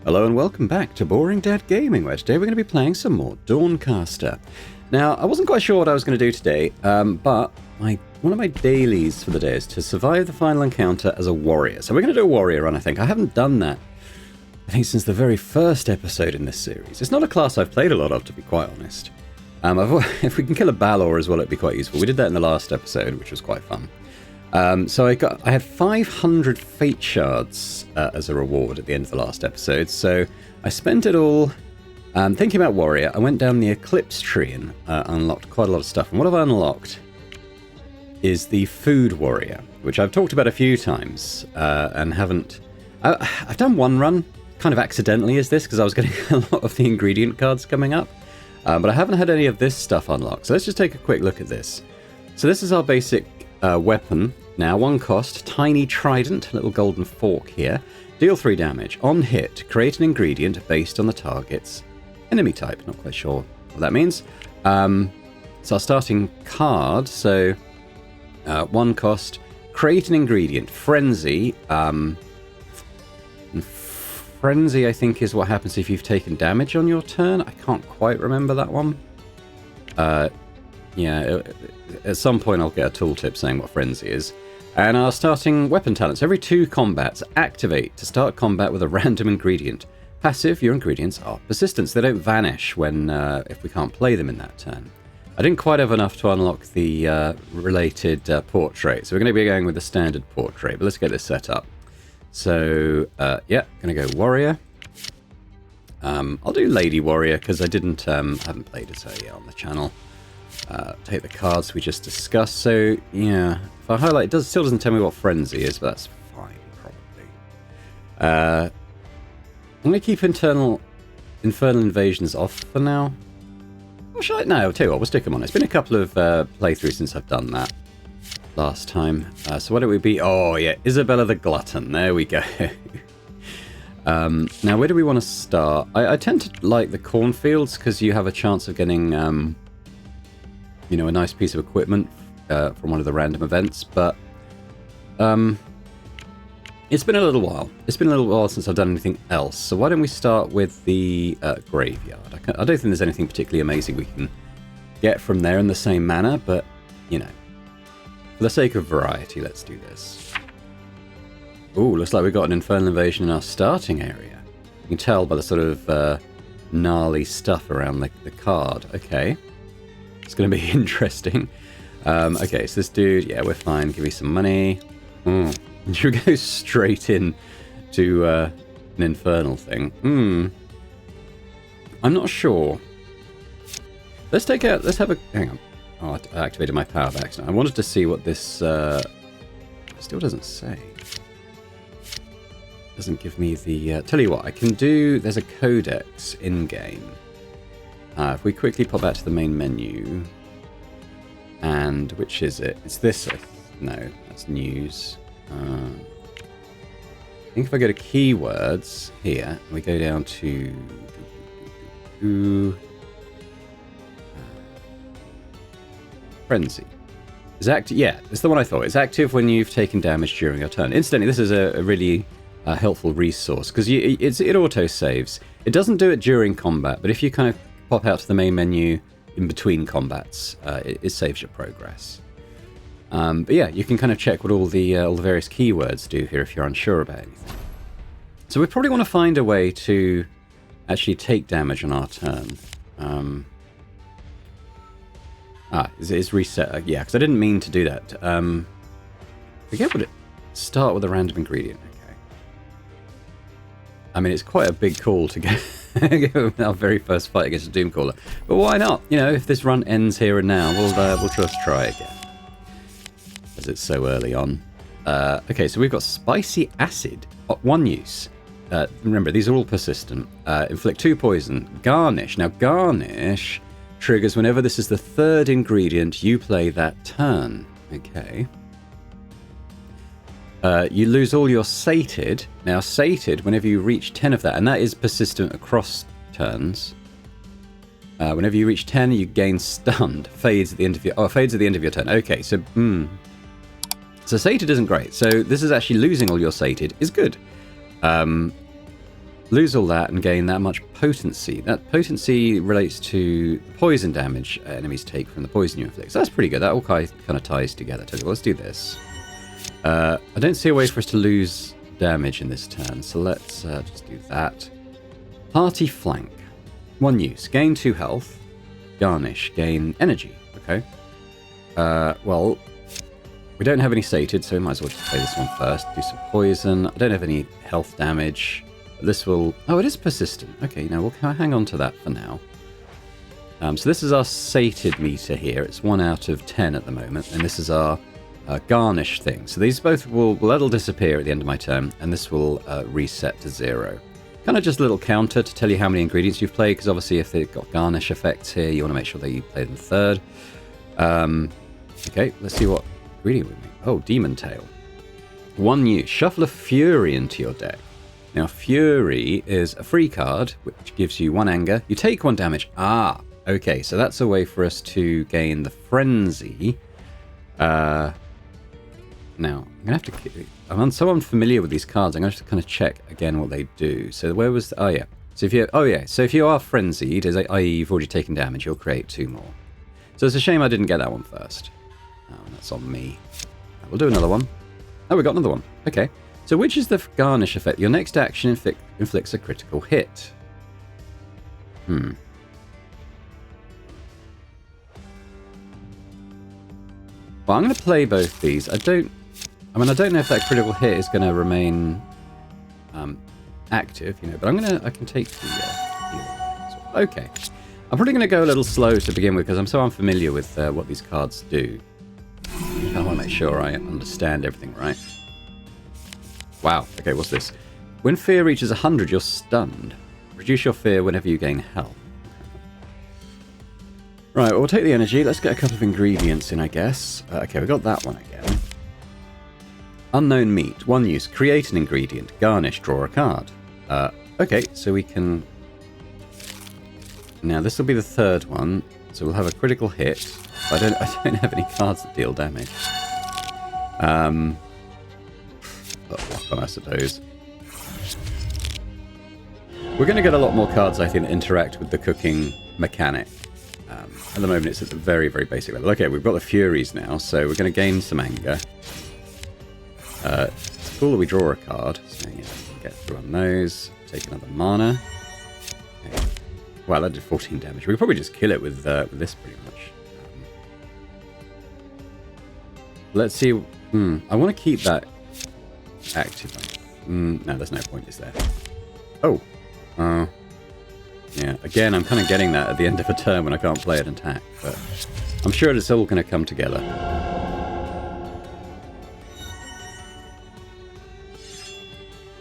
Hello and welcome back to Boring Dad Gaming, where today we're going to be playing some more Dawncaster. Now, I wasn't quite sure what I was going to do today, but one of my dailies for the day is to survive the final encounter as a warrior. So we're going to do a warrior run, I think. I haven't done that, I think, since the very first episode in this series. It's not a class I've played a lot of, to be quite honest. If we can kill a Balor as well, it'd be quite useful. We did that in the last episode, which was quite fun. So I had 500 fate shards as a reward at the end of the last episode. So I spent it all thinking about warrior. I went down the eclipse tree and unlocked quite a lot of stuff. And what I've unlocked is the food warrior, which I've talked about a few times and haven't. I've done one run kind of accidentally as this because I was getting a lot of the ingredient cards coming up, but I haven't had any of this stuff unlocked. So let's just take a quick look at this. So this is our basic weapon. Now, 1 cost, tiny trident, little golden fork here. Deal 3 damage. On hit, create an ingredient based on the target's enemy type. Not quite sure what that means. It's our starting card. So 1 cost, create an ingredient. Frenzy. Frenzy, I think, is what happens if you've taken damage on your turn. I can't quite remember that one. Yeah, at some point I'll get a tooltip saying what Frenzy is. And our starting weapon talents. Every 2 combats, activate to start combat with a random ingredient. Passive, your ingredients are persistence. They don't vanish when if we can't play them in that turn. I didn't quite have enough to unlock the related portrait, so we're going to be going with the standard portrait, but let's get this set up. So, yeah, going to go warrior. I'll do lady warrior because I haven't played as her yet on the channel. Take the cards we just discussed. So, yeah, if I highlight, it still doesn't tell me what frenzy is, but that's fine, probably. I'm going to keep infernal invasions off for now. Or should I? No, I'll tell you what, we'll stick them on. It's been a couple of playthroughs since I've done that last time. So why don't we be... Oh, yeah, Isabella the Glutton. There we go. Now, where do we want to start? I tend to like the cornfields because you have a chance of getting... you know, a nice piece of equipment from one of the random events, but it's been a little while. It's been a little while since I've done anything else, so why don't we start with the graveyard? I don't think there's anything particularly amazing we can get from there in the same manner, but, you know, for the sake of variety, let's do this. Ooh, looks like we've got an infernal invasion in our starting area. You can tell by the sort of gnarly stuff around the card. Okay. It's going to be interesting. Okay, so this dude, yeah, we're fine. Give me some money. Should we go straight in to an infernal thing? I'm not sure. Let's have a... Hang on. Oh, I activated my power by accident. I wanted to see what this... still doesn't say. Doesn't give me the... tell you what, I can do... There's a codex in-game. If we quickly pop back to the main menu, and which is it? It's this. No, that's news. I think if I go to keywords here, and we go down to frenzy. Is active? Yeah, it's the one I thought. It's active when you've taken damage during your turn. Incidentally, this is a really helpful resource because it auto saves. It doesn't do it during combat, but if you kind of pop out to the main menu in between combats, it saves your progress. But yeah, you can kind of check what all the various keywords do here if you're unsure about anything. So we probably want to find a way to actually take damage on our turn. Is reset? Yeah, because I didn't mean to do that. Forget what it... Start with a random ingredient. Okay. I mean, it's quite a big call to get... our very first fight against a Doomcaller. But why not? You know, if this run ends here and now, we'll just try again. As it's so early on. Okay, so we've got Spicy Acid. 1 use. Remember, these are all persistent. Inflict 2 poison. Garnish. Now, Garnish triggers whenever this is the 3rd ingredient you play that turn. Okay. You lose all your sated. Now, sated, whenever you reach 10 of that, and that is persistent across turns. Whenever you reach 10, you gain stunned. Fades at the end of your turn. Okay, so So sated isn't great. So this is actually losing all your sated is good. lose all that and gain that much potency. That potency relates to the poison damage enemies take from the poison you inflict. So that's pretty good. That all kind of ties together. Let's do this. I don't see a way for us to lose damage in this turn, so let's just do that. Party Flank. 1 use. Gain 2 health. Garnish. Gain energy. Okay. Well, we don't have any sated, so we might as well just play this one first. Do some poison. I don't have any health damage. This will... Oh, it is persistent. Okay, now we'll hang on to that for now. So this is our sated meter here. It's 1 out of 10 at the moment. And this is our garnish thing. So these both that'll disappear at the end of my turn. And this will reset to 0. Kind of just a little counter to tell you how many ingredients you've played. Because obviously if they've got garnish effects here, you want to make sure that you play them third. Okay, let's see what ingredient we make. Oh, Demon Tail. 1 use. Shuffle a Fury into your deck. Now, Fury is a free card, which gives you 1 anger. You take 1 damage. Ah, okay, so that's a way for us to gain the Frenzy. Now, I'm going to have to... I'm so unfamiliar with these cards, I'm going to have to kind of check again what they do. So where was... Oh, yeah. So if you... Oh, yeah. So if you are Frenzied, i.e. you've already taken damage, you'll create 2 more. So it's a shame I didn't get that one first. Oh, that's on me. We'll do another one. Oh, we got another one. Okay. So which is the garnish effect? Your next action inflicts a critical hit. Well, I'm going to play both these. I don't know if that critical hit is going to remain active, but I can take the healing. Okay. I'm probably going to go a little slow to begin with because I'm so unfamiliar with what these cards do. I want to make sure I understand everything right. Wow, okay, what's this? When fear reaches 100, you're stunned. Reduce your fear whenever you gain health. Right, well, we'll take the energy. Let's get a couple of ingredients in, I guess. Okay, we got that one again. Unknown meat. 1 use. Create an ingredient. Garnish. Draw a card. Okay, so we can... Now, this will be the 3rd one. So we'll have a critical hit. I don't have any cards that deal damage. Luck on, I suppose. We're going to get a lot more cards, I think, that interact with the cooking mechanic. At the moment, it's at the very, very basic level. Okay, we've got the Furies now, so we're going to gain some anger. It's cool that we draw a card, so yeah, we can get through on those. Take another mana. Okay. Wow, that did 14 damage. We could probably just kill it with this, pretty much. Let's see. I want to keep that active. No, there's no point, is there? Oh. Yeah, again, I'm kind of getting that at the end of a turn when I can't play an attack, but I'm sure it's all going to come together.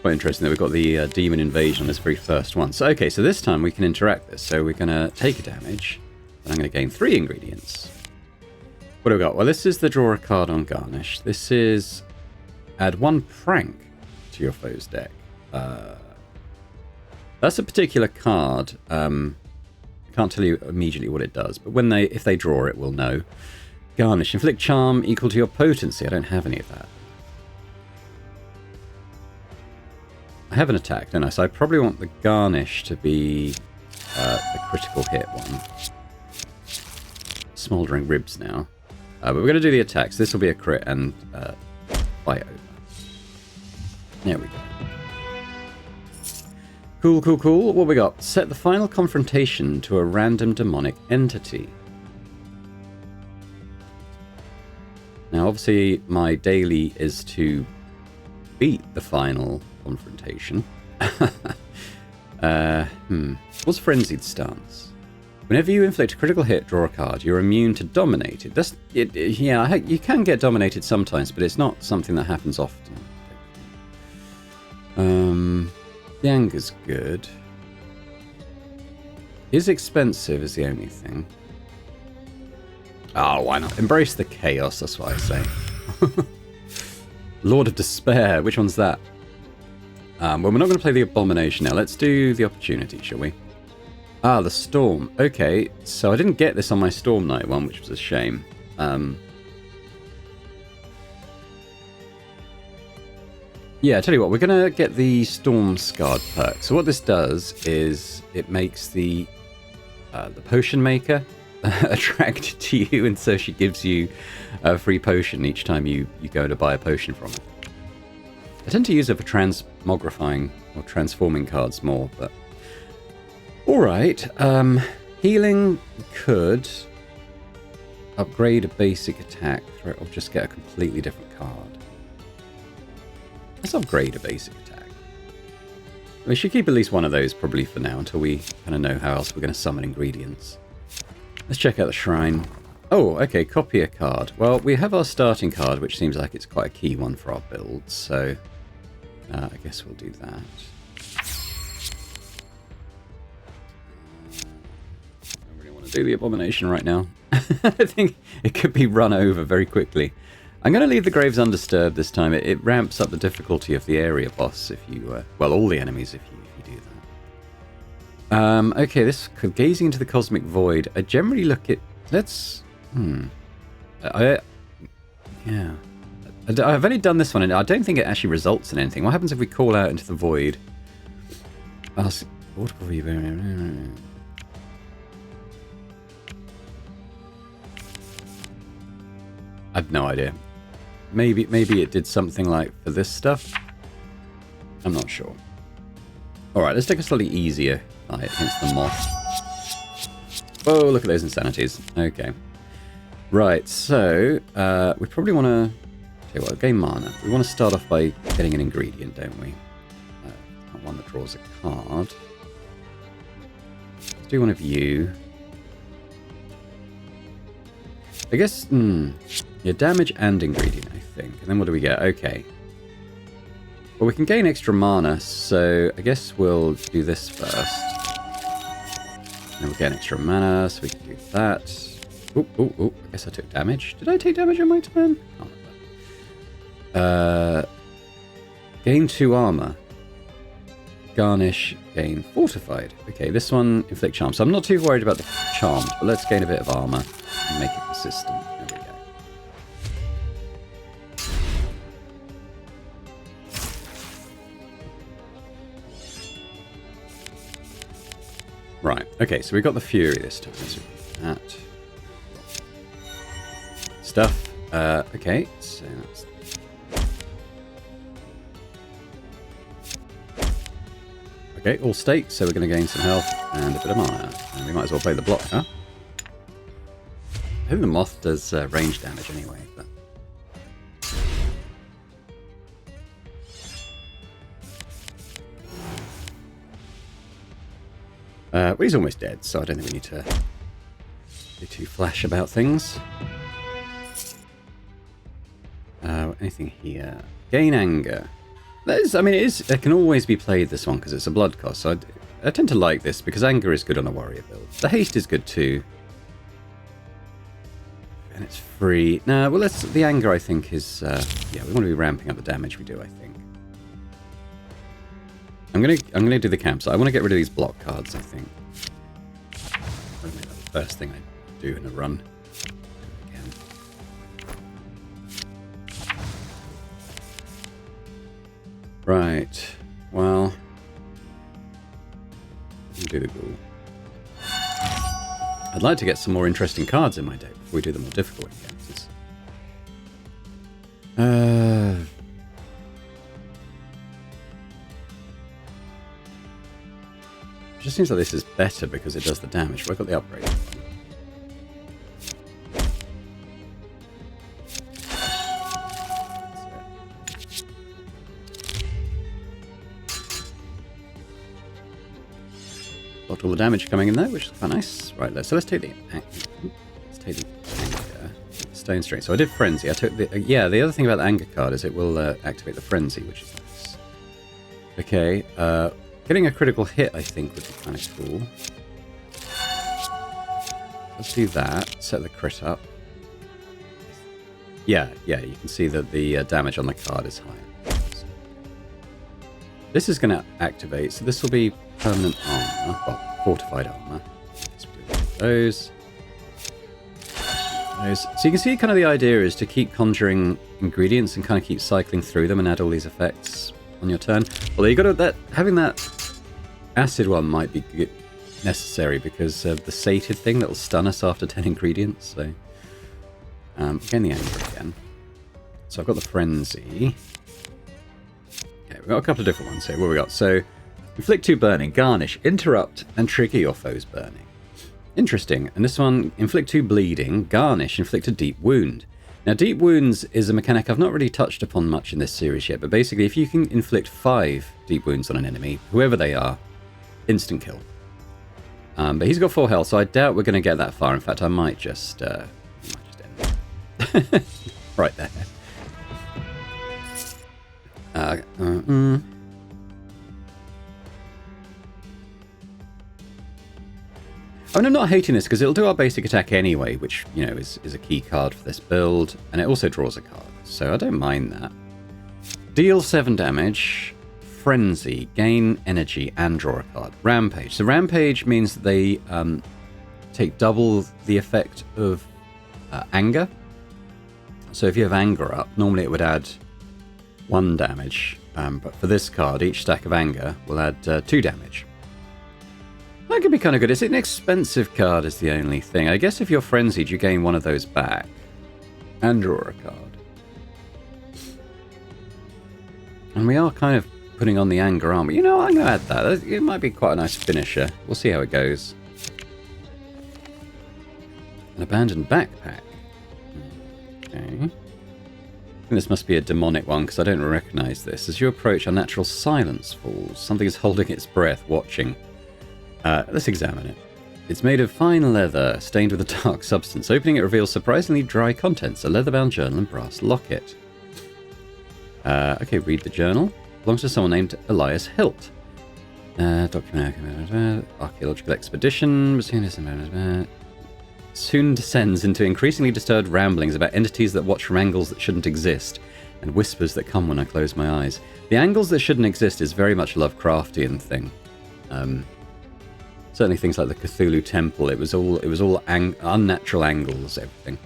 Quite interesting that we've got the demon invasion on this very first one. So, okay, so this time we can interact this. So we're going to take a damage, and I'm going to gain 3 ingredients. What do we got? Well, this is the draw a card on garnish. This is add 1 prank to your foe's deck. That's a particular card. I can't tell you immediately what it does, but if they draw it, we'll know. Garnish. Inflict charm equal to your potency. I don't have any of that. I have an attack, don't I? So I probably want the garnish to be the critical hit one. Smouldering ribs now. But we're going to do the attacks. This will be a crit and fight over. There we go. Cool, cool, cool. What we got? Set the final confrontation to a random demonic entity. Now, obviously, my daily is to beat the final confrontation. What's Frenzied Stance? Whenever you inflict a critical hit, draw a card. You're immune to dominated. Yeah, you can get dominated sometimes, but it's not something that happens often. The anger's good. Is expensive is the only thing. Oh, why not? Embrace the chaos, that's what I say. Lord of Despair, which one's that? Well, we're not going to play the Abomination now. Let's do the Opportunity, shall we? Ah, the Storm. Okay, so I didn't get this on my Storm Knight one, which was a shame. Yeah, I tell you what, we're going to get the Storm Scarred perk. So what this does is it makes the potion maker attracted to you, and so she gives you a free potion each time you go to buy a potion from her. I tend to use it for transmogrifying or transforming cards more, but... Alright, healing could upgrade a basic attack, or just get a completely different card. Let's upgrade a basic attack. We should keep at least one of those probably for now until we kind of know how else we're going to summon ingredients. Let's check out the shrine. Oh, okay, copy a card. Well, we have our starting card, which seems like it's quite a key one for our build, so I guess we'll do that. I don't really want to do the abomination right now. I think it could be run over very quickly. I'm going to leave the graves undisturbed this time. It ramps up the difficulty of the area boss if you... well, all the enemies if you do that. Okay, this... Gazing into the cosmic void. I generally look at... Let's... Yeah. I've only done this one, and I don't think it actually results in anything. What happens if we call out into the void? Ask... I've no idea. Maybe it did something like for this stuff. I'm not sure. Alright, let's take a slightly easier fight against the moth. Oh, look at those insanities. Okay. Right, so we probably want to... Tell you what, gain mana. We want to start off by getting an ingredient, don't we? One that draws a card. Let's do one of you. I guess, yeah, damage and ingredient, I think. And then what do we get? Okay. Well, we can gain extra mana, so I guess we'll do this first. And then we'll get extra mana, so we can do that. Oh, I guess I took damage. Did I take damage on my turn? Oh, gain 2 armor. Garnish, gain fortified. Okay, this one, inflict charm. So I'm not too worried about the charmed, but let's gain a bit of armor and make it persistent. There we go. Right, okay, so we got the Fury this time. So that stuff. Okay, so that's... Okay, all stakes, so we're going to gain some health and a bit of mana. And we might as well play the block, huh? I think the moth does range damage anyway, but... well, he's almost dead, so I don't think we need to be too flash about things. Anything here? Gain anger. That is, I mean, it can always be played, this one, because it's a blood cost, so I tend to like this, because anger is good on a warrior build. The haste is good too. And it's free. No, well, the anger, I think, is... yeah, we want to be ramping up the damage we do, I think. I'm gonna do the campsite. I want to get rid of these block cards, I think. That's the first thing I do in a run. Again. Right. Well, do the ghoul. I'd like to get some more interesting cards in my deck before we do the more difficult encounters. It just seems like this is better because it does the damage. But I've got the upgrade. Got all the damage coming in there, which is quite nice. Right, let's take the anger, stone strength. So I did frenzy. I took the the other thing about the anger card is it will activate the frenzy, which is nice. Okay, getting a critical hit I think would be kind of cool. Let's do that. Set the crit up. Yeah, you can see that the damage on the card is higher. This is going to activate, so this will be permanent armor, well, fortified armor. Let's do those. those. So you can see kind of the idea is to keep conjuring ingredients and kind of keep cycling through them and add all these effects on your turn. Although you got to having that acid one might be necessary because of the sated thing that will stun us after 10 ingredients. So getting the anger again. So I've got the frenzy. Okay, we've got a couple of different ones here. What have we got? So inflict 2 burning, garnish, interrupt, and trigger your foe's burning. Interesting. And this one, inflict 2 bleeding, garnish, inflict a deep wound. Now, deep wounds is a mechanic I've not really touched upon much in this series yet, but basically if you can inflict 5 deep wounds on an enemy, whoever they are, instant kill. But he's got 4 health, so I doubt we're going to get that far. In fact, I might just end it. Right there. I mean, I'm not hating this because it'll do our basic attack anyway, which, you know, is a key card for this build, and it also draws a card, so I don't mind that. Deal 7 damage, frenzy, gain energy, and draw a card. Rampage. So rampage means that they take double the effect of anger. So if you have anger up, normally it would add 1 damage, but for this card, each stack of anger will add 2 damage. That could be kind of good. It's an expensive card is the only thing. I guess if you're frenzied, you gain one of those back and draw a card. And we are kind of putting on the anger armor. You know, I'm going to add that. It might be quite a nice finisher. We'll see how it goes. An abandoned backpack. Okay. I think this must be a demonic one because I don't recognize this. As you approach, unnatural silence falls. Something is holding its breath, watching. Let's examine it. It's made of fine leather, stained with a dark substance. Opening it reveals surprisingly dry contents, a leather-bound journal and brass locket. Okay, read the journal. Belongs to someone named Elias Hilt. Document archaeological expedition. Soon descends into increasingly disturbed ramblings about entities that watch from angles that shouldn't exist, and whispers that come when I close my eyes. The angles that shouldn't exist is very much a Lovecraftian thing. Certainly things like the Cthulhu Temple, it was all unnatural angles, everything.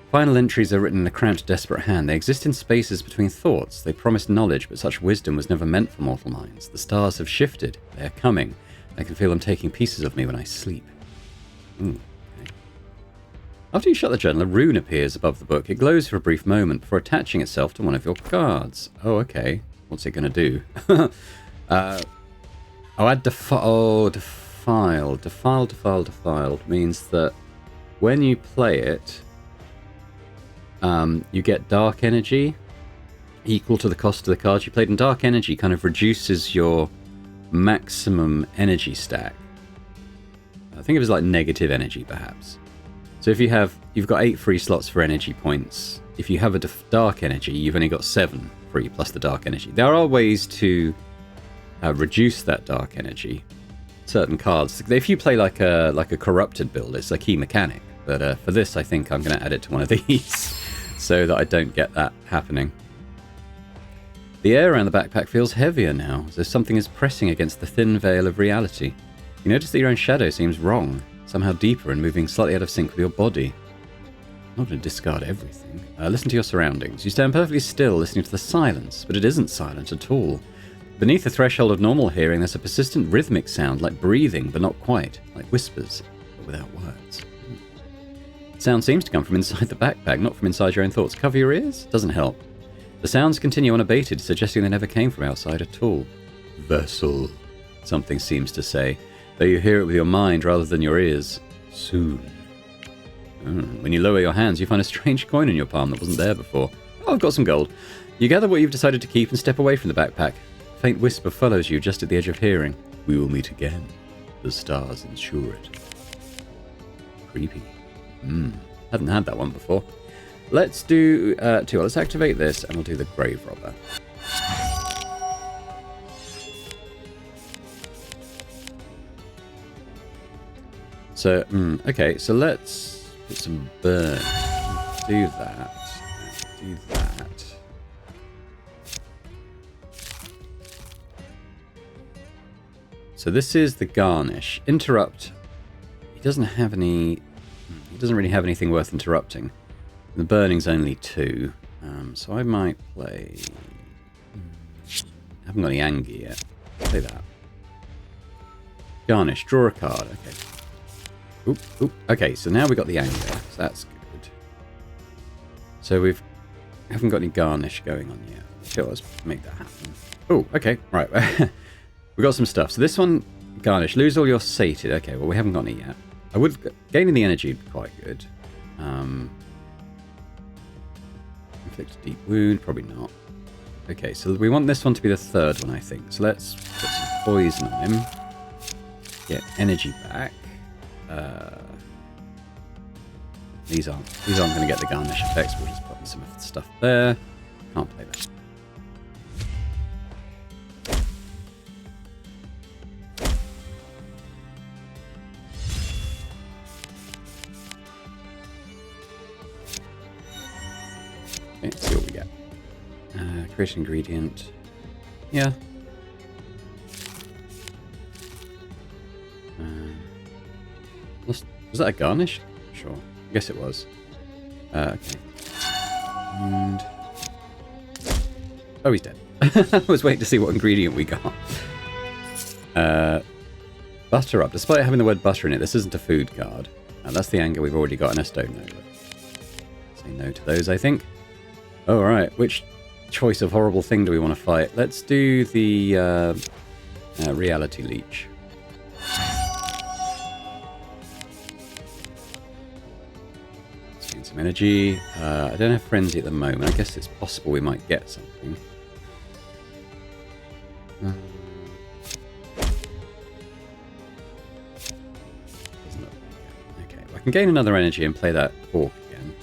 Final entries are written in a cramped, desperate hand. They exist in spaces between thoughts. They promise knowledge, but such wisdom was never meant for mortal minds. The stars have shifted. They are coming. I can feel them taking pieces of me when I sleep. Okay. After you shut the journal, a rune appears above the book. It glows for a brief moment before attaching itself to one of your cards. Oh, okay. What's it going to do? Add defiled. Defiled means that when you play it, you get dark energy equal to the cost of the cards you played, and dark energy kind of reduces your maximum energy stack. I think it was like negative energy, perhaps. So if you've got 8 free slots for energy points. If you have a dark energy, you've only got 7 free plus the dark energy. There are ways to reduce that dark energy. Certain cards, if you play like a corrupted build, it's a key mechanic. But for this, I think I'm going to add it to one of these so that I don't get that happening. The air around the backpack feels heavier now, as if something is pressing against the thin veil of reality. You notice that your own shadow seems wrong, somehow deeper and moving slightly out of sync with your body. I'm not going to discard everything. Listen to your surroundings. You stand perfectly still, listening to the silence, but it isn't silent at all. Beneath the threshold of normal hearing, there's a persistent rhythmic sound, like breathing, but not quite, like whispers, but without words. The sound seems to come from inside the backpack, not from inside your own thoughts. Cover your ears? Doesn't help. The sounds continue unabated, suggesting they never came from outside at all. Vessel, something seems to say, though you hear it with your mind rather than your ears. Soon. When you lower your hands, you find a strange coin in your palm that wasn't there before. Oh, I've got some gold. You gather what you've decided to keep and step away from the backpack. A faint whisper follows you just at the edge of hearing. We will meet again. The stars ensure it. Creepy. Hadn't had that one before. Let's do 2. Let's activate this and we'll do the Grave Robber. So, okay, so let's put some burn. Do that. Do that. So this is the garnish. Interrupt. He doesn't have any He doesn't really have anything worth interrupting. The burning's only 2. So I might play... I haven't got any anger yet. Play that. Garnish. Draw a card. Okay. Oop, oop. Okay, so now we've got the anger. So that's good. So we haven't got any garnish going on yet. Sure, let's make that happen. Oh, okay. Right. We've got some stuff. So this one, garnish. Lose all your sated. Okay, well, we haven't got any yet. I would... Gaining the energy would be quite good. Inflict a deep wound. Probably not. Okay, so we want this one to be the 3rd one, I think. So let's put some poison on him. Get energy back. These aren't going to get the garnish effects. We'll just put some of the stuff there. Can't play that. Okay, let's see what we get. Create an ingredient. Yeah. Was that a garnish? Sure. I guess it was. Okay. And... Oh, he's dead. I was waiting to see what ingredient we got. Butter up. Despite having the word butter in it, this isn't a food card. That's the anger we've already got, and I don't know. Say no to those, I think. Oh, right. Which choice of horrible thing do we want to fight? Let's do the reality leech. Some energy. I don't have frenzy at the moment. I guess it's possible we might get something. Okay, well, I can gain another energy and play that fork again.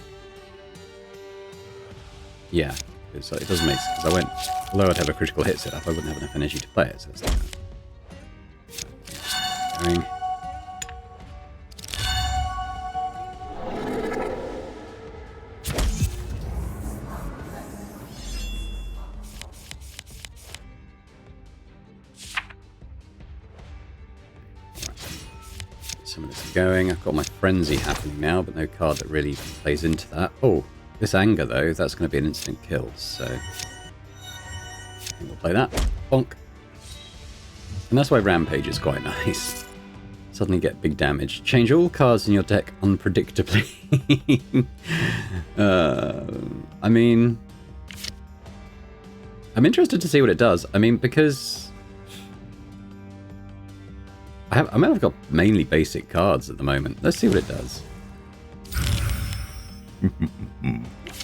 Yeah, it doesn't make sense. Because I went, although I'd have a critical hit set up, I wouldn't have enough energy to play it. So let's do that. Going. Some of this is going. I've got my frenzy happening now, but no card that really plays into that. Oh, this anger though, that's going to be an instant kill, so I think we'll play that. Bonk. And that's why Rampage is quite nice. Suddenly get big damage. Change all cards in your deck unpredictably. I mean, I'm interested to see what it does. I mean, because I mean, I've got mainly basic cards at the moment. Let's see what it does.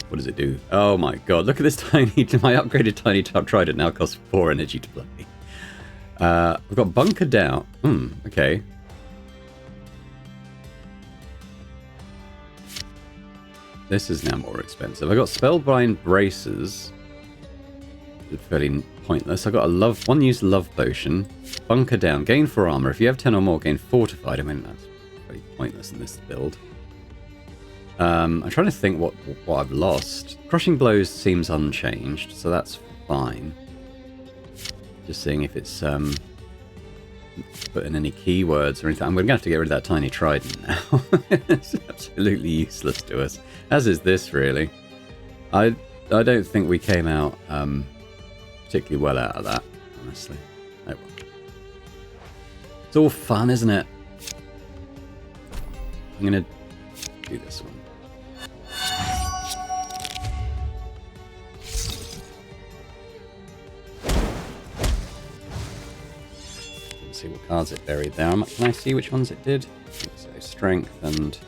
What does it do? Oh my god, look at this tiny... My upgraded tiny trident now costs 4 energy to play. We've got Bunker Down. Okay. This is now more expensive. I got Spellbind Braces. It's fairly pointless. I got a one use love potion. Bunker Down. Gain 4 armor. If you have 10 or more, gain fortified. I mean, that's pretty pointless in this build. I'm trying to think what I've lost. Crushing Blows seems unchanged, so that's fine. Just seeing if it's put in any keywords or anything. I'm going to have to get rid of that tiny trident now. It's absolutely useless to us. As is this, really. I don't think we came out particularly well out of that, honestly. Oh well. It's all fun, isn't it? I'm going to do this one. Let's see what cards it buried there. Can I see which ones it did? I think so. Strength and...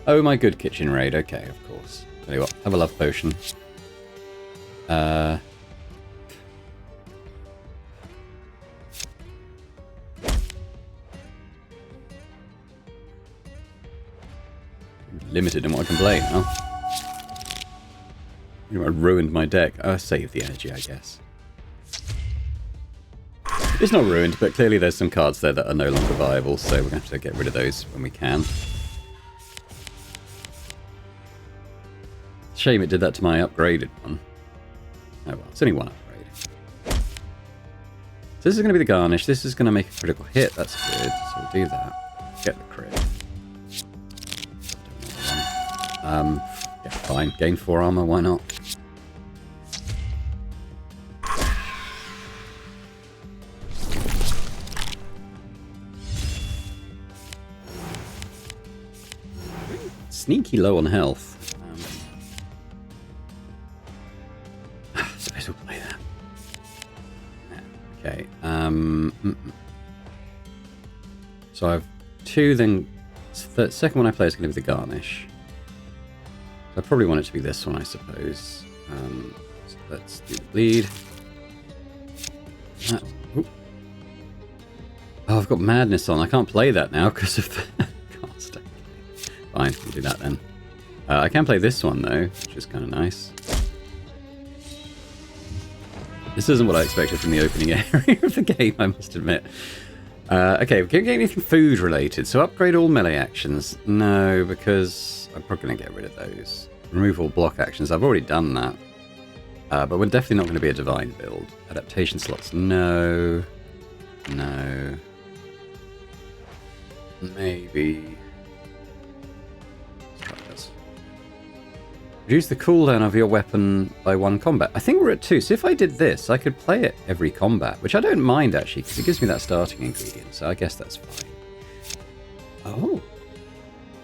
Oh, my good kitchen raid. Okay, of course. Tell you what, have a love potion. Limited in what I can play now. I ruined my deck. I saved the energy, I guess. It's not ruined, but clearly there's some cards there that are no longer viable, so we're going to have to get rid of those when we can. Shame it did that to my upgraded one. Oh well, it's only one upgrade. So this is going to be the garnish. This is going to make a critical hit. That's good. So we'll do that. Get the crit. Yeah, fine. Gain 4 armor, why not? Sneaky low on health. I suppose we'll play that. Yeah, okay. So I have 2, then the second one I play is going to be the garnish. So I probably want it to be this one, I suppose. So let's do the bleed. Oh, I've got madness on. I can't play that now because of the cast. Fine, we'll do that then. I can play this one though, which is kind of nice. This isn't what I expected from the opening area of the game, I must admit. Okay, we can't get anything food related, so upgrade all melee actions. No, because I'm probably going to get rid of those. Remove all block actions, I've already done that. But we're definitely not going to be a divine build. Adaptation slots, no. No. Maybe. Reduce the cooldown of your weapon by 1 combat. I think we're at 2, so if I did this, I could play it every combat, which I don't mind actually, because it gives me that starting ingredient, so I guess that's fine. Oh.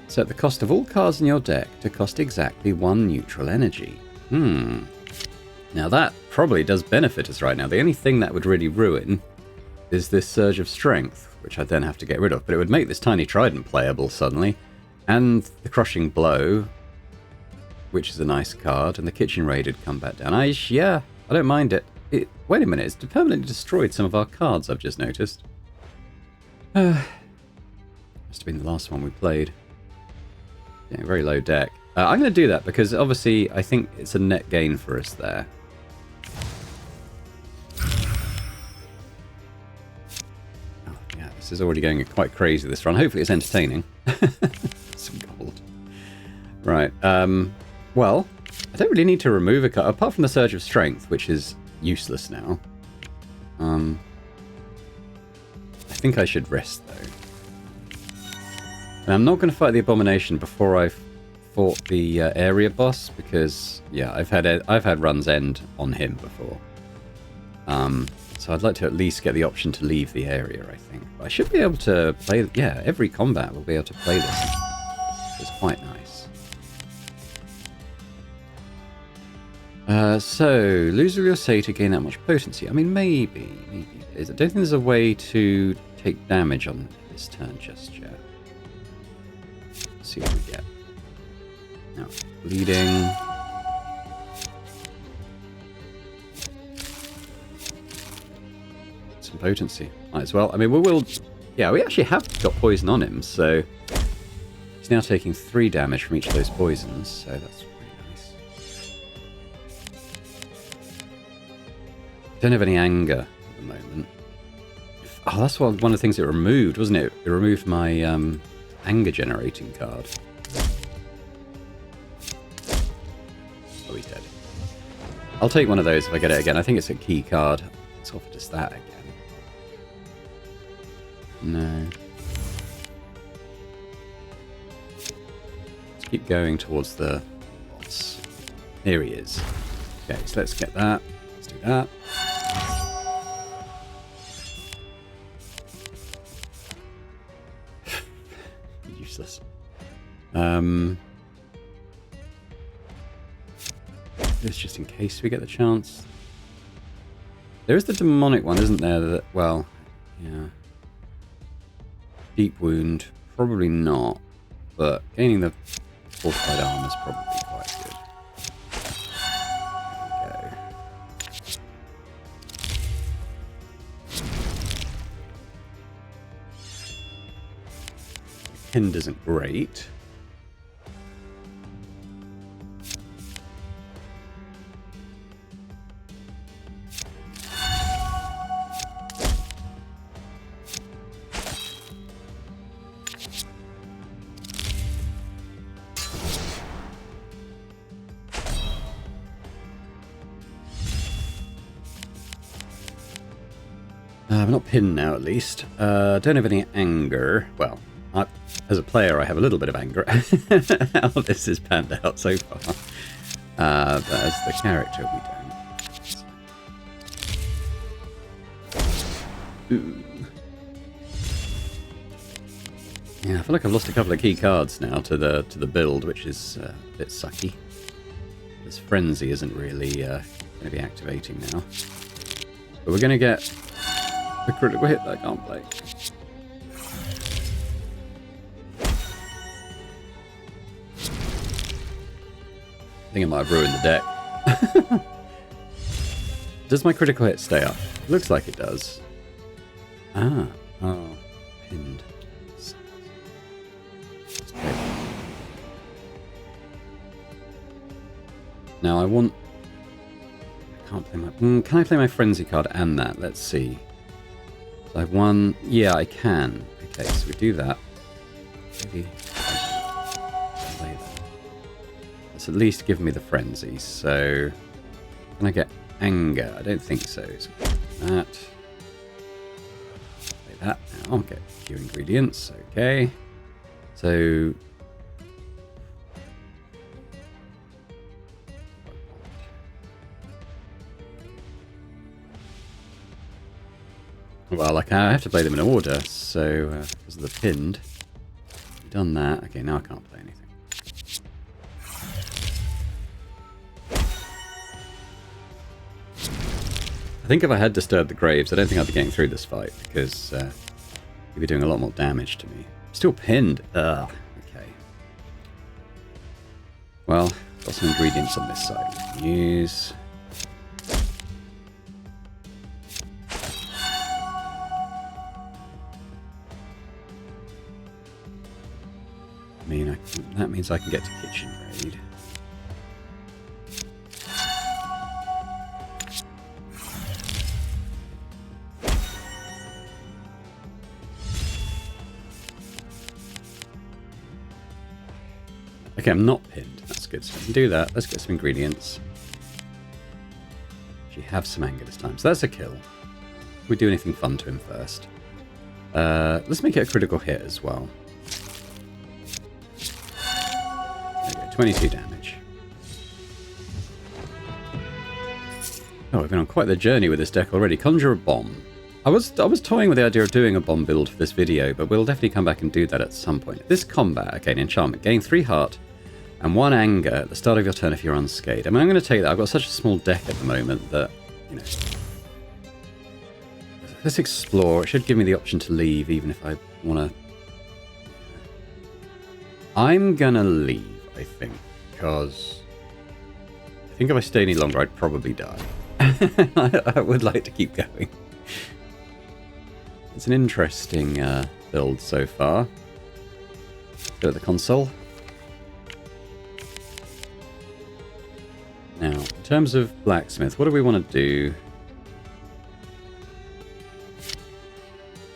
Set the cost of all cards in your deck to cost exactly 1 neutral energy. Now that probably does benefit us right now. The only thing that would really ruin is this Surge of Strength, which I'd then have to get rid of, but it would make this Tiny Trident playable suddenly, and the Crushing Blow, which is a nice card, and the Kitchen Raided come back down. Yeah, I don't mind it. Wait a minute, it's permanently destroyed some of our cards, I've just noticed. Must have been the last one we played. Yeah, very low deck. I'm going to do that because obviously I think it's a net gain for us there. Oh, yeah, this is already going quite crazy this run. Hopefully it's entertaining. Some gold. Right, well, I don't really need to remove a card, apart from the Surge of Strength, which is useless now. I think I should rest, though. And I'm not going to fight the Abomination before I've fought the area boss, because, yeah, I've had runs end on him before. So I'd like to at least get the option to leave the area, I think. But I should be able to play, yeah, every combat we'll be able to play this. It's quite nice. So, lose all your say to gain that much potency. I mean, maybe. I don't think there's a way to take damage on this turn just yet. Let's see what we get. Now, bleeding. Some potency. Might as well. I mean, we will... Yeah, we actually have got poison on him, so... He's now taking 3 damage from each of those poisons, so that's... Don't have any anger at the moment. Oh, that's one of the things it removed, wasn't it? It removed my anger generating card. Oh, he's dead. I'll take one of those if I get it again. I think it's a key card. It's offered us that again. No. Let's keep going towards the boss. Here he is. Okay, so let's get that. Let's do that. Useless. This just in case we get the chance. There is the demonic one, isn't there? That, well, yeah. Deep wound, probably not. But gaining the fortified armor is probably quite good. Hind isn't great. I'm not pinned now, at least. Don't have any anger. Well, as a player, I have a little bit of anger at how this has panned out so far. But as the character, we don't. Ooh. Yeah, I feel like I've lost a couple of key cards now to the build, which is a bit sucky. This frenzy isn't really going to be activating now. But we're going to get a critical hit that I can't play. I think it might have ruined the deck. Does my critical hit stay up? It looks like it does. Ah. Oh. Pinned. Now I want... I can't play my... can I play my frenzy card and that? Let's see. So I've won... Yeah, I can. Okay, so we do that. Maybe... play that. That's at least give me the frenzy. So... Can I get anger? I don't think so. So that. Play that now. I'll get a few ingredients. Okay. So... Well, like I have to play them in order, so because of the pinned. I've done that. Okay, now I can't play anything. I think if I had disturbed the graves, I don't think I'd be getting through this fight, because you'd be doing a lot more damage to me. Still pinned. Ugh. Okay. Well, got some ingredients on this side we can use. I mean, that means I can get to kitchen raid. Okay, I'm not pinned. That's good. So I can do that. Let's get some ingredients. Actually have some anger this time. So that's a kill. Can we do anything fun to him first? Let's make it a critical hit as well. 22 damage. Oh, we've been on quite the journey with this deck already. Conjure a bomb. I was toying with the idea of doing a bomb build for this video, but we'll definitely come back and do that at some point. This combat, okay, an enchantment. Gain 3 heart and 1 anger at the start of your turn if you're unscathed. I mean, I'm going to take that. I've got such a small deck at the moment that, you know... Let's explore. It should give me the option to leave, even if I want to... I'm going to leave. I think, because I think if I stay any longer, I'd probably die. I would like to keep going. It's an interesting build so far. Go to the console. Now, in terms of blacksmith, what do we want to do?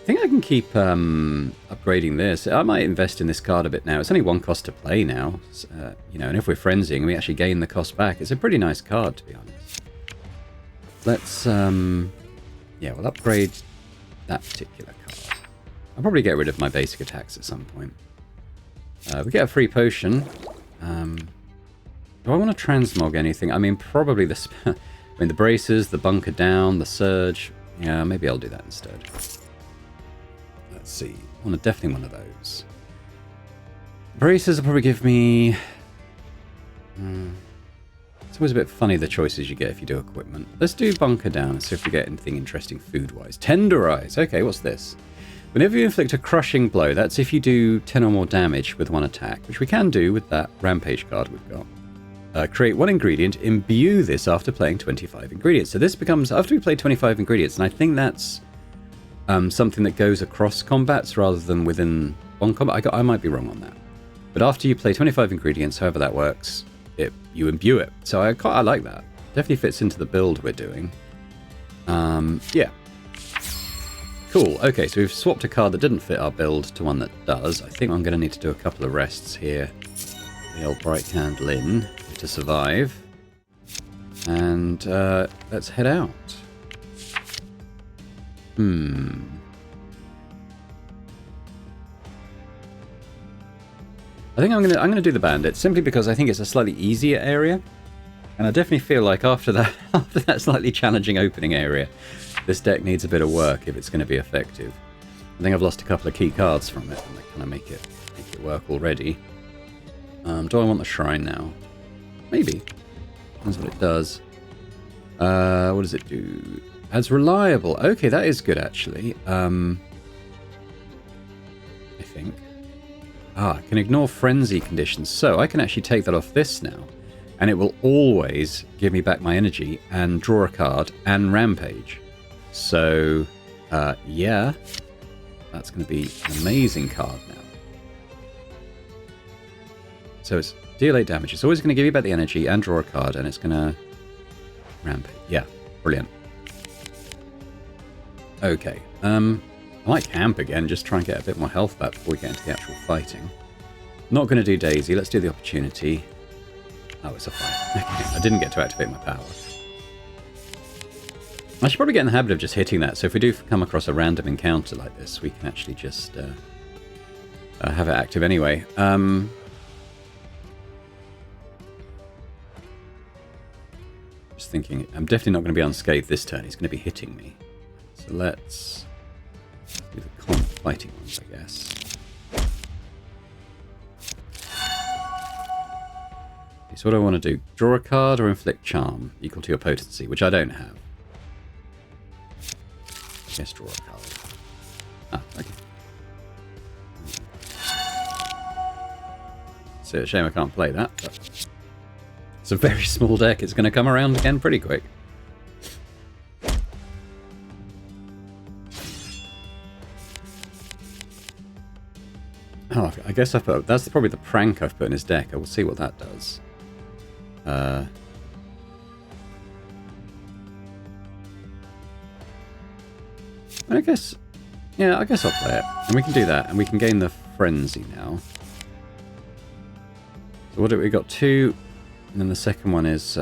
I think I can keep upgrading this. I might invest in this card a bit now. It's only 1 cost to play now, you know, and if we're frenzying, we actually gain the cost back. It's a pretty nice card, to be honest. Let's, yeah, we'll upgrade that particular card. I'll probably get rid of my basic attacks at some point. We get a free potion. Do I want to transmog anything? I mean, probably the... I mean, the braces, the bunker down, the surge. Yeah, maybe I'll do that instead. Let's see. I want definitely one of those. Braces will probably give me... It's always a bit funny the choices you get if you do equipment. Let's do bunker down and see if we get anything interesting food-wise. Tenderize. Okay, what's this? Whenever you inflict a crushing blow, that's if you do 10 or more damage with 1 attack, which we can do with that rampage card we've got. Create 1 ingredient, imbue this after playing 25 ingredients. So this becomes, after we play 25 ingredients, and I think that's something that goes across combats rather than within one combat. I might be wrong on that. But after you play 25 ingredients, however that works, you imbue it. So I like that. Definitely fits into the build we're doing. Yeah. Cool. Okay, so we've swapped a card that didn't fit our build to one that does. I think I'm going to need to do a couple of rests here. The old bright candle in to survive. And let's head out. I think I'm gonna do the bandit simply because I think it's a slightly easier area, and I definitely feel like after that slightly challenging opening area, this deck needs a bit of work if it's going to be effective. I think I've lost a couple of key cards from it, and they kind of make it work already. Do I want the shrine now? Maybe. That's what it does. What does it do? Adds reliable. Okay, that is good actually. I think. I can ignore frenzy conditions, so I can actually take that off this now, and it will always give me back my energy and draw a card and rampage. So, yeah, that's going to be an amazing card now. So it's deal 8 damage. It's always going to give you back the energy and draw a card, and it's going to rampage. Yeah, brilliant. Okay, I might camp again, just try and get a bit more health back before we get into the actual fighting. Not going to do Daisy. Let's do the opportunity. Oh, it's a fight. Okay, I didn't get to activate my power. I should probably get in the habit of just hitting that, so if we do come across a random encounter like this, we can actually just have it active anyway. Just thinking, I'm definitely not going to be unscathed this turn. He's going to be hitting me. So let's do the common fighting ones, I guess. Okay, so what do I want to do? Draw a card or inflict charm equal to your potency, which I don't have. I guess draw a card. Ah, okay. It's a shame I can't play that, but it's a very small deck. It's going to come around again pretty quick. Oh, I guess that's probably the prank I've put in his deck. I will see what that does. I guess I'll play it. And we can do that. And we can gain the frenzy now. So what do we got? 2. And then the second one is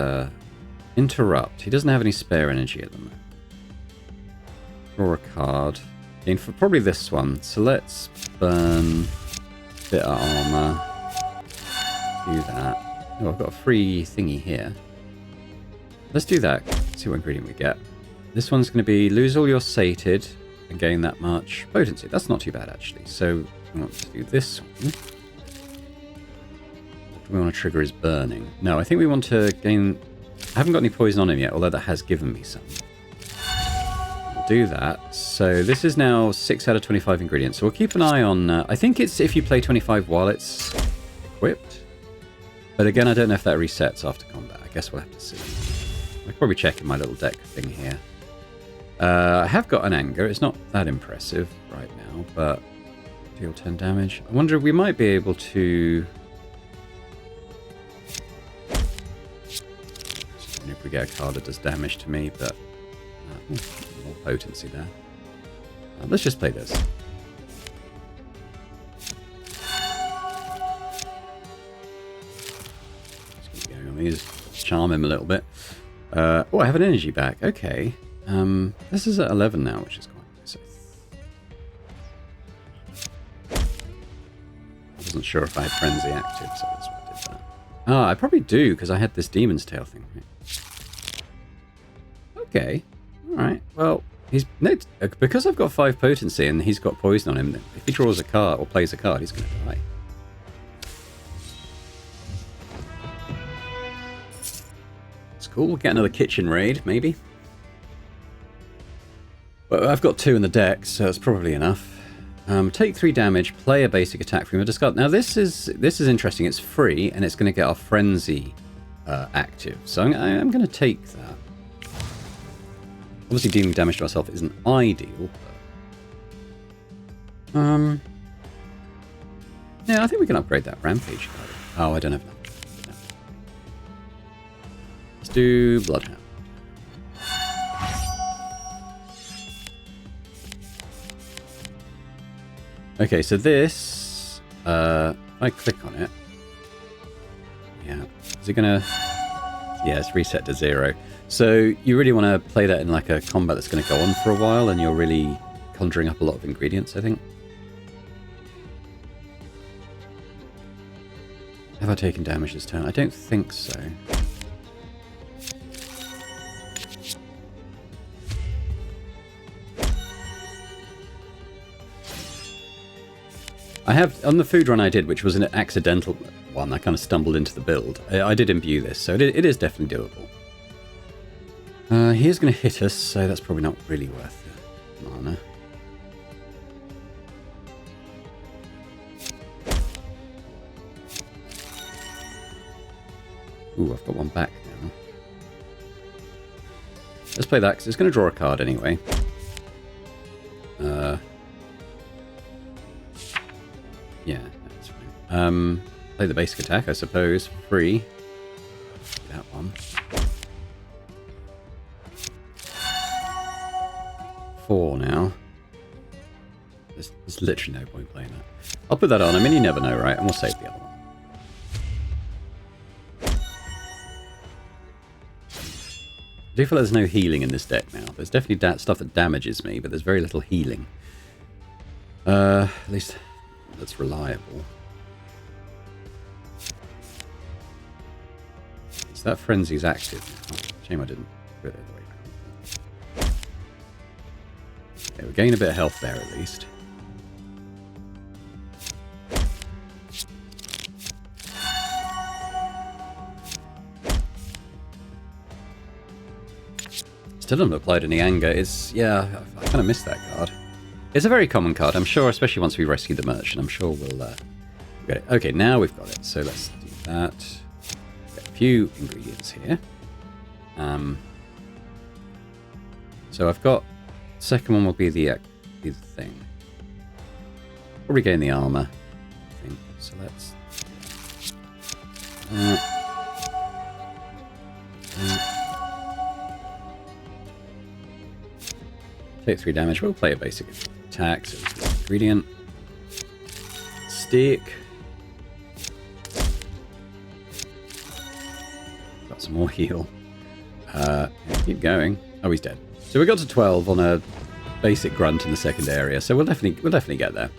interrupt. He doesn't have any spare energy at the moment. Draw a card. Gain for probably this one. So let's burn a bit of armor. Do that. Oh, I've got a free thingy here. Let's do that. See what ingredient we get. This one's going to be lose all your sated and gain that much potency. That's not too bad, actually. So we want to do this one. What do we want to trigger is burning. No, I think we want to gain... I haven't got any poison on him yet, although that has given me some. We'll do that. So this is now 6 out of 25 ingredients. So we'll keep an eye on... I think it's if you play 25 while it's equipped. But again, I don't know if that resets after combat. I guess we'll have to see. I'll probably check in my little deck thing here. I have got an anger. It's not that impressive right now, but deal 10 damage. I wonder if we might be able to... if we get a card that does damage to me, but more potency there. Let's just play this. Just keep going on these. Charm him a little bit. Oh, I have an energy back. Okay. This is at 11 now, which is quite nice. I wasn't sure if I had Frenzy active, so that's why I did that. Ah, I probably do, because I had this Demon's Tail thing. Okay. Alright. Well, because I've got 5 potency and he's got poison on him, if he draws a card or plays a card, he's going to die. It's cool. We'll get another kitchen raid, maybe. Well, I've got 2 in the deck, so it's probably enough. Take 3 damage, play a basic attack from your discard. Now this is interesting. It's free, and it's going to get our frenzy active. So I'm going to take that. Obviously, dealing damage to myself isn't ideal. But, yeah, I think we can upgrade that rampage card. Oh, I don't have enough. No. Let's do Bloodhound. Okay, so this, if I click on it, yeah, is it gonna, yeah, it's reset to 0. So you really want to play that in like a combat that's going to go on for a while, and you're really conjuring up a lot of ingredients, I think. Have I taken damage this turn? I don't think so. I have, on the food run I did, which was an accidental one, I kind of stumbled into the build. I did imbue this, so it is definitely doable. He is going to hit us, so that's probably not really worth the mana. Ooh, I've got one back now. Let's play that, because it's going to draw a card anyway. Yeah, that's fine. Play the basic attack, I suppose. Free. That one. 4 now. There's literally no point playing that. I'll put that on. I mean, you never know, right? And we'll save the other one. I do feel there's no healing in this deck now. There's definitely stuff that damages me, but there's very little healing. At least that's reliable. So that frenzy's active now. Shame I didn't put it the way around. Okay, we're getting a bit of health there at least. Still haven't applied any anger. Yeah, I kind of missed that card. It's a very common card, I'm sure, especially once we rescue the merchant. I'm sure we'll get it. Okay, now we've got it. So let's do that. Get a few ingredients here. So I've got... Second one will be the thing. Probably gain the armor, I think. So let's... Take 3 damage. We'll play a basic attack. So it's the ingredient. Stick. Got some more heal. Keep going. Oh, he's dead. So we got to 12 on a basic grunt in the second area. So we'll definitely get there.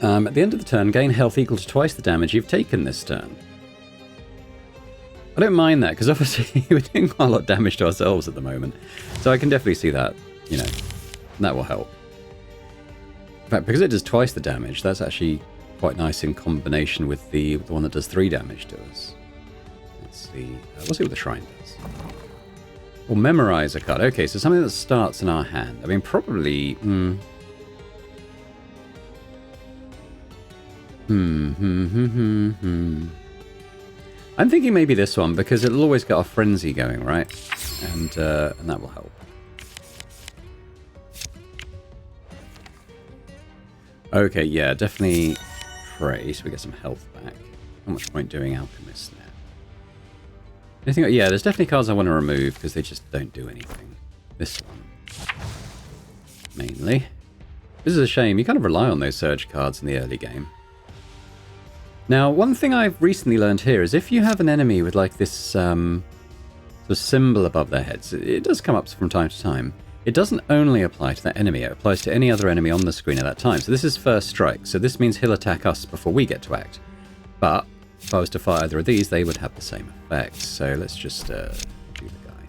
At the end of the turn, gain health equal to twice the damage you've taken this turn. I don't mind that, because obviously we're doing quite a lot of damage to ourselves at the moment. So I can definitely see that, you know, that will help. In fact, because it does twice the damage, that's actually quite nice in combination with the one that does 3 damage to us. Let's see. We'll see what the shrine does. We'll memorize a card. Okay, so something that starts in our hand. I mean, probably... I'm thinking maybe this one, because it'll always get our frenzy going, right? And that will help. Okay, yeah, definitely pray, so we get some health back. Not much point doing Alchemist now. Anything? Yeah, there's definitely cards I want to remove, because they just don't do anything. This one. Mainly. This is a shame. You kind of rely on those surge cards in the early game. Now, one thing I've recently learned here is if you have an enemy with like this sort of symbol above their heads, it does come up from time to time. It doesn't only apply to that enemy, it applies to any other enemy on the screen at that time. So this is first strike, so this means he'll attack us before we get to act. But if I was to fire either of these, they would have the same effect. So let's just do the guy.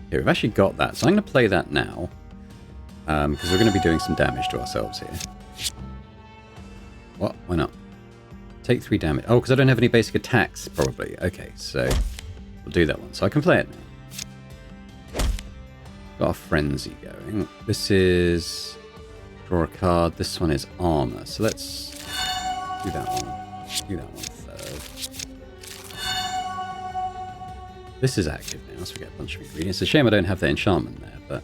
Okay, we've actually got that, so I'm going to play that now, because we're going to be doing some damage to ourselves here. What? Why not? Take 3 damage. Oh, because I don't have any basic attacks, probably. Okay, so we'll do that one. So I can play it now. Got a frenzy going. This is draw a card. This one is armor. So let's do that one. Do that one third. This is active now, so we get a bunch of ingredients. It's a shame I don't have the enchantment there, but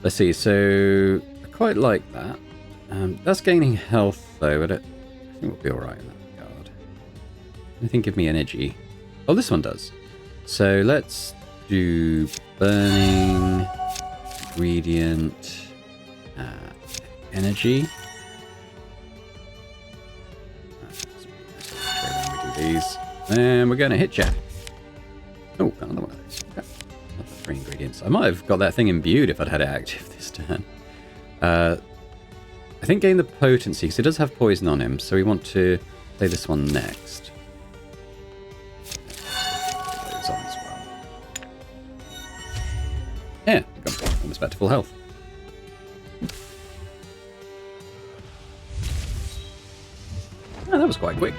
let's see. So I quite like that. That's gaining health, though. I think we'll be all right in that regard. Anything give me energy? Oh, this one does. So let's do burning ingredient energy. We do these, and we're going to hit Jack. Oh, got another one of those. Okay. Not that 3 ingredients. I might have got that thing imbued if I'd had it active this turn. I think gain the potency, because he does have poison on him, so we want to play this one next. Those on as well. Yeah, almost back to full health. Oh, that was quite quick.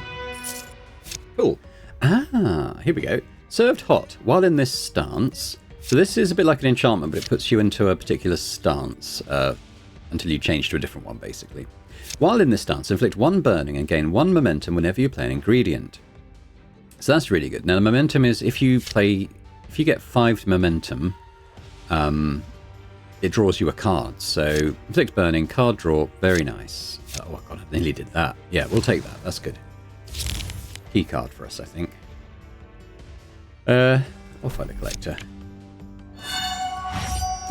Cool. Ah, here we go. Served hot. While in this stance... So this is a bit like an enchantment, but it puts you into a particular stance until you change to a different one, basically. While in this stance, inflict 1 burning and gain 1 momentum whenever you play an ingredient. So that's really good. Now, the momentum is if you get 5 momentum, it draws you a card. So inflict burning, card draw, very nice. Oh, God, I nearly did that. Yeah, we'll take that. That's good. Key card for us, I think. I'll find a collector.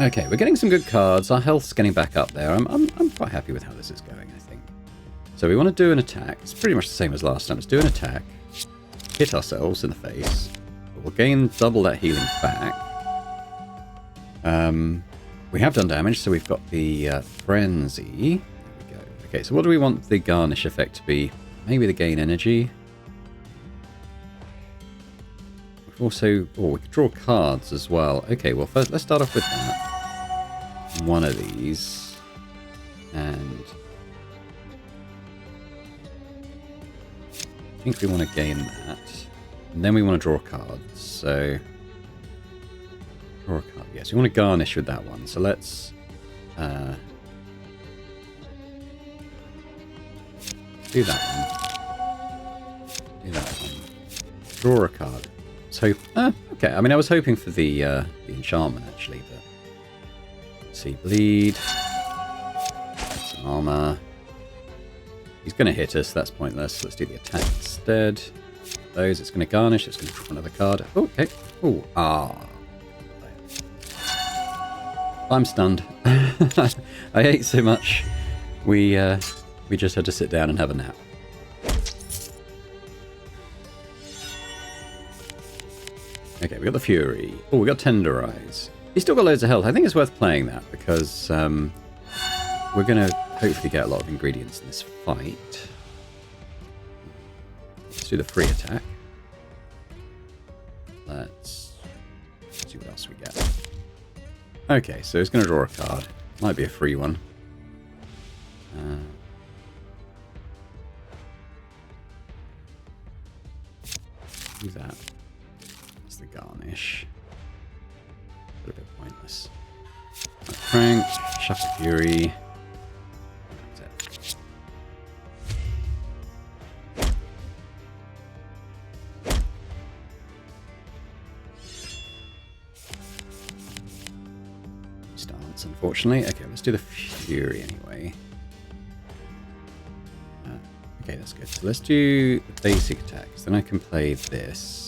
Okay, we're getting some good cards. Our health's getting back up there. I'm quite happy with how this is going, I think. So we want to do an attack. It's pretty much the same as last time. Let's do an attack. Hit ourselves in the face. But we'll gain double that healing back. We have done damage, so we've got the frenzy. There we go. Okay, so what do we want the garnish effect to be? Maybe the gain energy. Also, we could draw cards as well. Okay, well, first let's start off with that. One of these. And I think we want to gain that. And then we want to draw cards. So, draw a card. Yes, we want to garnish with that one. So let's do that one. Do that one. Draw a card. So, okay. I mean, I was hoping for the enchantment actually, but let's see, bleed, some armor. He's going to hit us. That's pointless. Let's do the attack instead. Those. It's going to garnish. It's going to draw another card. Oh, okay. Oh, I'm stunned. I ate so much. We just had to sit down and have a nap. Okay, we got the Fury. Oh, we got Tenderize. He's still got loads of health. I think it's worth playing that because we're going to hopefully get a lot of ingredients in this fight. Let's do the free attack. Let's see what else we get. Okay, so it's going to draw a card. Might be a free one. Do that. The garnish. A little bit pointless. Crank, Shuffle Fury. That's it. Stance, unfortunately. Okay, let's do the Fury anyway. Okay, that's good. So let's do the basic attacks. Then I can play this.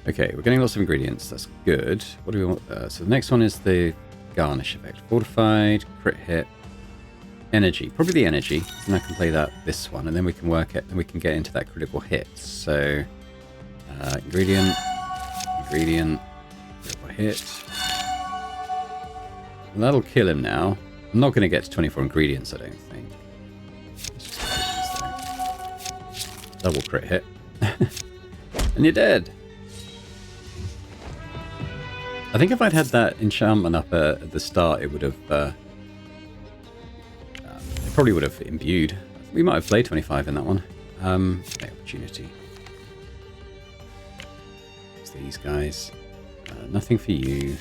Okay, we're getting lots of ingredients. That's good. What do we want? So the next one is the garnish effect. Fortified, crit hit, energy. Probably the energy. And I can play this one, and then we can work it. Then we can get into that critical hit. So ingredient, critical hit. And that'll kill him now. I'm not going to get to 24 ingredients, I don't think. Let's just these, double crit hit, and you're dead. I think if I'd had that enchantment up at the start, it would have... it probably would have imbued. We might have played 25 in that one. Okay, opportunity. It's these guys. Nothing for you.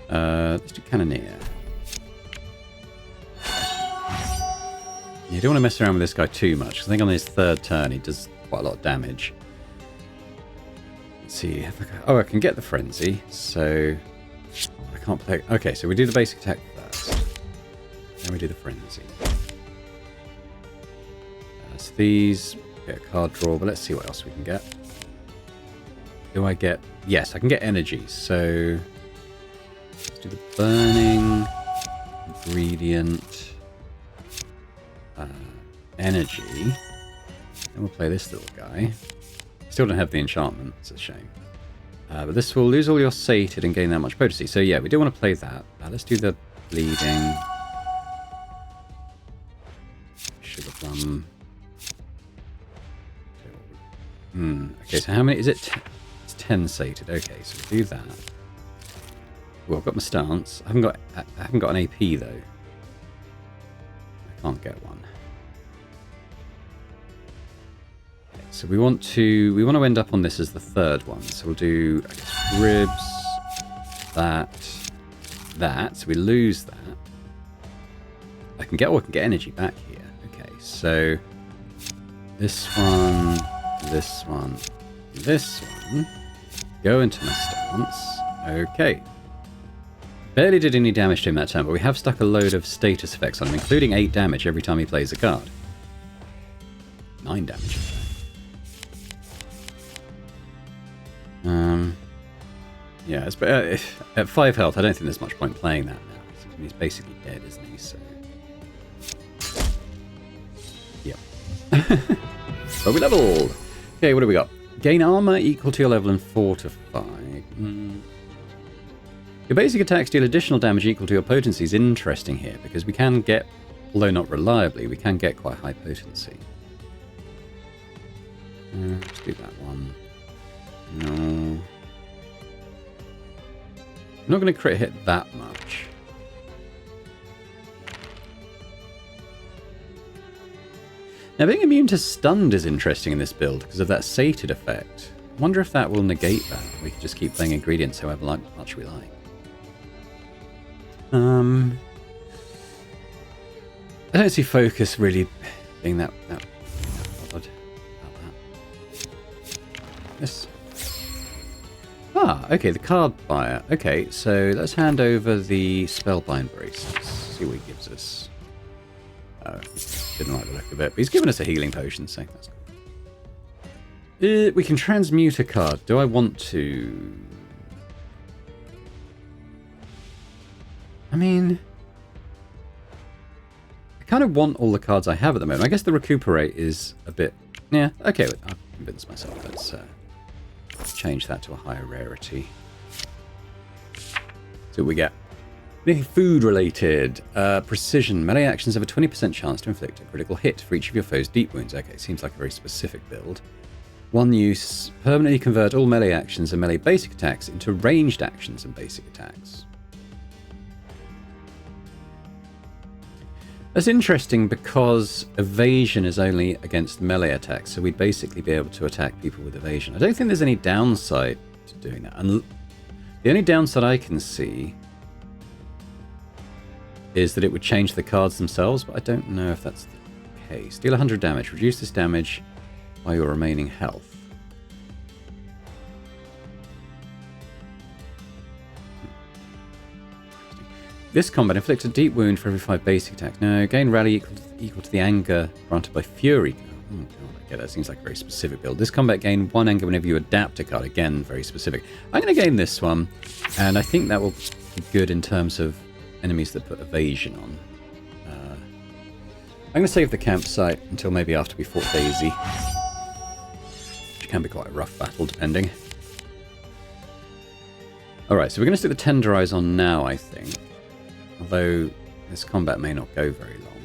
Let's do Cannoneer. You don't want to mess around with this guy too much, because I think on his third turn he does quite a lot of damage. Let's see if I can get the frenzy, so I can't play. Okay, so we do the basic attack first, then we do the frenzy. So these get a card draw, but let's see what else we can get. Do I get? Yes, I can get energy. So let's do the burning ingredient, energy. Then we'll play this little guy. Still don't have the enchantment. It's a shame. But this will lose all your sated and gain that much potency. So yeah, we do want to play that. Let's do the bleeding. Sugar plum. Okay, so how many is it? It's 10 sated. Okay, so we'll do that. Well, I've got my stance. I haven't got an AP though. I can't get one. Okay, so we want to end up on this as the third one. So we'll do, I guess, ribs, that. So we lose that. I can get energy back here. Okay, so this one, this one, this one. Go into my stance. Okay. Barely did any damage to him that turn, but we have stuck a load of status effects on him, including 8 damage every time he plays a card. 9 damage. Yeah, it's, at 5 health, I don't think there's much point playing that now. He's basically dead, isn't he? So, yep. But we leveled. Okay, what do we got? Gain armor equal to your level and fortify. Your basic attacks deal additional damage equal to your potency is interesting here, because we can get, although not reliably, we can get quite high potency. Let's do that one. No. I'm not going to crit hit that much. Now, being immune to stunned is interesting in this build because of that sated effect. I wonder if that will negate that. We can just keep playing ingredients however much we like. I don't see focus really being that bothered about that. This. Okay, the card buyer. Okay, so let's hand over the Spellbind Bracelets. See what he gives us. Oh, didn't like the look of it, but he's given us a healing potion, so that's cool. We can transmute a card. Do I want to? I mean, I kind of want all the cards I have at the moment. I guess the Recuperate is a bit... Yeah, okay, I've convinced myself. Let's change that to a higher rarity. See what we get. Anything food related. Precision. Melee actions have a 20% chance to inflict a critical hit for each of your foe's deep wounds. Okay, seems like a very specific build. One use. Permanently convert all melee actions and melee basic attacks into ranged actions and basic attacks. That's interesting because evasion is only against melee attacks, so we'd basically be able to attack people with evasion. I don't think there's any downside to doing that. And the only downside I can see is that it would change the cards themselves, but I don't know if that's the case. Deal 100 damage. Reduce this damage by your remaining health. This combat inflicts a deep wound for every 5 basic attacks. No, gain rally equal to the anger granted by Fury. Oh god, okay, that seems like a very specific build. This combat gain 1 anger whenever you adapt a card. Again, very specific. I'm going to gain this one, and I think that will be good in terms of enemies that put evasion on. I'm going to save the campsite until maybe after we fought Daisy. Which can be quite a rough battle, depending. Alright, so we're going to stick the Tenderize on now, I think. Although this combat may not go very long.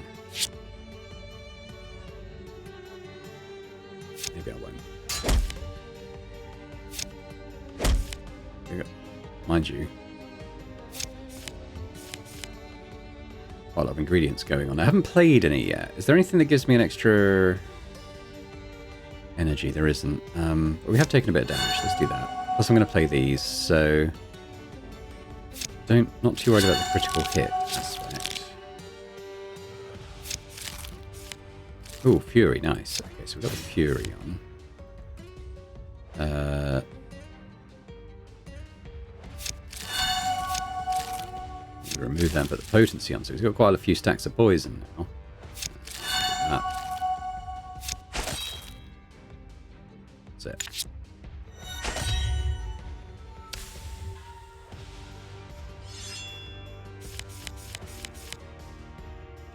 Maybe I won't. There you go. Mind you, quite a lot of ingredients going on. I haven't played any yet. Is there anything that gives me an extra energy? There isn't. But we have taken a bit of damage. Let's do that. Plus I'm going to play these, so... Not too worried about the critical hit aspect. Oh, Fury, nice. Okay, so we've got the Fury on. Remove that and put the potency on, so he's got quite a few stacks of poison now. That's it.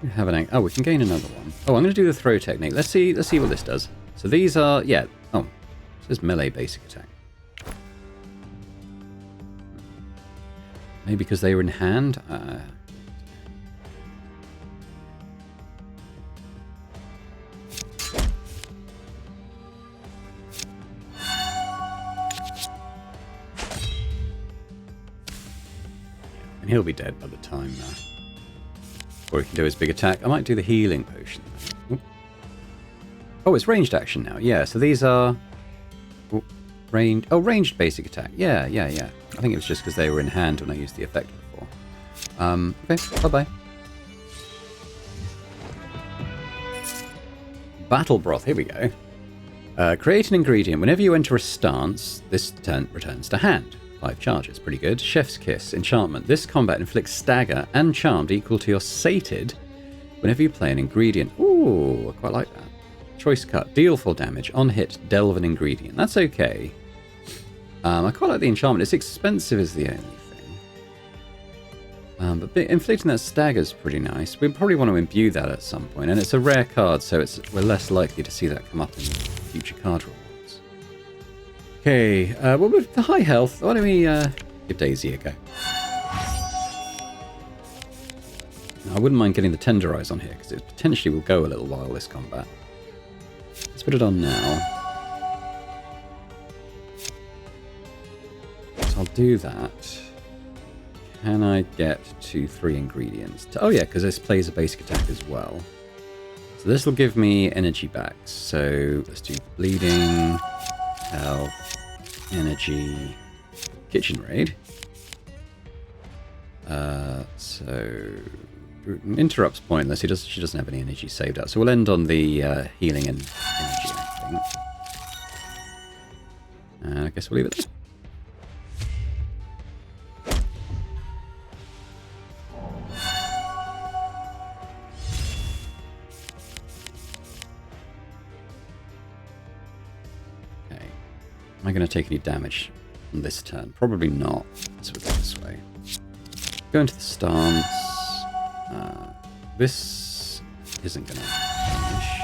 We have an... Oh, we can gain another one. Oh, I'm going to do the throw technique. Let's see what this does. So these are, yeah. Oh, this is melee basic attack. Maybe because they were in hand? And he'll be dead by the time. Or he can do his big attack. I might do the healing potion. Oop. Oh, it's ranged action now. Yeah, so these are... Oop. Ranged basic attack. Yeah. I think it was just because they were in hand when I used the effect before. Okay, bye-bye. Battle Broth, here we go. Create an ingredient. Whenever you enter a stance, this turn returns to hand. 5 charges, pretty good. Chef's Kiss, enchantment. This combat inflicts stagger and charmed equal to your sated whenever you play an ingredient. Ooh, I quite like that. Choice cut, deal 4 damage. On hit, delve an ingredient. That's okay. I quite like the enchantment. It's expensive is the only thing. But inflicting that stagger is pretty nice. We probably want to imbue that at some point. And it's a rare card, so we're less likely to see that come up in future card rewards. Okay, well, with the high health, why don't we give Daisy a go? I wouldn't mind getting the Tenderize on here, because it potentially will go a little while, this combat. Let's put it on now. So I'll do that. Can I get to 3 ingredients? Oh yeah, because this plays a basic attack as well. So this will give me energy back. So let's do bleeding, health, energy, kitchen raid. So interrupts pointless. She doesn't have any energy saved up. So we'll end on the healing and energy, I think. I guess we'll leave it there. Am I going to take any damage on this turn? Probably not. So we'll go this way. Go into the stance. This isn't going to finish.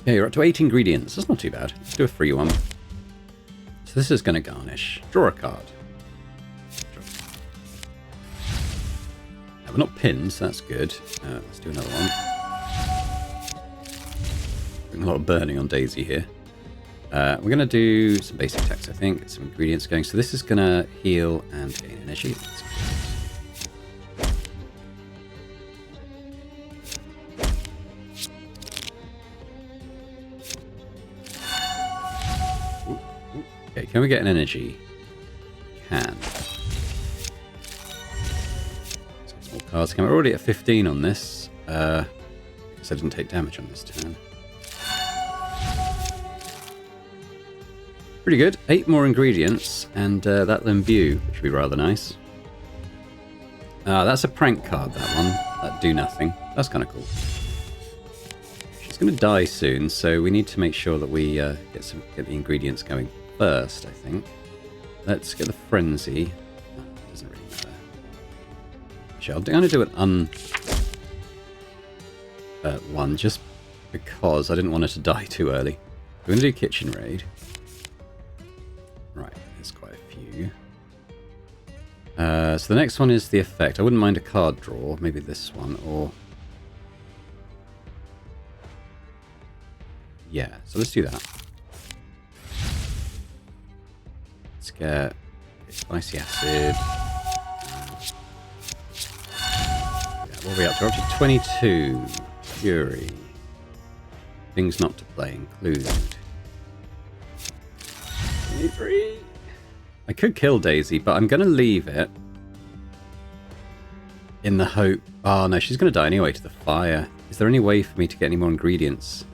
Okay, you're up to 8 ingredients. That's not too bad. Let's do a free one. So this is going to garnish. Draw a card. We're not pinned, so that's good. Let's do another one. Doing a lot of burning on Daisy here. We're going to do some basic attacks, I think. Get some ingredients going. So this is going to heal and gain energy. That's good. Okay, can we get an energy? Can. Small cards come. We're already at 15 on this. Because I didn't take damage on this turn. Pretty good. 8 more ingredients, and that'll imbue, which would be rather nice. That's a prank card, that one. That'd do nothing. That's kind of cool. She's going to die soon, so we need to make sure that we get the ingredients going first, I think. Let's get the frenzy. Oh, doesn't really matter. Actually, I'm going to do an one, just because I didn't want her to die too early. We're going to do kitchen raid. Right, there's quite a few. So the next one is the effect. I wouldn't mind a card draw, maybe this one, or... Yeah, so let's do that. Let's get spicy acid. Yeah, what are we up to? We're up to 22. Fury. Things not to play include 23. I could kill Daisy, but I'm going to leave it in the hope... Oh no, she's going to die anyway to the fire. Is there any way for me to get any more ingredients?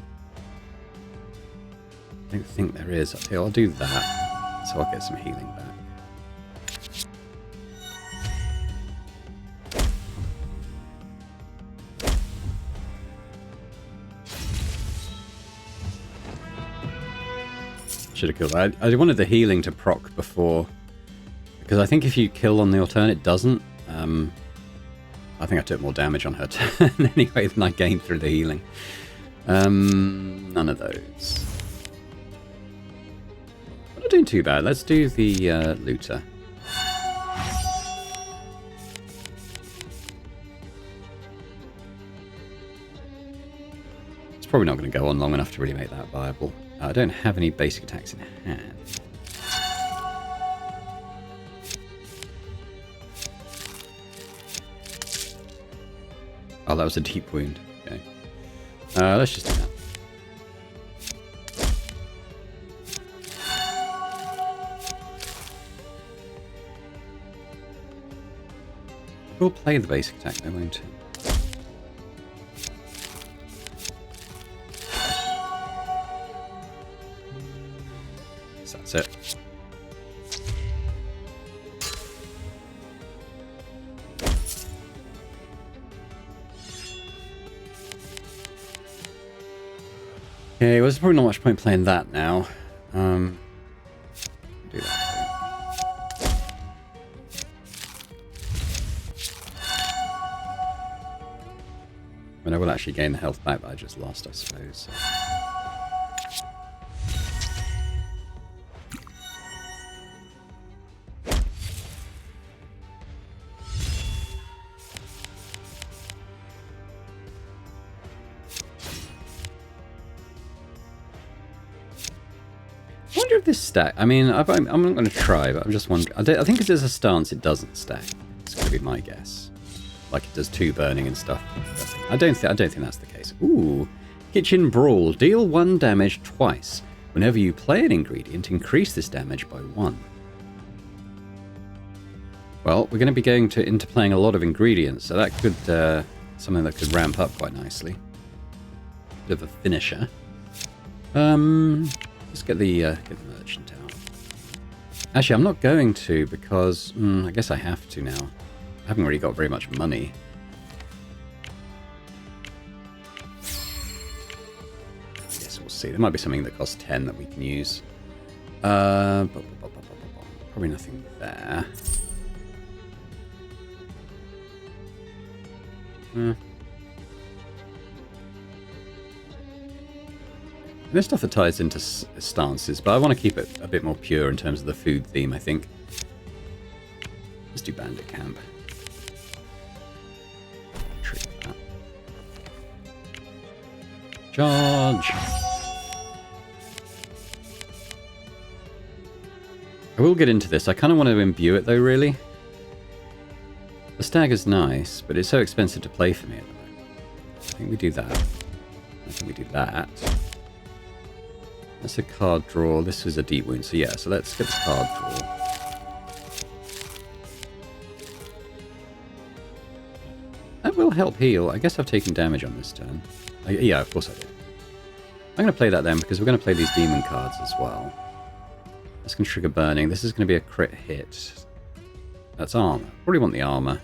I don't think there is. Okay, I'll do that. So I'll get some healing back. Should have killed. I wanted the healing to proc before, because I think if you kill on the turn, it doesn't. I think I took more damage on her turn anyway than I gained through the healing. None of those. We're not doing too bad. Let's do the looter. It's probably not going to go on long enough to really make that viable. I don't have any basic attacks in hand. Oh, that was a deep wound. Okay. Let's just do that. We'll play the basic attack though, won't it? So that's it. Okay, well, there's probably not much point playing that now. Do that. I mean, I will actually gain the health back that I just lost, I suppose. So. I wonder if this stack. I mean, I'm not going to try, but I'm just wondering. I think if there's a stance, it doesn't stack. It's going to be my guess. Like it does 2 burning and stuff. I don't think that's the case. Ooh, Kitchen Brawl. Deal 1 damage twice. Whenever you play an ingredient, increase this damage by 1. Well, we're going to be going into playing a lot of ingredients, so that could something that could ramp up quite nicely. Bit of a finisher. Let's get the merchant out. Actually, I'm not going to because I guess I have to now. I haven't really got very much money. I guess we'll see. There might be something that costs 10 that we can use. Probably nothing there. There's stuff that ties into stances, but I want to keep it a bit more pure in terms of the food theme, I think. Let's do bandit camp. Treat that. Charge! I will get into this. I kind of want to imbue it though, really. The stagger's nice, but it's so expensive to play for me at the moment. I think we do that. I think we do that. That's a card draw. This was a deep wound, so yeah, so let's get the card draw. That will help heal. I guess I've taken damage on this turn. Yeah, of course I did. I'm going to play that then, because we're going to play these demon cards as well. This can trigger burning. This is going to be a crit hit. That's armor. Probably want the armor.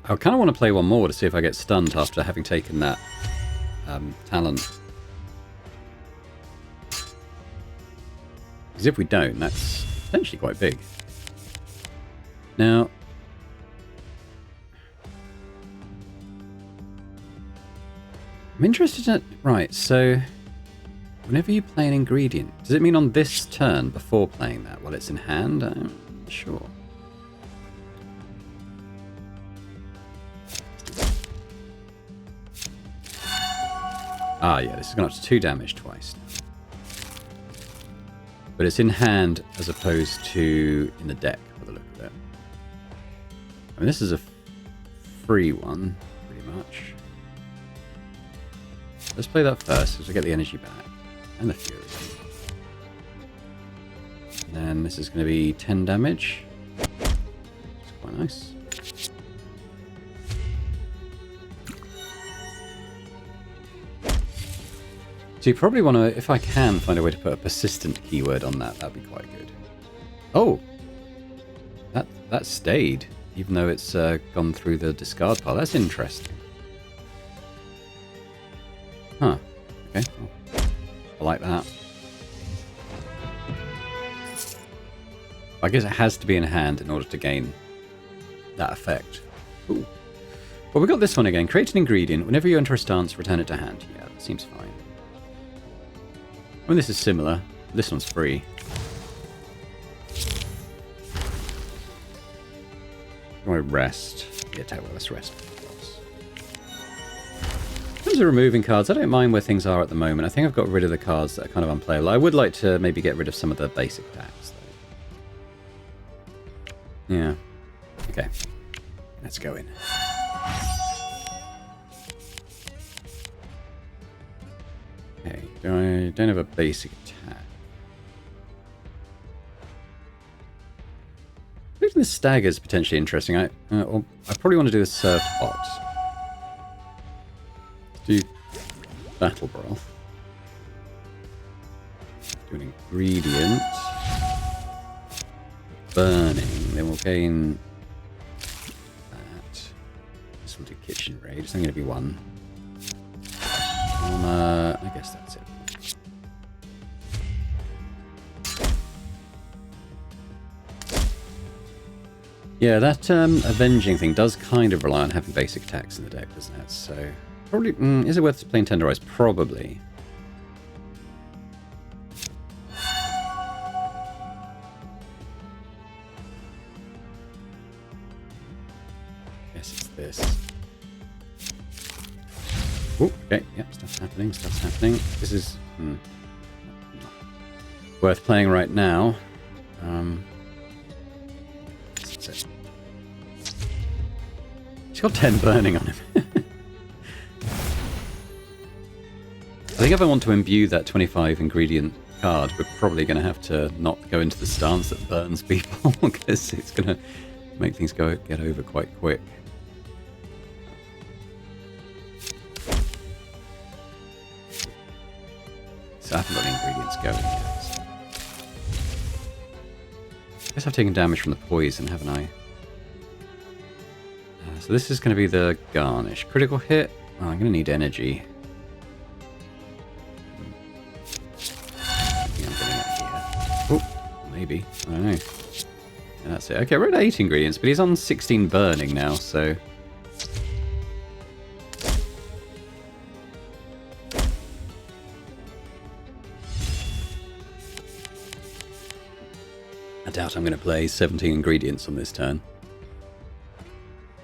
I kind of want to play one more to see if I get stunned after having taken that talent. Because if we don't, that's potentially quite big. Now, I'm interested in... Right, so... Whenever you play an ingredient, does it mean on this turn before playing that while it's in hand? I'm not sure. Ah, yeah, this has gone up to 2 damage twice now. But it's in hand as opposed to in the deck, by the look of it. I mean, this is a free one, pretty much. Let's play that first, because we get the energy back. And the fury. And then this is going to be 10 damage. It's quite nice. So you probably want to, if I can, find a way to put a persistent keyword on that. That'd be quite good. Oh! That stayed, even though it's gone through the discard pile. That's interesting. Huh. Okay. Well, I like that. I guess it has to be in hand in order to gain that effect. Ooh. Well, we got this one again. Create an ingredient. Whenever you enter a stance, return it to hand. Yeah, that seems fine. I mean, this is similar. This one's free. I want to rest. Yeah, tell you what, let's rest. In terms of removing cards, I don't mind where things are at the moment. I think I've got rid of the cards that are kind of unplayable. I would like to maybe get rid of some of the basic attacks, though. Yeah. Okay. Let's go in. Okay, I don't have a basic attack. Even the stagger is potentially interesting. I probably want to do a served hot. Do battle broth. Do an ingredient. Burning. Then we'll gain that. This will do kitchen raid. It's only going to be one. I guess that's it. Yeah, that avenging thing does kind of rely on having basic attacks in the deck, doesn't it? So, probably... is it worth playing Tenderize? Probably. Guess it's this. Oh, okay, yeah, stuff's happening, stuff's happening. This is... not worth playing right now. That's it. He's got 10 burning on him. I think if I want to imbue that 25 ingredient card, we're probably going to have to not go into the stance that burns people, because it's going to make things get over quite quick. So I haven't got any ingredients going yet. I guess I've taken damage from the poison, haven't I? So this is going to be the garnish. Critical hit. Oh, I'm going to need energy. I think I'm getting it here. Oh, maybe. I don't know. Yeah, that's it. Okay, we're at 8 ingredients, but he's on 16 burning now, so... I doubt I'm going to play 17 ingredients on this turn.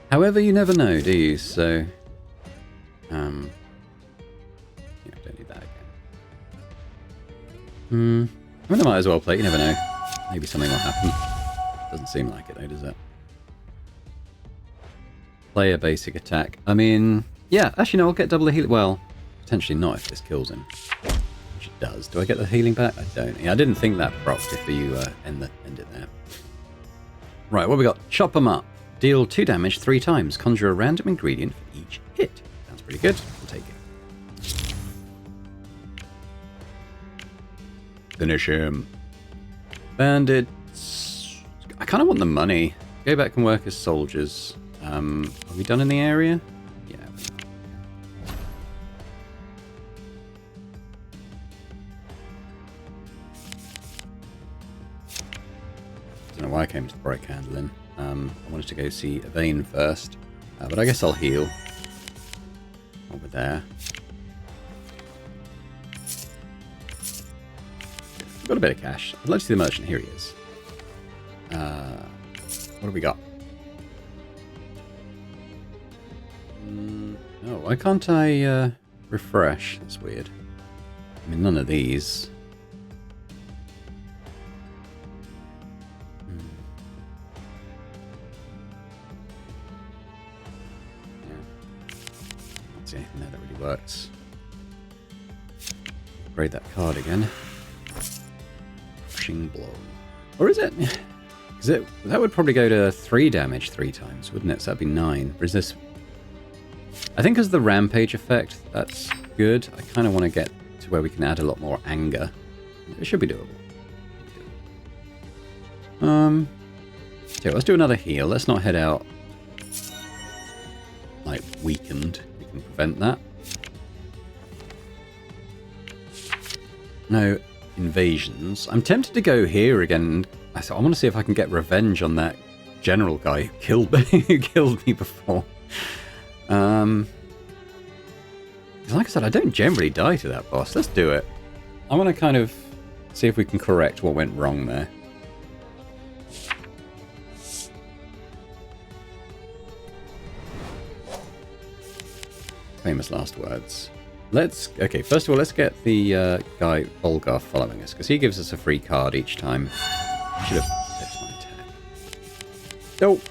However, you never know, do you? So, yeah, don't need that again. I mean, I might as well play. You never know. Maybe something will happen. Doesn't seem like it, though, does it? Play a basic attack. I mean, yeah. Actually, no. I'll get double the healing. Well, potentially not if this kills him. Which it does. Do I get the healing back? I don't. Yeah, I didn't think that propped if you end it there. Right. What we got? Chop 'em up. Deal 2 damage 3 times. Conjure a random ingredient for each hit. Sounds pretty good. We'll take it. Finish him. Bandits. I kind of want the money. Go back and work as soldiers. Are we done in the area? Yeah. Don't know why I came to the bright candle in. I wanted to go see Evane first, but I guess I'll heal. Over there. I've got a bit of cash. I'd like to see the merchant. Here he is. What have we got? Oh, why can't I refresh? That's weird. I mean, none of these. Anything there that really works. Upgrade that card again. Crushing blow. Or is it? That would probably go to 3 damage 3 times, wouldn't it? So that'd be 9. Or is this... I think as the rampage effect, that's good. I kind of want to get to where we can add a lot more anger. It should be doable. Okay, let's do another heal. Let's not head out like weakened. We can prevent that. No invasions. I'm tempted to go here again. I want to see if I can get revenge on that general guy who killed me before. Like I said, I don't generally die to that boss. Let's do it. I want to kind of see if we can correct what went wrong there. Famous last words. Okay, first of all, let's get the guy Olgar following us, because he gives us a free card each time. Should have fixed my attack. Nope.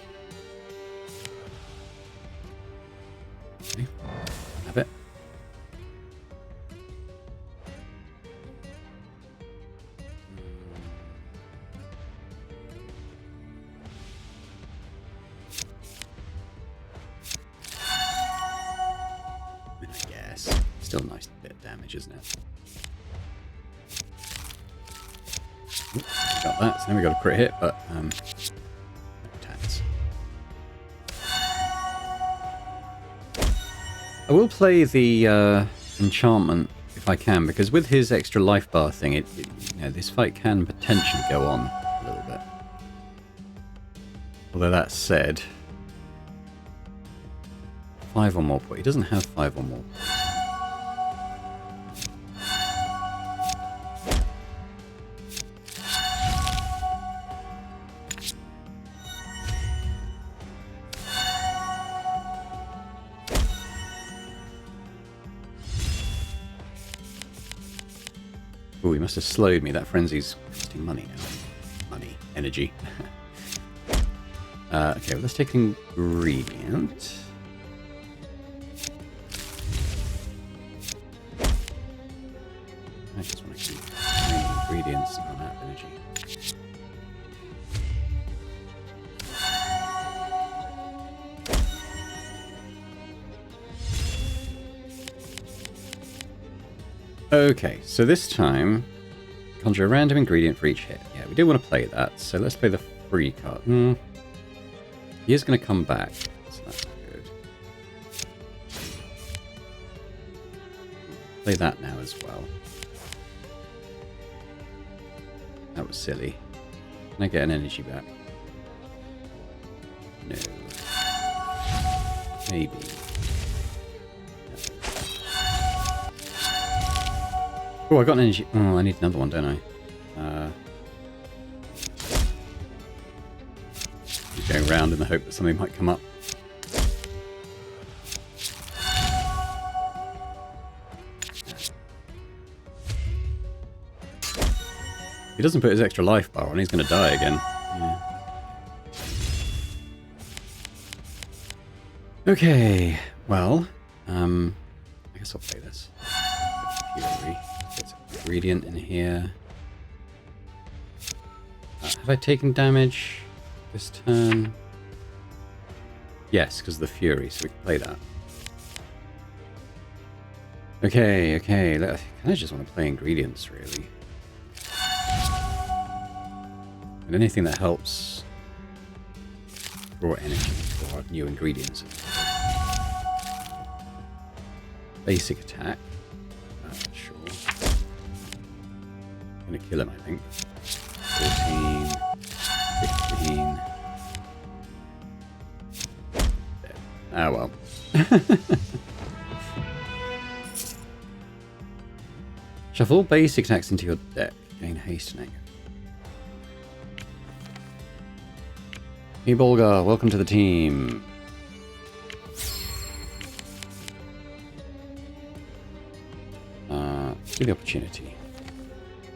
Okay, have it. Still a nice bit of damage, isn't it? Ooh, got that, so then we got a crit hit, but no attacks. I will play the enchantment if I can, because with his extra life bar thing, you know, this fight can potentially go on a little bit. Although that said, 5 or more points. He doesn't have 5 or more points. Ooh, he must have slowed me. That frenzy's costing money now. Money. Energy. Okay, well, let's take an ingredient. I just want to keep ingredients on that energy. Okay, so this time, conjure a random ingredient for each hit. Yeah, we do want to play that, so let's play the free card. He is going to come back, so that's good. Play that now as well. That was silly. Can I get an energy back? No. Maybe. Oh, I got an energy. Oh, I need another one, don't I? Just going around in the hope that something might come up. If he doesn't put his extra life bar on, he's going to die again. Yeah. Okay, well, I guess I'll play this. Fury. Ingredient in here. Have I taken damage this turn? Yes, because of the Fury, so we can play that. Okay, okay. I kind of just want to play ingredients, really. And anything that helps draw energy or new ingredients. Basic attack. Sure. I'm gonna kill him, I think. 14, 15. Dead. Ah, well. Shuffle basic attacks into your deck. Gain haste and anger. Hey, Bolgar, welcome to the team. Give the opportunity.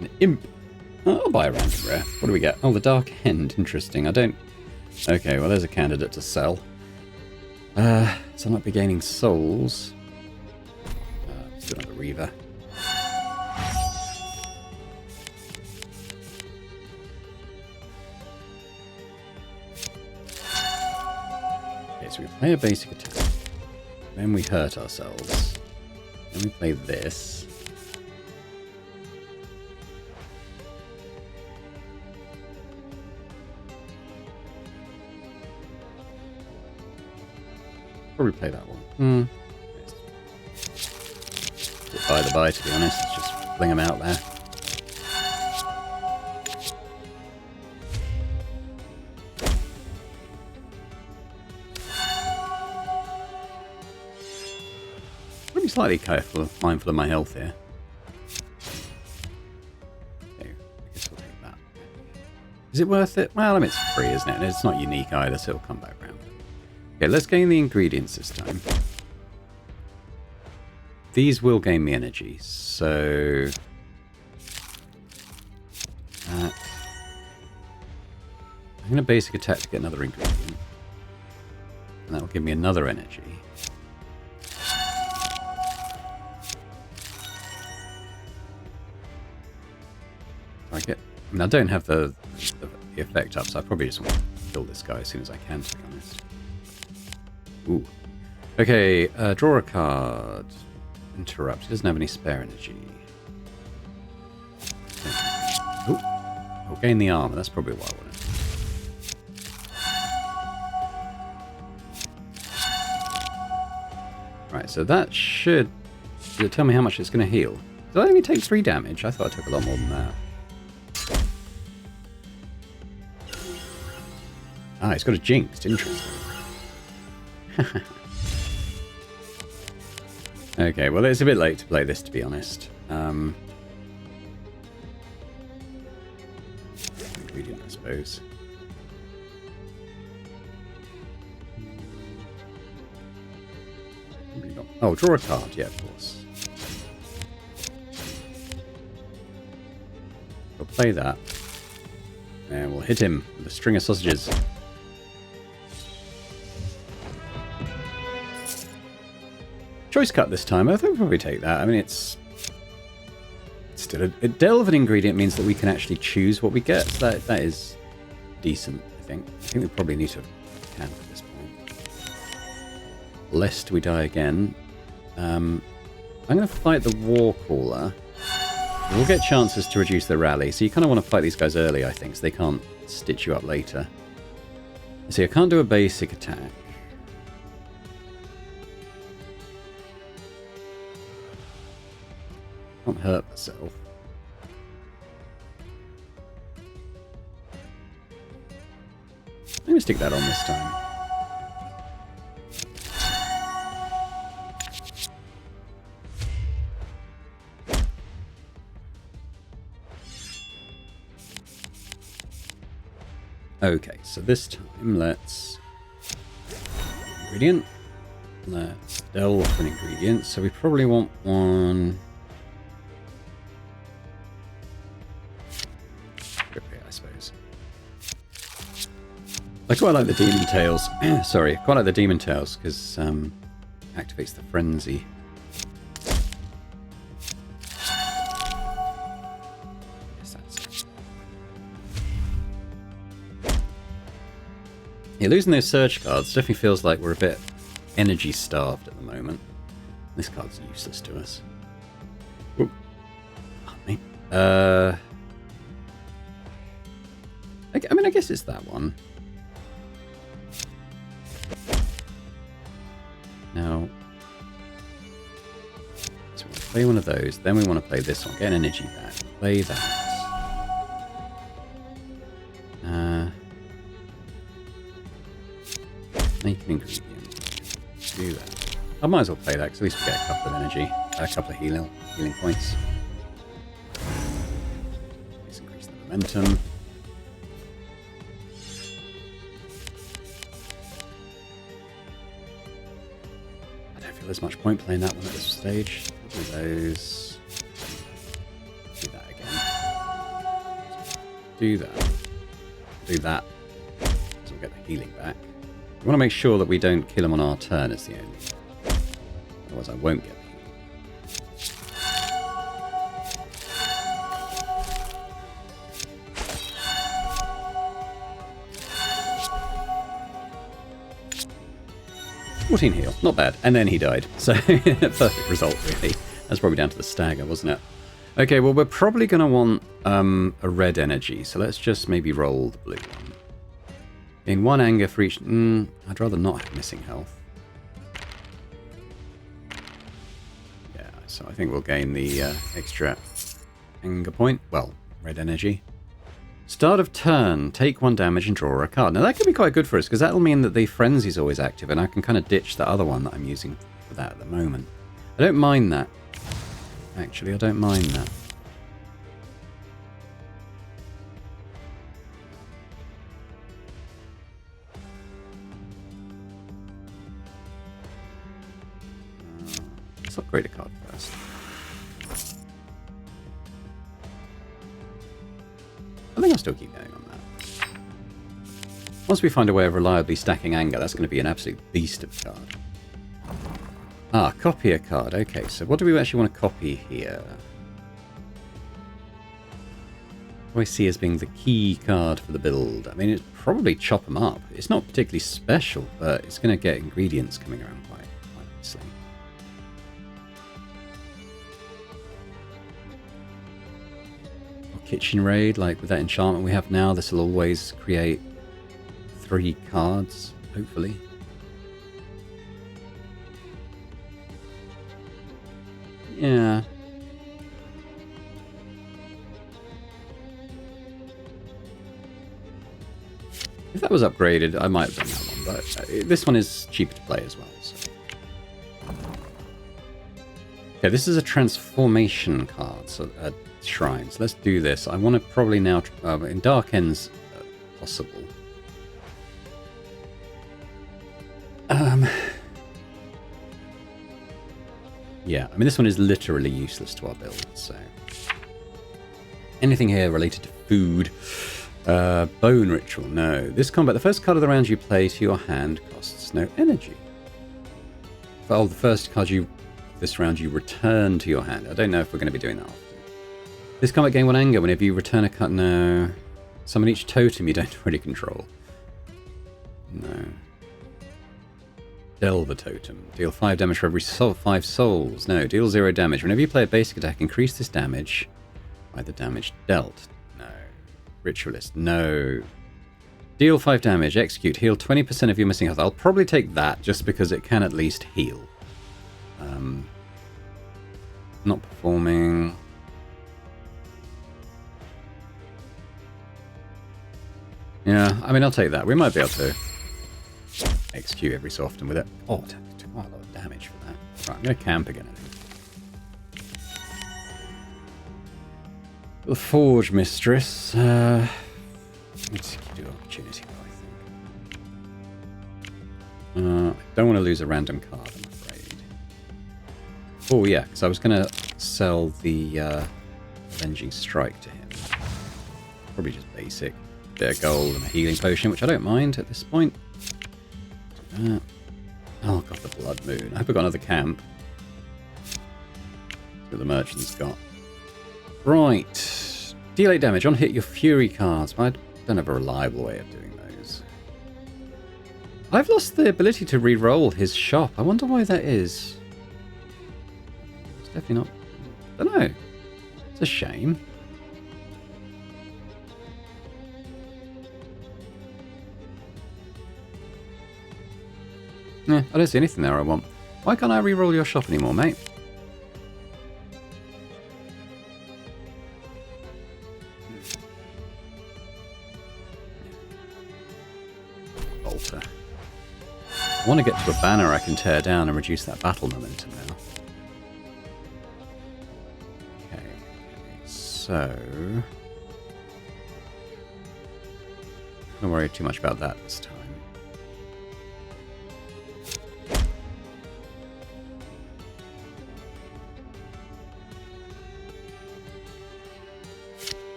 An imp. Oh, I'll buy a random rare. What do we get? Oh, the Dark End. Interesting. I don't... Okay, well, there's a candidate to sell. So I might be gaining souls. Let's do another Reaver. Okay, so we play a basic attack. Then we hurt ourselves. Then we play this. probably play that one. By the by, to be honest. Let's just fling them out there. I'm slightly mindful of my health here. Okay, I guess we'll take that. Is it worth it? Well, I mean, it's free, isn't it? And it's not unique either, so it'll come back round. Okay, let's gain the ingredients this time. These will gain me energy, so... I'm going to basic attack to get another ingredient. And that will give me another energy. I don't have the effect up, so I probably just want to kill this guy as soon as I can, to be honest. Ooh. Okay, draw a card. Interrupt. He doesn't have any spare energy. Ooh. I'll gain the armor. That's probably what I wanted. Right, so that should... Does it tell me how much it's going to heal? Did I only take 3 damage? I thought I took a lot more than that. Ah, it's got a jinxed. Interesting. Okay, well, it's a bit late to play this, to be honest. Ingredient, I suppose. Oh, draw a card. Yeah, of course. We'll play that. And we'll hit him with a string of sausages. Choice cut this time. I think we'll probably take that. I mean, it's still a delve an ingredient means that we can actually choose what we get. So that is decent, I think. I think we probably need to camp at this point. Lest we die again. I'm going to fight the War Caller. We'll get chances to reduce the rally. So you kind of want to fight these guys early, I think, so they can't stitch you up later. See, I can't do a basic attack. Can't hurt myself. Let me stick that on this time. Okay, so this time let's... Ingredient. Let's delve for an ingredient. So we probably want one... I suppose. I quite like the Demon Tails. Sorry, quite like the Demon Tails because activates the frenzy. Yes, that's it. Yeah, losing those surge cards definitely feels like we're a bit energy starved at the moment. This card's useless to us. Ooh. Pardon me. I mean, I guess it's that one. Now, so we'll play one of those. Then we want to play this one. Get an energy back. Play that. Make an ingredient. Do that. I might as well play that because at least we get a couple of energy, a couple of healing points. Let's increase the momentum. There's much point playing that one at this stage. Do those. Do that again. Do that. Do that. So we'll get the healing back. We want to make sure that we don't kill him on our turn as the only. Otherwise I won't get the healing. 14 heal, not bad. And then he died. So, perfect result, really. That's probably down to the stagger, wasn't it? Okay, well, we're probably going to want a red energy. So let's just maybe roll the blue one. In 1 anger for each... I'd rather not have missing health. so I think we'll gain the extra anger point. Well, red energy. Start of turn, take 1 damage and draw a card. Now that could be quite good for us, because that'll mean that the frenzy's always active, and I can kind of ditch the other one that I'm using for that at the moment. I don't mind that. Actually, I don't mind that. Let's upgrade a card first. I think I'll still keep going on that. Once we find a way of reliably stacking anger, that's going to be an absolute beast of a card. Ah, copy a card. Okay, so what do we actually want to copy here? What do I see as being the key card for the build? I mean, it's probably chop them up. It's not particularly special, but it's going to get ingredients coming around quite nicely. Kitchen raid, like with that enchantment we have now, this will always create 3 cards, hopefully. Yeah. If that was upgraded, I might have done that one, but this one is cheaper to play as well. So. Okay, this is a transformation card, so shrines. Let's do this. I want to probably now in Dark Ends possible. Yeah, I mean this one is literally useless to our build. So anything here related to food, bone ritual. No, this combat. The first card of the round you play to your hand costs no energy. Oh, the first card this round you return to your hand. I don't know if we're going to be doing that often. This combat gain 1 anger whenever you return a card. No. Summon each totem you don't already control. No. Delve a totem. Deal 5 damage for every 5 souls. No. Deal 0 damage. Whenever you play a basic attack, increase this damage by the damage dealt. No. Ritualist. No. Deal 5 damage. Execute. Heal 20% of your missing health. I'll probably take that just because it can at least heal. Not performing. Yeah, I mean, I'll take that. We might be able to execute every so often with it. Oh, took quite a lot of damage for that. Right, I'm going to camp again, I think. The Forge Mistress. Let's do opportunity, I think. I don't want to lose a random card, I'm afraid. Oh, yeah, because I was going to sell the Avenging Strike to him. Probably just basic. Bit of gold and a healing potion, which I don't mind at this point. Oh, God, the Blood Moon. I hope I got another camp. That's what the merchant's got. Right. Deal 8 damage on hit your Fury cards. But I don't have a reliable way of doing those. I've lost the ability to re-roll his shop. I wonder why that is. It's definitely not. I don't know. It's a shame. Yeah, I don't see anything there I want. Why can't I re-roll your shop anymore, mate? Bolter. I want to get to a banner I can tear down and reduce that battle momentum now. Okay, so... don't worry too much about that this time.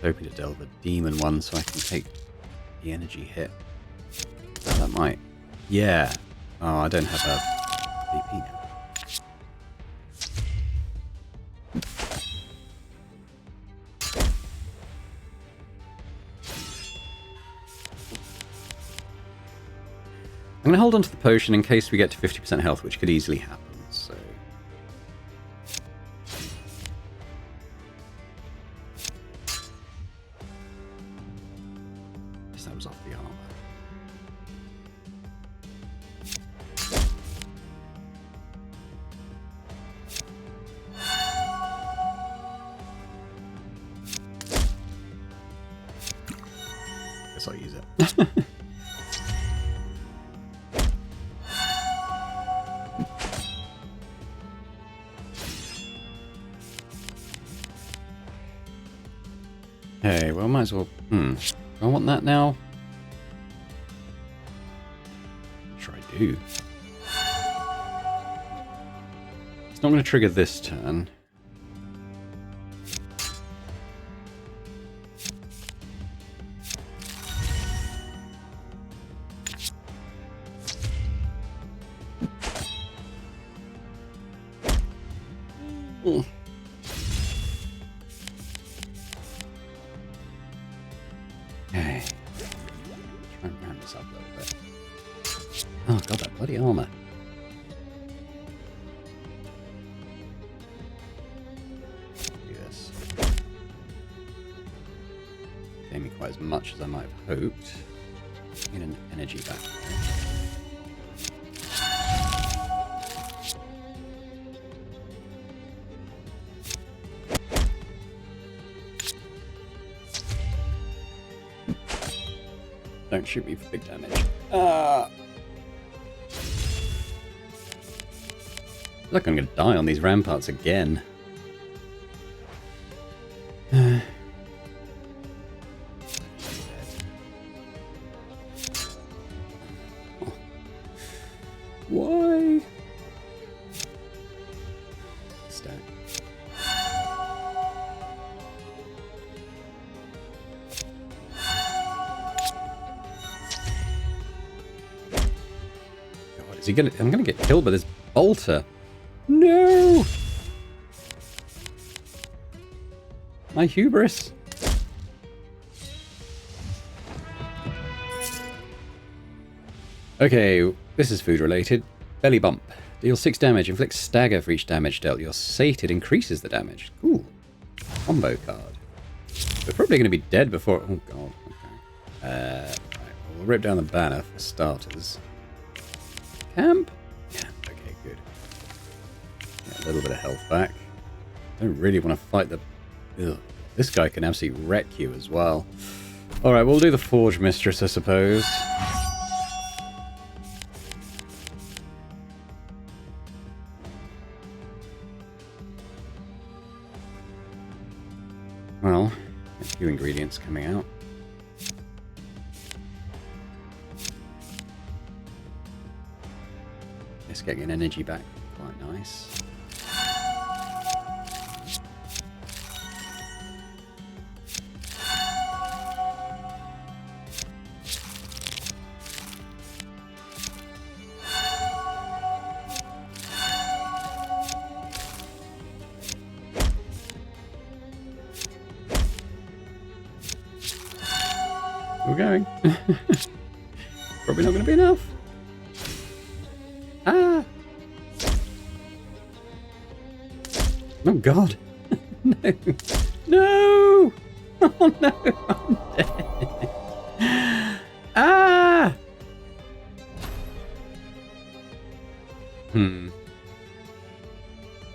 Hoping to delve a demon one so I can take the energy hit. That might. Yeah. Oh, I don't have a DP now. I'm going to hold on to the potion in case we get to 50% health, which could easily happen. So. That was off the armor. course I'll use it. Okay, well, might as well... Do I want that now? I'm sure I do. It's not going to trigger this turn. Okay. Try and ramp this up a little bit. Oh god, that bloody armor. Do this. Gave me quite as much as I might have hoped. Get an energy back. Don't shoot me for big damage. Look, I'm going to die on these ramparts again. Why? Stack. God, is he gonna? I'm gonna get killed by this bolter. No! My hubris. Okay, this is food related. Belly bump. Deal 6 damage, inflicts stagger for each damage dealt. You're sated, increases the damage. Cool. Combo card. We're probably going to be dead before... Oh god. Okay. Right, we'll rip down the banner for starters. Camp? Yeah, okay, good. Get a little bit of health back. Don't really want to fight the... Ugh. This guy can absolutely wreck you as well. Alright, we'll do the Forge Mistress, I suppose. Well, a few ingredients coming out. Just getting an energy back, quite nice. We're going. Probably not going to be enough. Ah! Oh god. No. No! Oh no, I'm dead. Ah!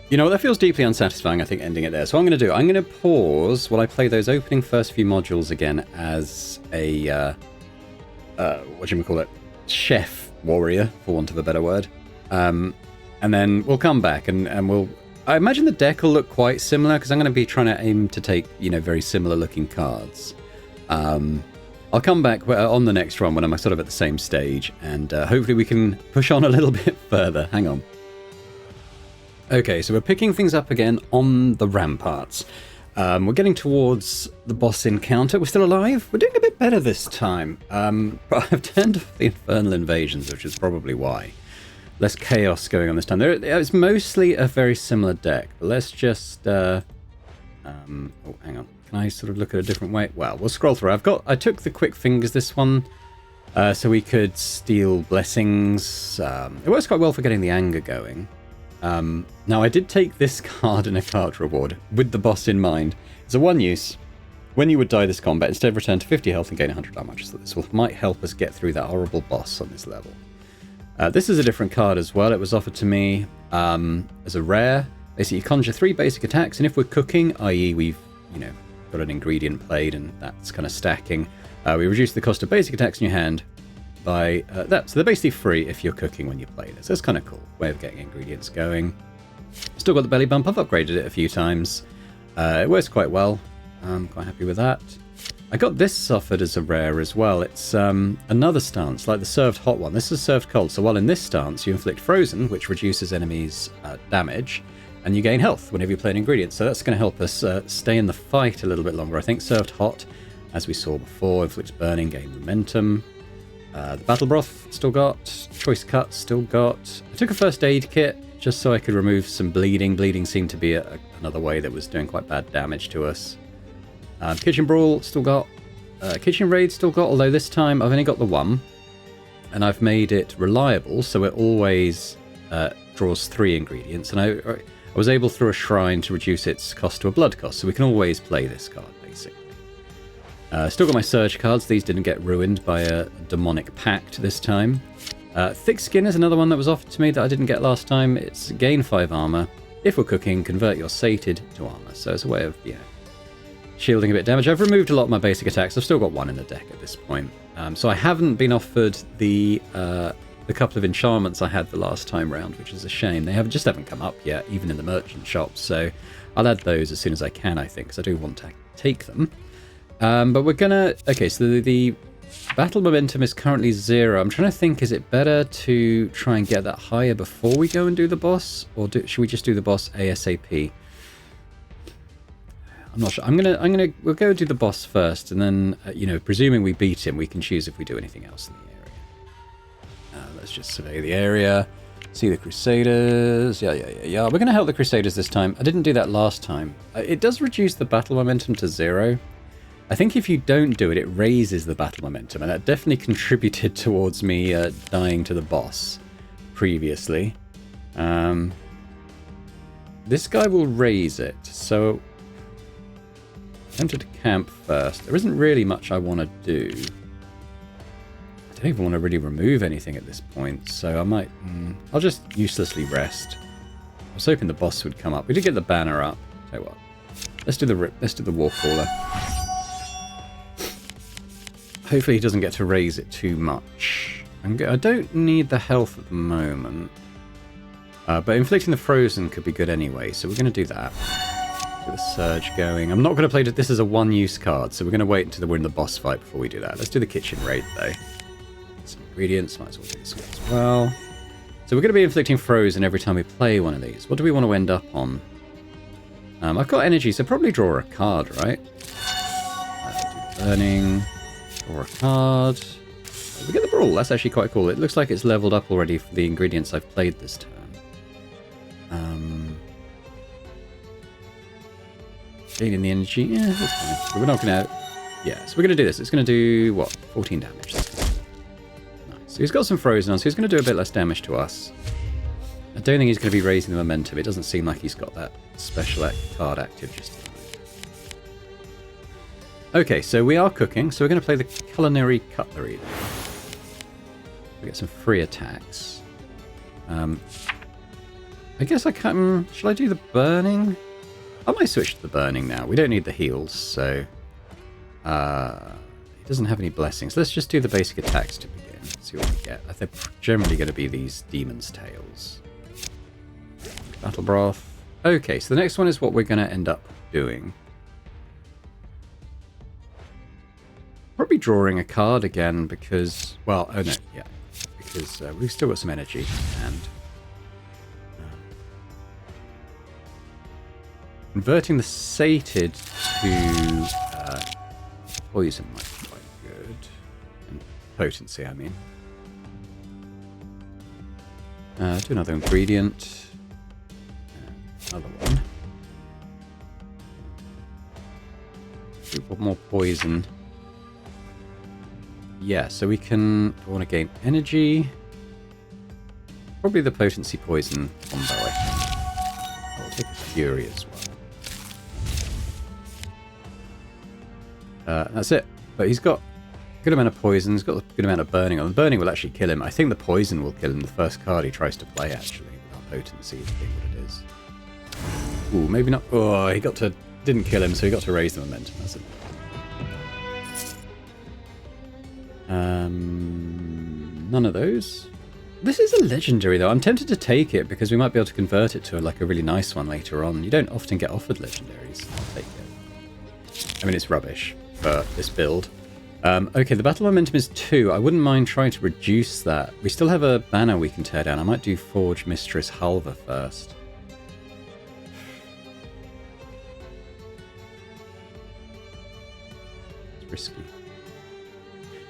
You know, that feels deeply unsatisfying, I think, ending it there. So what I'm going to do, I'm going to pause while I play those opening first few modules again as a, whatchamacallit, chef warrior, for want of a better word. And then we'll come back and we'll... I imagine the deck will look quite similar, because I'm going to be trying to aim to take, you know, very similar looking cards. I'll come back on the next run when I'm sort of at the same stage, and hopefully we can push on a little bit further. Hang on. Okay, so we're picking things up again on the ramparts. We're getting towards the boss encounter. We're still alive. We're doing a bit better this time. But I've turned off the infernal invasions, which is probably why. Less chaos going on this time. It's mostly a very similar deck. But let's just... oh, hang on. Can I sort of look at a different way? Well, we'll scroll through. I took the quick fingers this one, so we could steal blessings. It works quite well for getting the anger going. Now, I did take this card in a card reward with the boss in mind. It's a one use. When you would die this combat, instead return to 50 health and gain 100 damage. So this might help us get through that horrible boss on this level. This is a different card as well. It was offered to me as a rare. Basically, you conjure 3 basic attacks, and if we're cooking, i.e. we've, you know, got an ingredient played and that's kind of stacking, We reduce the cost of basic attacks in your hand by that. So they're basically free if you're cooking when you play this. That's kind of cool. Way of getting ingredients going. Still got the belly bump. I've upgraded it a few times. It works quite well. I'm quite happy with that. I got this offered as a rare as well. It's another stance, like the served hot one. This is served cold. So while in this stance, you inflict frozen, which reduces enemies' damage, and you gain health whenever you play an ingredient. So that's going to help us stay in the fight a little bit longer. I think served hot, as we saw before, inflicts burning, gain momentum. The battle broth still got. Choice cuts still got. I took a first aid kit just so I could remove some bleeding. Bleeding seemed to be another way that was doing quite bad damage to us. Kitchen brawl still got. Kitchen raid still got, although this time I've only got the one. And I've made it reliable, so it always draws 3 ingredients. And I was able through a shrine to reduce its cost to a blood cost, so we can always play this card, basically. Still got my surge cards. These didn't get ruined by a demonic pact this time. Thick skin is another one that was offered to me that I didn't get last time. It's gain 5 armor. If we're cooking, convert your sated to armor. So it's a way of, shielding a bit of damage. I've removed a lot of my basic attacks. I've still got 1 in the deck at this point. So I haven't been offered the couple of enchantments I had the last time round, which is a shame. They just haven't come up yet, even in the merchant shops. So I'll add those as soon as I can, I think, because I do want to take them. But we're gonna... Okay, so the battle momentum is currently 0. I'm trying to think, is it better to try and get that higher before we go and do the boss? Or should we just do the boss ASAP? I'm not sure. We'll go do the boss first, and then, presuming we beat him, we can choose if we do anything else in the area. Let's just survey the area. See the Crusaders. Yeah. We're going to help the Crusaders this time. I didn't do that last time. It does reduce the battle momentum to 0. I think if you don't do it, it raises the battle momentum, and that definitely contributed towards me dying to the boss previously. This guy will raise it, so... Enter to camp first. There isn't really much I want to do. I don't even want to really remove anything at this point, so I might... I'll just uselessly rest. I was hoping the boss would come up. We did get the banner up. Tell you what. Let's do the war caller. Hopefully he doesn't get to raise it too much. I don't need the health at the moment. But inflicting the frozen could be good anyway, so we're going to do that. Get the surge going. I'm not going to play it. This is a one-use card, so we're going to wait until we're in the boss fight before we do that. Let's do the kitchen raid, though. Some ingredients. Might as well do this one as well. So we're going to be inflicting frozen every time we play one of these. What do we want to end up on? I've got energy, so probably draw a card, right? Do burning. Draw a card. We get the brawl. That's actually quite cool. It looks like it's leveled up already for the ingredients I've played this turn. Gaining the energy. Yeah, that's fine. But we're not going to... Yeah, so we're going to do this. It's going to do, what? 14 damage. Nice. So he's got some frozen on, so he's going to do a bit less damage to us. I don't think he's going to be raising the momentum. It doesn't seem like he's got that special card active just yet. Okay, so we are cooking, so we're going to play the culinary cutlery. We get some free attacks. I guess I can... Shall I do the burning? I might switch to the burning now. We don't need the heals, so... he doesn't have any blessings. Let's just do the basic attacks to begin. See what we get. I think generally going to be these Demon's Tails. Battle Broth. Okay, so the next one is what we're going to end up doing. Probably drawing a card again because... Well, oh no, yeah. Because we've still got some energy, and... Converting the sated to poison might be quite good. And potency, I mean. Do another ingredient. Another one. Do one more poison. Yeah, so we can... I want to gain energy. Probably the potency poison combo, I think. I'll take a fury as well. That's it. But he's got a good amount of poison. He's got a good amount of burning on. The burning will actually kill him. I think the poison will kill him the first card he tries to play, actually. Without potency being what it is. Ooh, maybe not. Oh, he got to... Didn't kill him, so he got to raise the momentum. That's it. None of those. This is a legendary, though. I'm tempted to take it because we might be able to convert it to like a really nice one later on. You don't often get offered legendaries. I'll take it. I mean, it's rubbish for this build. Okay, the battle momentum is 2. I wouldn't mind trying to reduce that. We still have a banner we can tear down. I might do Forge Mistress Halva first. It's risky.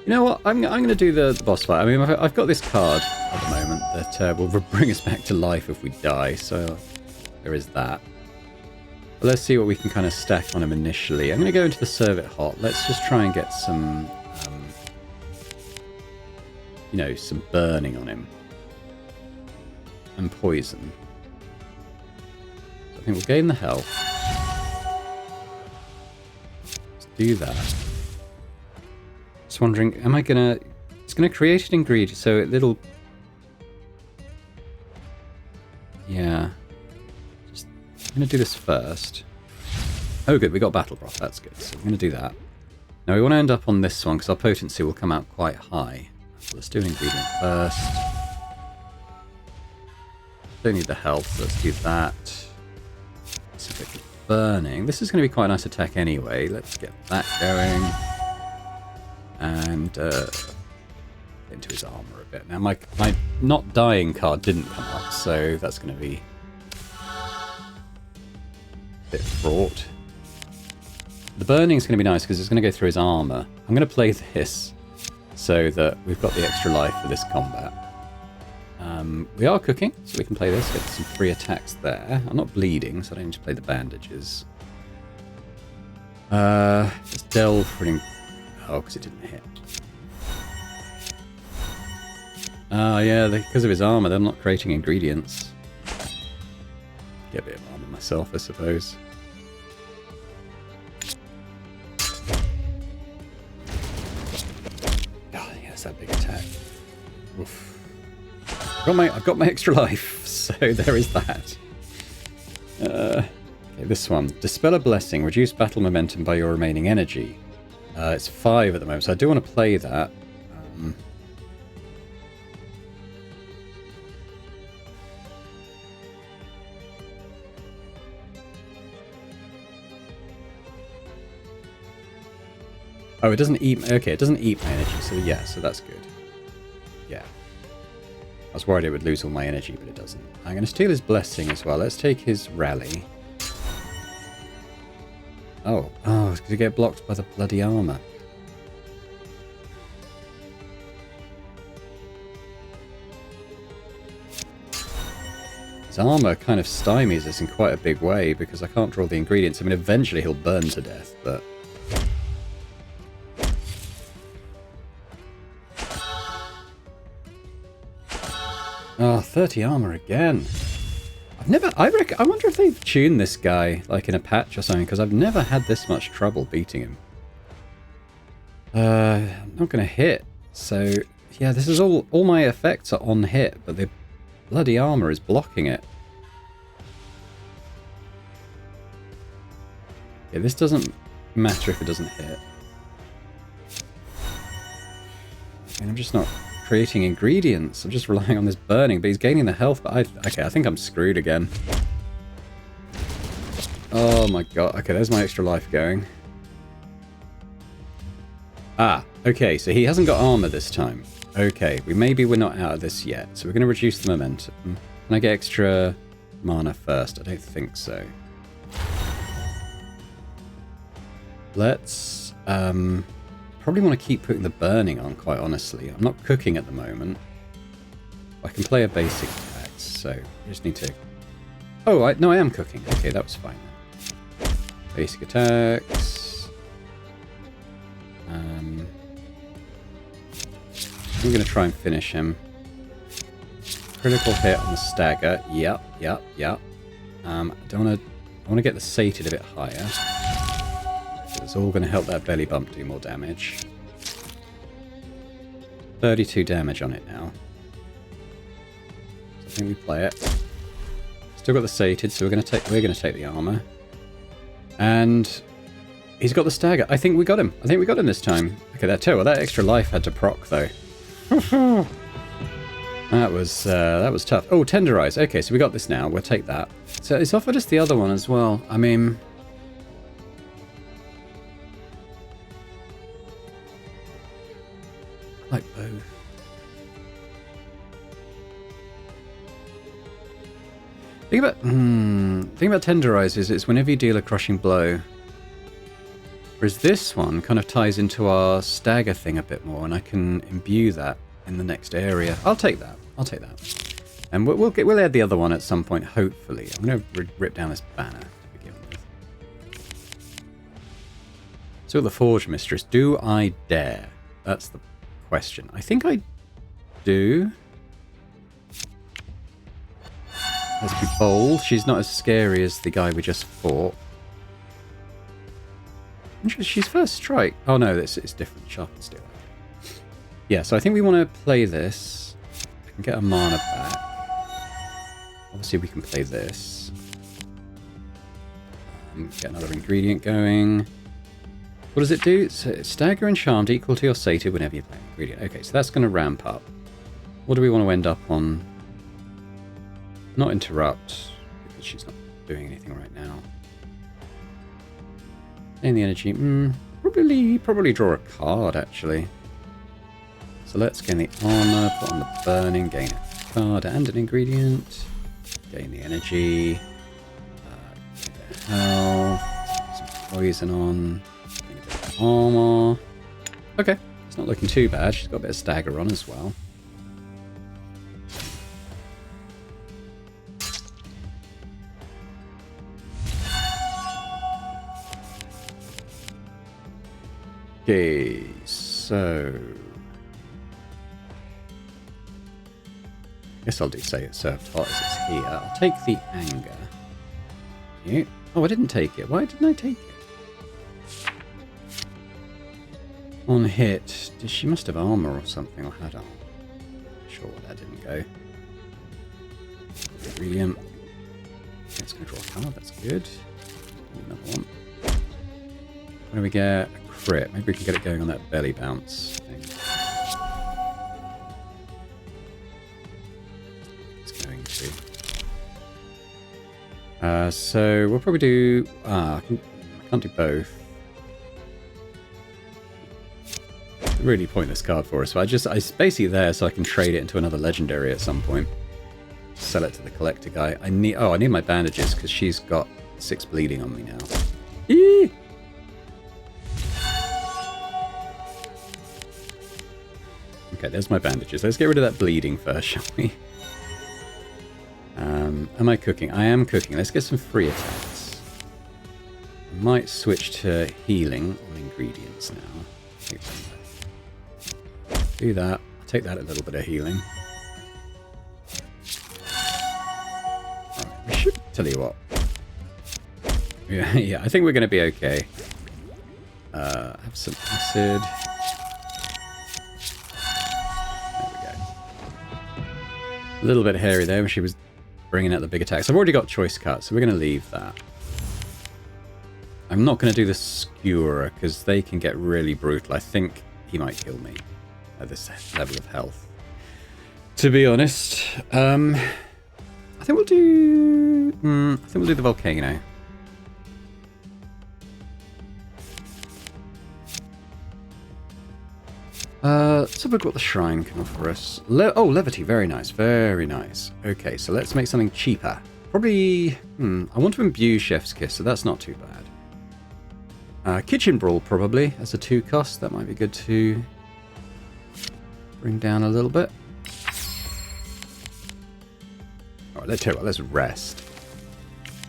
You know what? I'm going to do the boss fight. I mean, I've got this card at the moment that will bring us back to life if we die, so there is that. But let's see what we can kind of stack on him initially. I'm going to go into the Serve It Hot. Let's just try and get some, you know, some burning on him. And poison. So I think we'll gain the health. Let's do that. Just wondering, am I going to... It's going to create an ingredient, so it'll... Yeah. I'm going to do this first. Oh good, we got Battle Broth, that's good. So I'm going to do that. Now we want to end up on this one because our potency will come out quite high. So let's do an ingredient first. Don't need the health, so let's do that. Specific burning. This is going to be quite a nice attack anyway. Let's get that going. And into his armor a bit. Now my not dying card didn't come up, so that's going to be bit fraught. The burning is going to be nice because it's going to go through his armor. I'm going to play this so that we've got the extra life for this combat. We are cooking, so we can play this, get some free attacks there. I'm not bleeding, so I don't need to play the bandages. Let's delve for an... Oh, because it didn't hit. Yeah, because of his armor, they're not creating ingredients. Get a bit of armor myself, I suppose. Oh, yes, that big attack. Oof. I've got my extra life, so there is that. Okay, this one. Dispel a blessing. Reduce battle momentum by your remaining energy. It's 5 at the moment, so I do want to play that. Oh, it doesn't eat... Okay, it doesn't eat my energy, so yeah, so that's good. Yeah. I was worried it would lose all my energy, but it doesn't. I'm going to steal his blessing as well. Let's take his rally. Oh, it's going to get blocked by the bloody armor. His armor kind of stymies us in quite a big way because I can't draw the ingredients. I mean, eventually he'll burn to death, but... Oh, 30 armor again. I wonder if they've tuned this guy, like in a patch or something, because I've never had this much trouble beating him. I'm not going to hit. So, yeah, this is all my effects are on hit, but the bloody armor is blocking it. Yeah, this doesn't matter if it doesn't hit. I mean, I'm just not creating ingredients. I'm just relying on this burning, but he's gaining the health. But okay, I think I'm screwed again. Oh my god. Okay, there's my extra life going. Ah, okay, so he hasn't got armor this time. Okay, maybe we're not out of this yet, so we're going to reduce the momentum. Can I get extra mana first? I don't think so. Let's probably want to keep putting the burning on, quite honestly. I'm not cooking at the moment. I can play a basic attack, so I just need to... Oh, no, I am cooking. Okay, that was fine. Basic attacks. I'm going to try and finish him. Critical hit on the stagger. Yep. I want to get the sated a bit higher. It's all going to help that belly bump do more damage. 32 damage on it now. So I think we play it. Still got the sated, so we're going to take the armor. And He's got the stagger. I think we got him. I think we got him this time. Okay, that extra life had to proc though. That was tough. Oh, tenderize. Okay, so we got this now. We'll take that. So it's offered us the other one as well. I mean, like both. Thing about tenderize is it's whenever you deal a crushing blow. Whereas this one kind of ties into our stagger thing a bit more, and I can imbue that in the next area. I'll take that. And we'll add the other one at some point, hopefully. I'm going to rip down this banner to begin with. So the Forge Mistress, do I dare? That's the question. I think I do. Let's be bold. She's not as scary as the guy we just fought. She's first strike. Oh no, it's different. Sharp and steel. Yeah, so I think we want to play this. I can get a mana back. Obviously we can play this. Get another ingredient going. What does it do? So stagger and charmed equal to your sated whenever you play an ingredient. Okay, so that's going to ramp up. What do we want to end up on? Not interrupt, because she's not doing anything right now. In the energy, probably draw a card actually. So let's gain the armor, put on the burning, gain a card and an ingredient, gain the energy, gain the health, some poison on, gain a bit of armor. Okay, it's not looking too bad. She's got a bit of stagger on as well. Okay, so I guess I'll do say it's served hot as it's here. I'll take the anger. Yeah. Oh, I didn't take it. Why didn't I take it? On hit, she must have armor or something, or had armor. Sure, that didn't go. Ingredient. It's going to draw a card. That's good. Another one. What do we get? Crit. Maybe we can get it going on that belly bounce thing. It's going to. So we'll probably do. I can't do both. Really pointless card for us. But it's basically there so I can trade it into another legendary at some point. Sell it to the collector guy. I need my bandages because she's got 6 bleeding on me now. Eee! Okay, there's my bandages. Let's get rid of that bleeding first, shall we? Am I cooking? I am cooking. Let's get some free attacks. I might switch to healing on ingredients now. Do that. I'll take that a little bit of healing. Alright, we should tell you what. Yeah, I think we're going to be okay. Have some acid. A little bit hairy there when she was bringing out the big attacks. I've already got choice cuts, so we're going to leave that. I'm not going to do the skewer because they can get really brutal. I think he might kill me at this level of health. To be honest, I think we'll do. The volcano. Let's have a look what the shrine can offer us. Levity, very nice, very nice. Okay, so let's make something cheaper. Probably, I want to imbue Chef's Kiss, so that's not too bad. Kitchen Brawl, probably, as a 2 cost. That might be good to bring down a little bit. Alright, let's rest.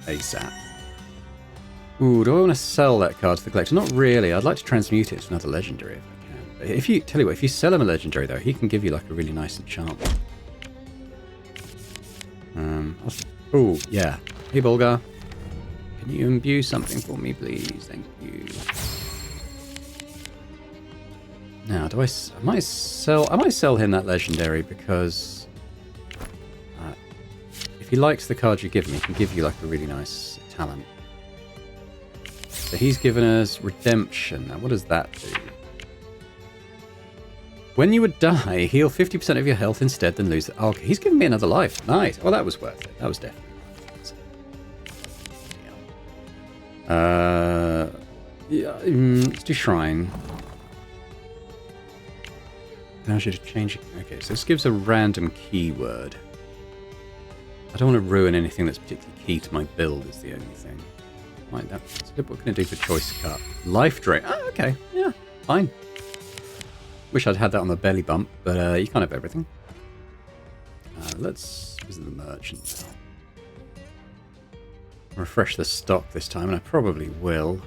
ASAP. Ooh, do I want to sell that card to the collector? Not really. I'd like to transmute it to another legendary if I can. If you sell him a legendary though, he can give you like a really nice enchantment. Oh yeah. Hey Bolgar, can you imbue something for me, please? Thank you. Now, I might sell him that legendary because if he likes the card you give him, he can give you like a really nice talent. So he's given us redemption. Now, what does that do? When you would die, heal 50% of your health instead, then lose it. Oh, okay, he's given me another life. Nice. Well, that was worth it. That was definitely worth it. Yeah, let's do Shrine. Now I should change it. Okay, so this gives a random keyword. I don't want to ruin anything that's particularly key to my build is the only thing. Right, that's good. What can I do for choice cut? Life drain. Oh, okay. Yeah, fine. Wish I'd had that on the belly bump, but you can't have everything. Let's visit the merchant now. Refresh the stock this time, and I probably will.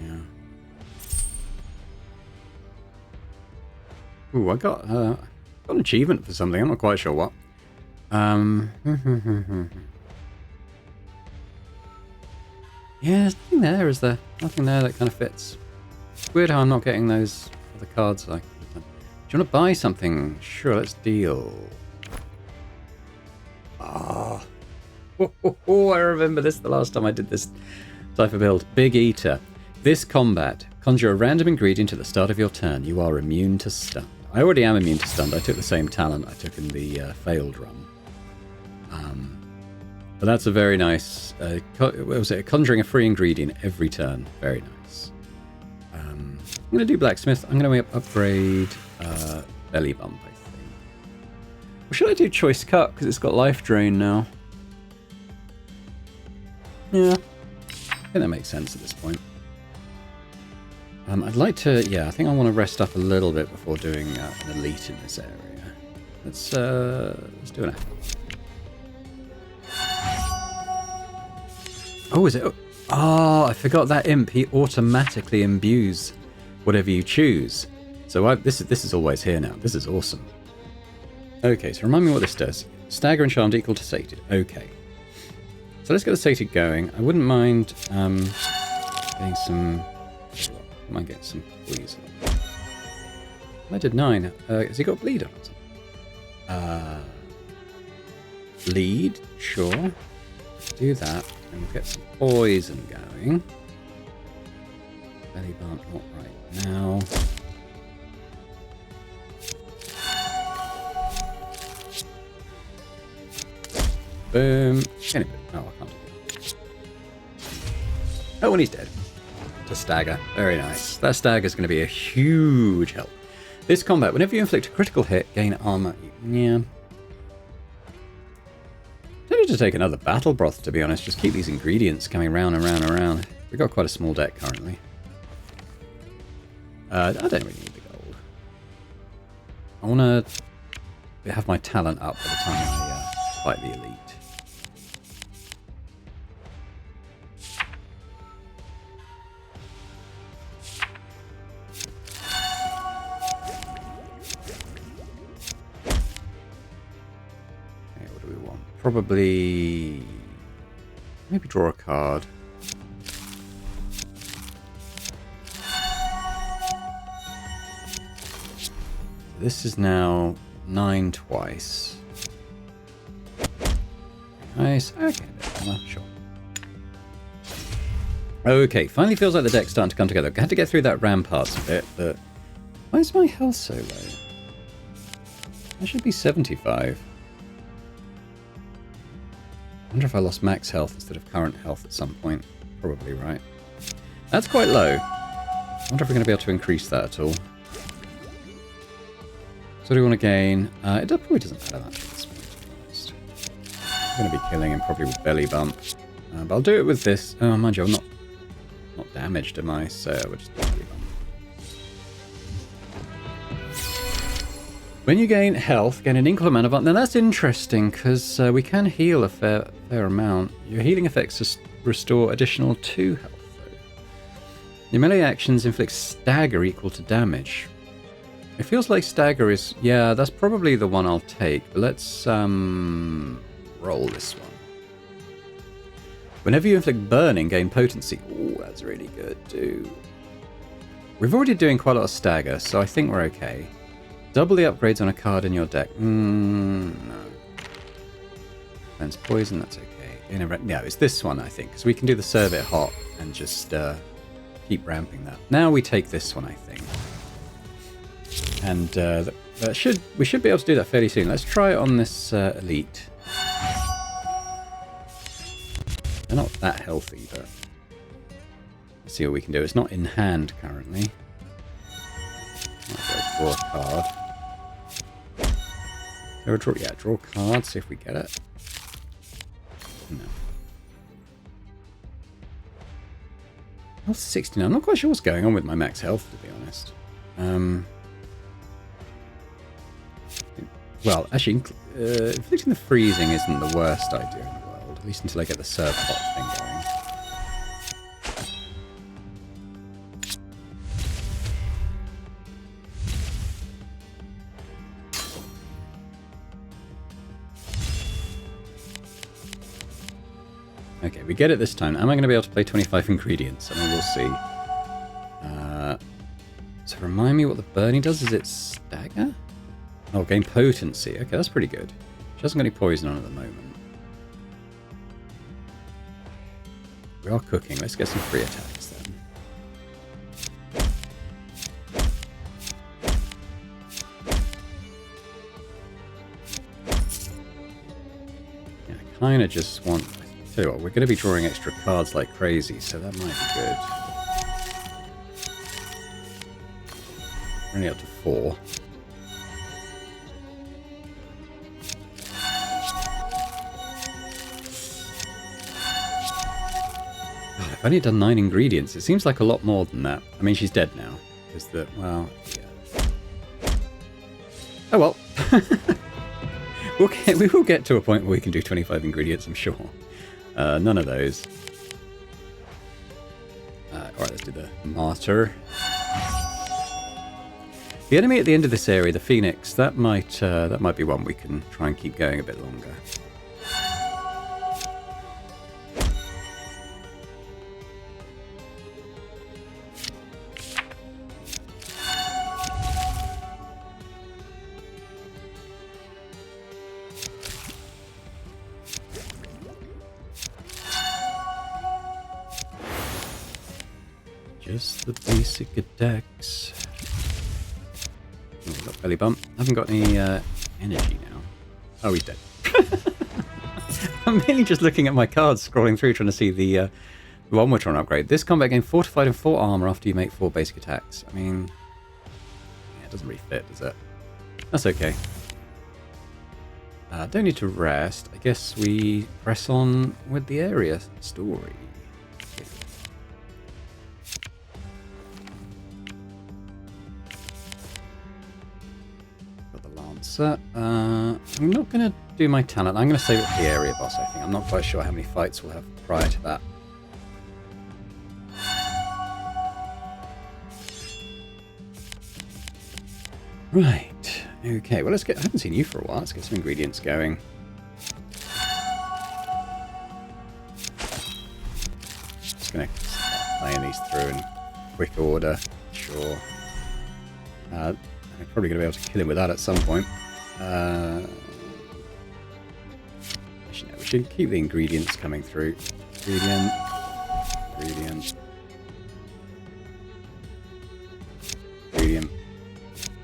Yeah. Ooh, I got an achievement for something. I'm not quite sure what. Yeah, there's nothing there, is there? Nothing there that kind of fits. It's weird how I'm not getting those other cards. Like, do you want to buy something? Sure, let's deal. Ah. Oh, I remember this the last time I did this type of build. Big Eater. This combat. Conjure a random ingredient at the start of your turn. You are immune to stun. I already am immune to stun. I took the same talent I took in the failed run. But that's a very nice... what was it? Conjuring a free ingredient every turn. Very nice. I'm going to do Blacksmith. I'm going to upgrade Belly Bump, I think. Or should I do Choice Cut? Because it's got Life Drain now. Yeah. I think that makes sense at this point. I'd like to... Yeah, I think I want to rest up a little bit before doing an Elite in this area. Let's do an... Oh, is it? Oh, I forgot that imp. He automatically imbues whatever you choose. So this is always here now. This is awesome. Okay, so remind me what this does. Stagger and Charmed equal to Sated. Okay. So let's get the Sated going. I wouldn't mind getting some... I might get some poison. I did 9. Has he got bleed on it? Bleed? Sure. Do that. And we'll get some poison going. Belly bump, not right now. Boom. Anyway, no, I can't do that. Oh, and he's dead. To stagger. Very nice. That stagger is going to be a huge help. This combat, whenever you inflict a critical hit, gain armor. Yeah. I need to take another battle broth, to be honest. Just keep these ingredients coming round and round and round. We've got quite a small deck currently. I don't really need the gold. I want to have my talent up by the time I fight the Elite. Probably... maybe draw a card. This is now 9 twice. Nice. Okay, sure. Okay, finally feels like the deck's starting to come together. I had to get through that ramparts a bit, but... why is my health so low? I should be 75. I wonder if I lost max health instead of current health at some point. Probably right. That's quite low. I wonder if we're going to be able to increase that at all. So do we want to gain? It probably doesn't matter that much at this point, to be honest. I'm going to be killing him probably with belly bump. But I'll do it with this. Oh, mind you, I'm not damaged, am I? So we'll just do belly bump. When you gain health, gain an equal amount of... now that's interesting, because we can heal a fair amount. Your healing effects just restore additional 2 health, though. Your melee actions inflict stagger equal to damage. It feels like stagger is... yeah, that's probably the one I'll take. But let's roll this one. Whenever you inflict burning, gain potency. Oh, that's really good, too. We're already doing quite a lot of stagger, so I think we're okay. Double the upgrades on a card in your deck. No. Cleanse poison, that's okay. No, it's this one, I think, because we can do the serve it hot and just keep ramping that. Now we take this one, I think. And we should be able to do that fairly soon. Let's try it on this elite. They're not that healthy, but let's see what we can do. It's not in hand currently. I'll draw a card. Draw a card, see if we get it. No. Health 69. I'm not quite sure what's going on with my max health, to be honest. Well, actually, inflicting the freezing isn't the worst idea in the world, at least until I get the serve pot thing going. Okay, we get it this time. Am I going to be able to play 25 ingredients? I mean, we'll see. So remind me what the burning does. Is it stagger? Oh, gain potency. Okay, that's pretty good. She hasn't got any poison on at the moment. We are cooking. Let's get some free attacks then. Yeah, I kind of just want... Tell you what, we're going to be drawing extra cards like crazy, so that might be good. We're only up to 4. God, I've only done 9 ingredients. It seems like a lot more than that. I mean, she's dead now. Is that, well, yeah. Oh well. We will get to a point where we can do 25 ingredients, I'm sure. None of those. Alright, let's do the martyr. The enemy at the end of this area, the Phoenix, that might be one we can try and keep going a bit longer. Just the basic attacks. Oh, got belly bump. I haven't got any energy now. Oh, he's dead. I'm mainly just looking at my cards, scrolling through, trying to see the one we're trying to upgrade. This combat game, fortified and 4 armor after you make 4 basic attacks. I mean, yeah, it doesn't really fit, does it? That's okay. Don't need to rest. I guess we press on with the area story. So, I'm not going to do my talent. I'm going to save it for the area boss, I think. I'm not quite sure how many fights we'll have prior to that. Right. Okay, well, let's get... I haven't seen you for a while. Let's get some ingredients going. Just going to start playing these through in quick order. Sure. I'm probably going to be able to kill him with that at some point. Actually, no, we should keep the ingredients coming through. Ingredient. Ingredient. Ingredient.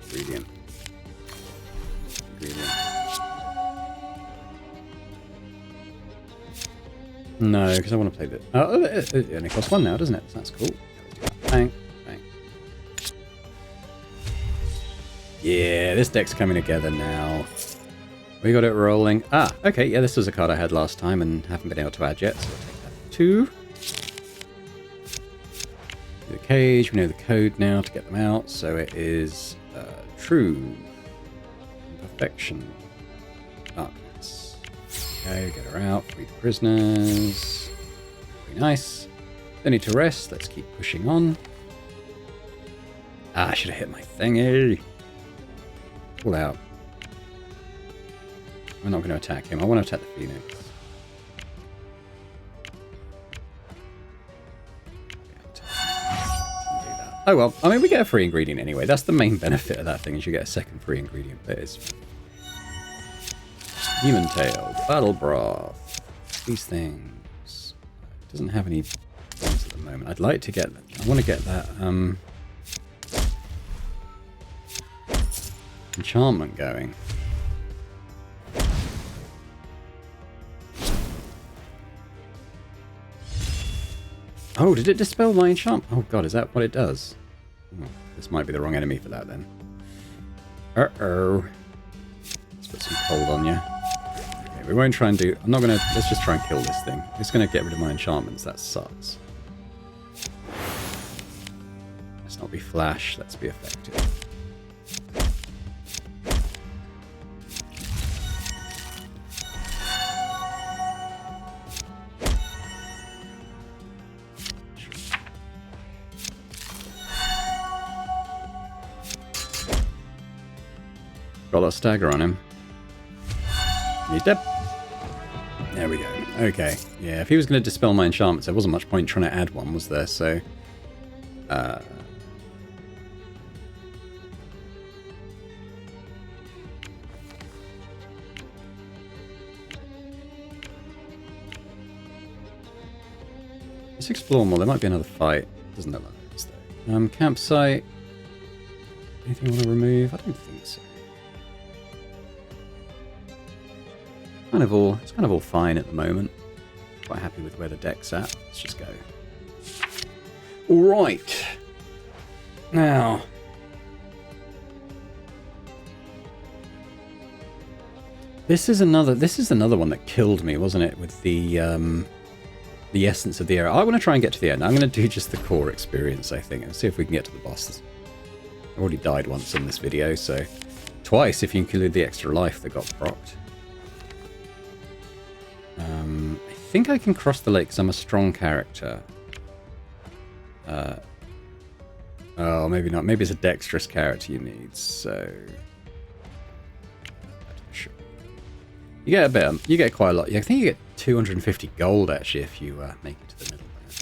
Ingredient. Ingredient. No, because I want to play the... Oh, it only costs 1 now, doesn't it? So that's cool. Let's do that. Bang. Yeah, this deck's coming together now. We got it rolling. Ah, okay, yeah, this was a card I had last time and haven't been able to add yet, so we'll take that too. The cage, we know the code now to get them out, so it is true, perfection, darkness. Okay, get her out, free the prisoners. Very nice. Don't need to rest, let's keep pushing on. Ah, I should have hit my thingy. Pull out. I'm not going to attack him. I want to attack the Phoenix. Oh well, I mean, we get a free ingredient anyway. That's the main benefit of that thing, is you get a second free ingredient. But it's Human Tail, Battle Broth, these things. It doesn't have any ones at the moment. I'd like to get... I want to get that enchantment going. Oh, did it dispel my enchantment? Oh god, is that what it does? Oh, this might be the wrong enemy for that then. Uh-oh. Let's put some cold on you. Okay, we won't try and do... I'm not going to... Let's just try and kill this thing. It's going to get rid of my enchantments. That sucks. Let's not be flash. Let's be effective. Got a stagger on him. He's dead. There we go. Okay. Yeah, if he was going to dispel my enchantments, there wasn't much point trying to add one, was there? So... let's explore more. There might be another fight. Doesn't look like it is, though. Campsite. Anything I want to remove? I don't think so. It's kind of all fine at the moment. Quite happy with where the deck's at. Let's just go. All right. Now, this is another one that killed me, wasn't it? With the essence of the era. I want to try and get to the end. I'm going to do just the core experience, I think, and see if we can get to the bosses. I've already died once in this video, so twice if you include the extra life that got procced. I think I can cross the lake because I'm a strong character. Oh, maybe not. Maybe it's a dexterous character you need, so... Sure. You get a bit, you get quite a lot. I think you get 250 gold, actually, if you make it to the middle there.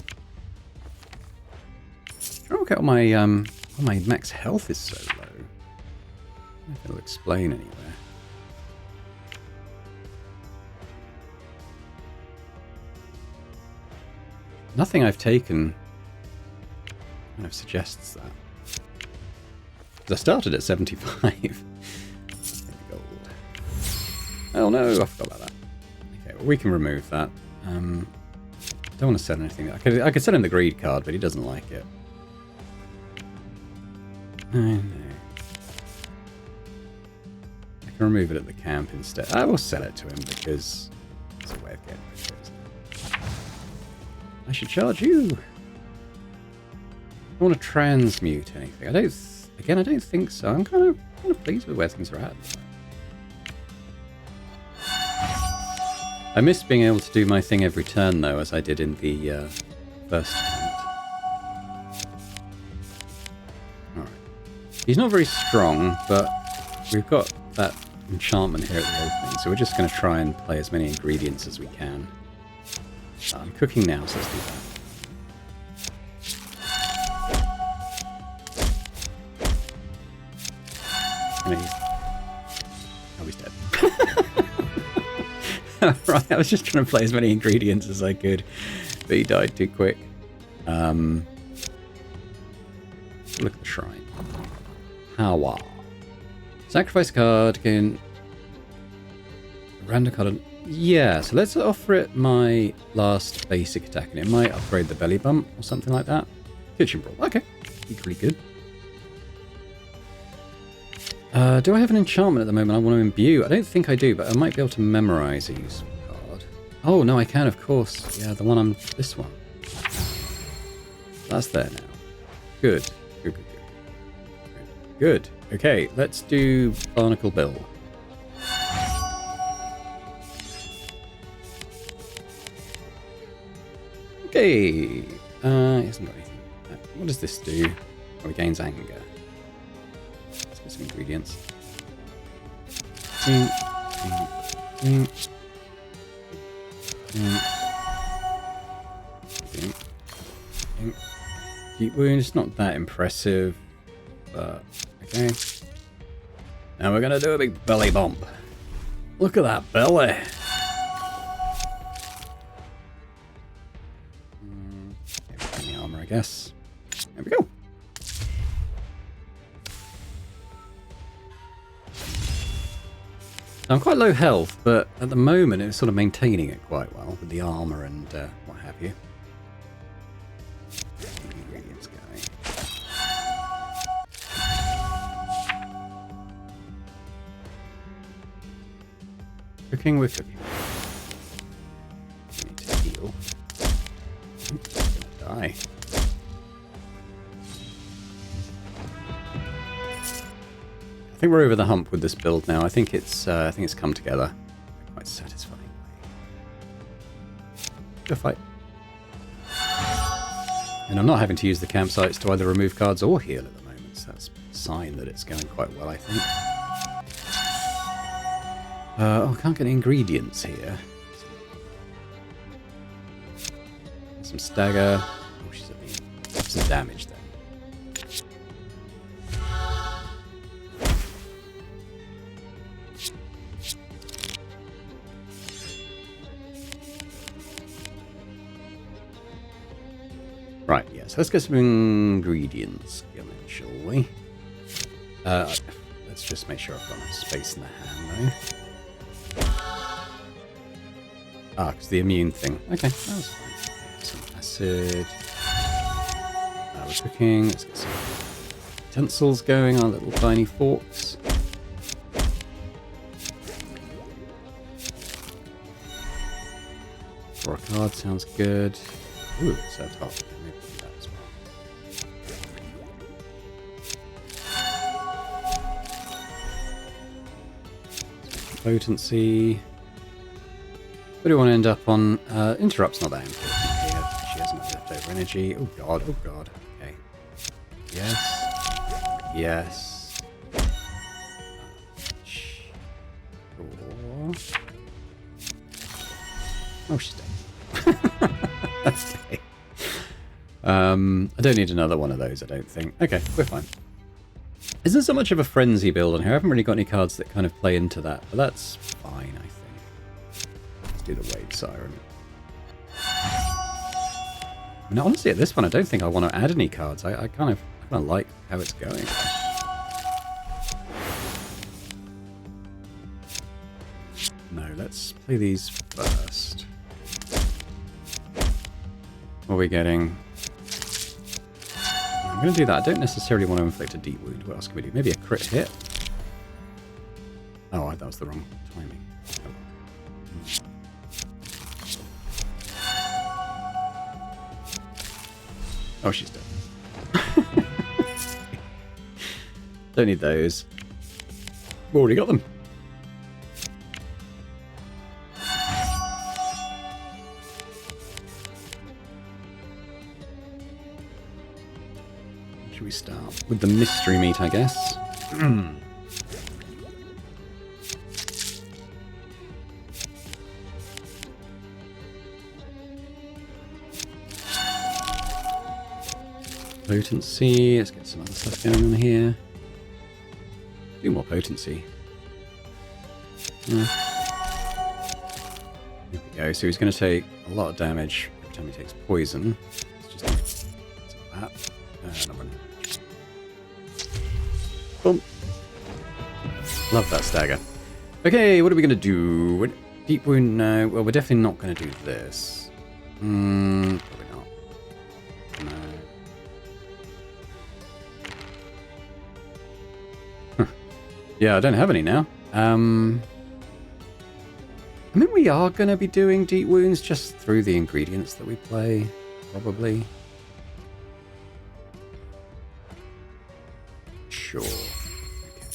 I don't get all my max health is so low. I don't know if it'll explain anywhere. Nothing I've taken kind of suggests that. Because I started at 75. Gold. Oh no, I forgot about that. Okay, well we can remove that. Don't want to sell anything. I could sell him the greed card, but he doesn't like it. No. I can remove it at the camp instead. I will sell it to him because it's a way of getting rid of it. I should charge you. I don't want to transmute anything. I don't think so. I'm kind of pleased with where things are at. I miss being able to do my thing every turn, though, as I did in the first attempt. Alright. He's not very strong, but we've got that enchantment here at the opening, so we're just going to try and play as many ingredients as we can. I'm cooking now, so let's do that. Oh, he's dead. Right, I was just trying to play as many ingredients as I could, but he died too quick. Look at the shrine. Hawa. Sacrifice a card, gain random card. Yeah, so let's offer it my last basic attack, and it might upgrade the belly bump or something like that. Kitchen brawl. Okay, equally good. Do I have an enchantment at the moment I want to imbue? I don't think I do, but I might be able to memorize a useful card. Oh, no, I can, of course. Yeah, this one. That's there now. Good. Good. Okay, let's do Barnacle Bill. Okay. He hasn't got anything. What does this do? Oh, it gains anger. Let's get some ingredients. Deep wound, it's not that impressive, but okay. Now we're gonna do a big belly bump. Look at that belly. guess. There we go. Now, I'm quite low health, but at the moment it's sort of maintaining it quite well with the armor and what have you. Ingredients going. Cooking with cooking. We need to heal. Oops, I'm gonna die. I think we're over the hump with this build now. I think it's come together in a quite satisfying way. Go fight. And I'm not having to use the campsites to either remove cards or heal at the moment, so that's a sign that it's going quite well, I think. Oh, I can't get any ingredients here. Some stagger. Oh, she's at me. Some damage then. Right, yes, let's get some ingredients going, shall we? Let's just make sure I've got enough space in the hand, though. Ah, because the immune thing. Okay, that was fine. Some acid. We're cooking. Let's get some utensils going, our little tiny forks. Draw a card, sounds good. Ooh, it's at top. Maybe do that as well. Potency. What do we want to end up on? Interrupt's not that important here. She hasn't got leftover energy. Oh god, oh god. Okay. Yes. Yes. Sure. Oh, she's dead. Okay. I don't need another one of those, I don't think. Okay, we're fine. Isn't so much of a frenzy build on here. I haven't really got any cards that kind of play into that, but that's fine, I think. Let's do the Wade Siren. I mean, honestly, at this one, I don't think I want to add any cards. I kind of like how it's going. No, let's play these first. What are we getting? I'm going to do that. I don't necessarily want to inflict a deep wound. What else can we do? Maybe a crit hit? Oh, that was the wrong timing. Oh, she's dead. Don't need those. We've already got them. Should we start with the mystery meat, I guess? Potency. Let's get some other stuff going on here. Do more potency. Here we go. So he's going to take a lot of damage every time he takes poison. Let's just do some of that. And I'm going to... Boom. Love that stagger. Okay, what are we going to do? Deep wound? No. Well, we're definitely not going to do this. Probably not. No. Yeah, I don't have any now. I mean, we are going to be doing deep wounds just through the ingredients that we play, probably. Sure. Okay.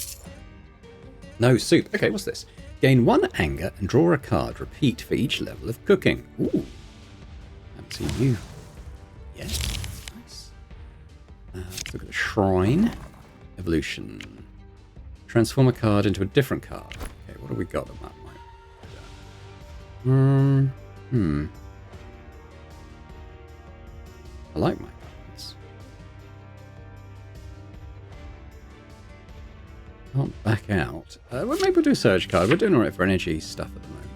No, soup. Okay, what's this? Gain 1 anger and draw a card. Repeat for each level of cooking. Ooh. Haven't seen you. Yeah, nice. Let's look at the shrine. Evolution. Transform a card into a different card. Okay, what have we got on that might? I like my cards. Can't back out. Well, maybe we'll do a surge card. We're doing alright for energy stuff at the moment.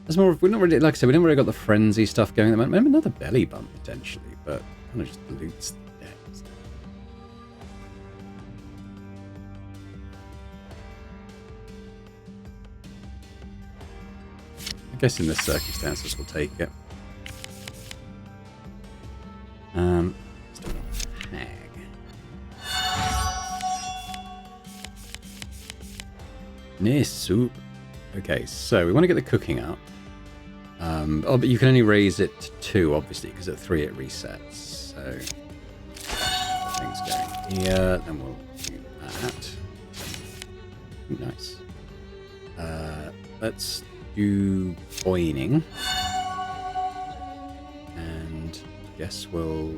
There's more. We're not really, like I said, we never really got the frenzy stuff going at the moment. Maybe another belly bump potentially, but kind of just loots the decks. I guess in this circumstances we'll take it. Still got a hag. Near soup. Okay, so we want to get the cooking up. Oh, but you can only raise it to 2, obviously, because at 3 it resets. So things going here. Then we'll do that. Ooh, nice. Let's do boiling. And I guess we'll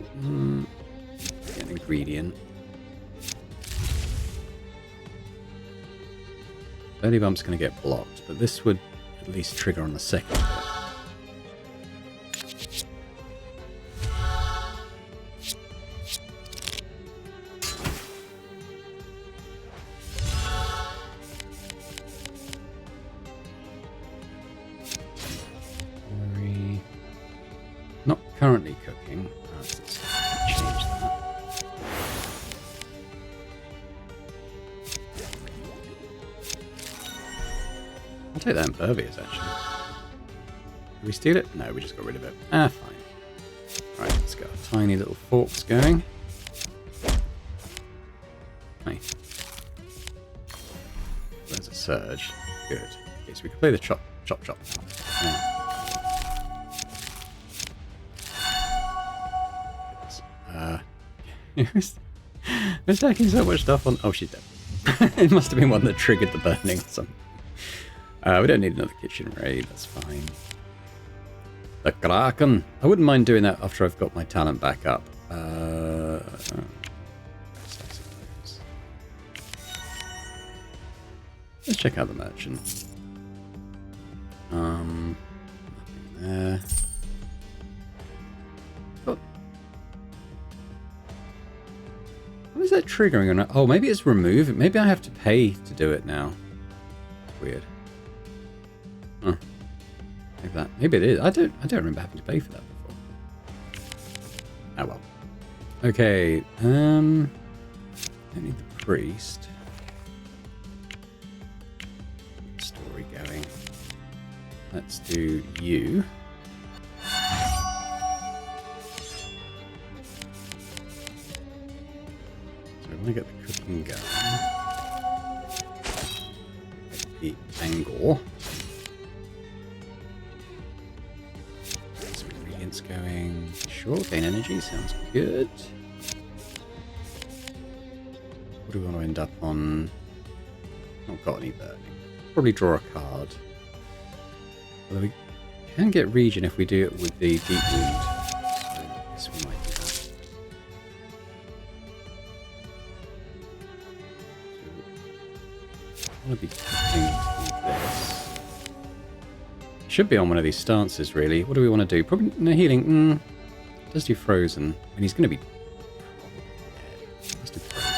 get an ingredient. Belly bump's going to get blocked, but this would at least trigger on the second bit. Not currently cooking. Let's change that. I'll take that impervious, actually. Did we steal it? No, we just got rid of it. Ah, fine. Right, let's get our tiny little forks going. Okay. There's a surge. Good. Okay, so we can play the chop, chop, chop now. Yeah. We're stacking so much stuff on... Oh, she's dead. It must have been one that triggered the burning. We don't need another kitchen raid. That's fine. The Kraken. I wouldn't mind doing that after I've got my talent back up. Let's check out the merchant. Nothing there. What is that triggering on? Oh, maybe it's remove. Maybe I have to pay to do it now. Weird. Huh. Maybe it is. I don't remember having to pay for that before. Oh well. Okay. Don't need the priest. Story going. Let's do you. So I want to get the cooking going. Get the angle. Some ingredients going. Sure, gain energy sounds good. What do we want to end up on? Not got any burning. Probably draw a card. Although we can get region if we do it with the deep wound. So I guess we might do that. So I want to be cooking this. Should be on one of these stances, really. What do we want to do? Probably no healing. Does do frozen, and he's going to be probably dead. Let's do frozen.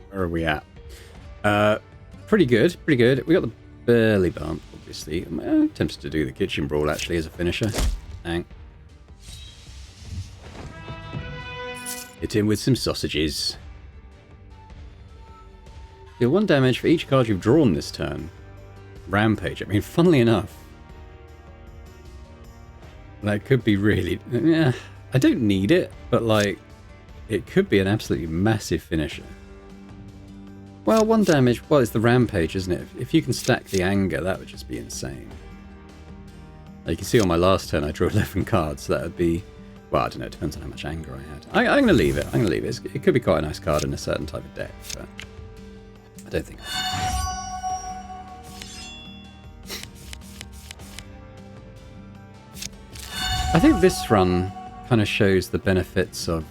Where are we at? Pretty good, pretty good. We got the belly bump, obviously. I'm tempted to do the kitchen brawl, actually, as a finisher. Hang. Hit him with some sausages. Deal 1 damage for each card you've drawn this turn. Rampage. I mean, funnily enough, that could be really... Yeah, I don't need it, but, like, it could be an absolutely massive finisher. Well, 1 damage, well, it's the Rampage, isn't it? If you can stack the Anger, that would just be insane. Like you can see on my last turn, I drew 11 cards, so that would be... Well, I don't know, it depends on how much anger I had. I'm going to leave it, I'm going to leave it. It could be quite a nice card in a certain type of deck, but I don't think... I think this run kind of shows the benefits of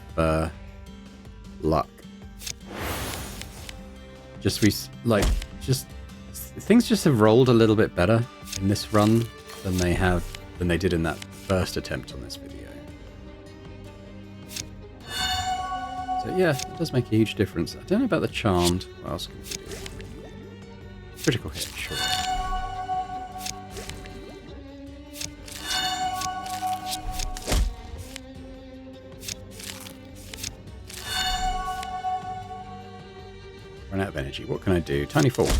luck. things just have rolled a little bit better in this run than they did in that first attempt on this video. So yeah, it does make a huge difference. I don't know about the charmed. What else can we do? Critical hit, sure. Run out of energy. What can I do? Tiny fork.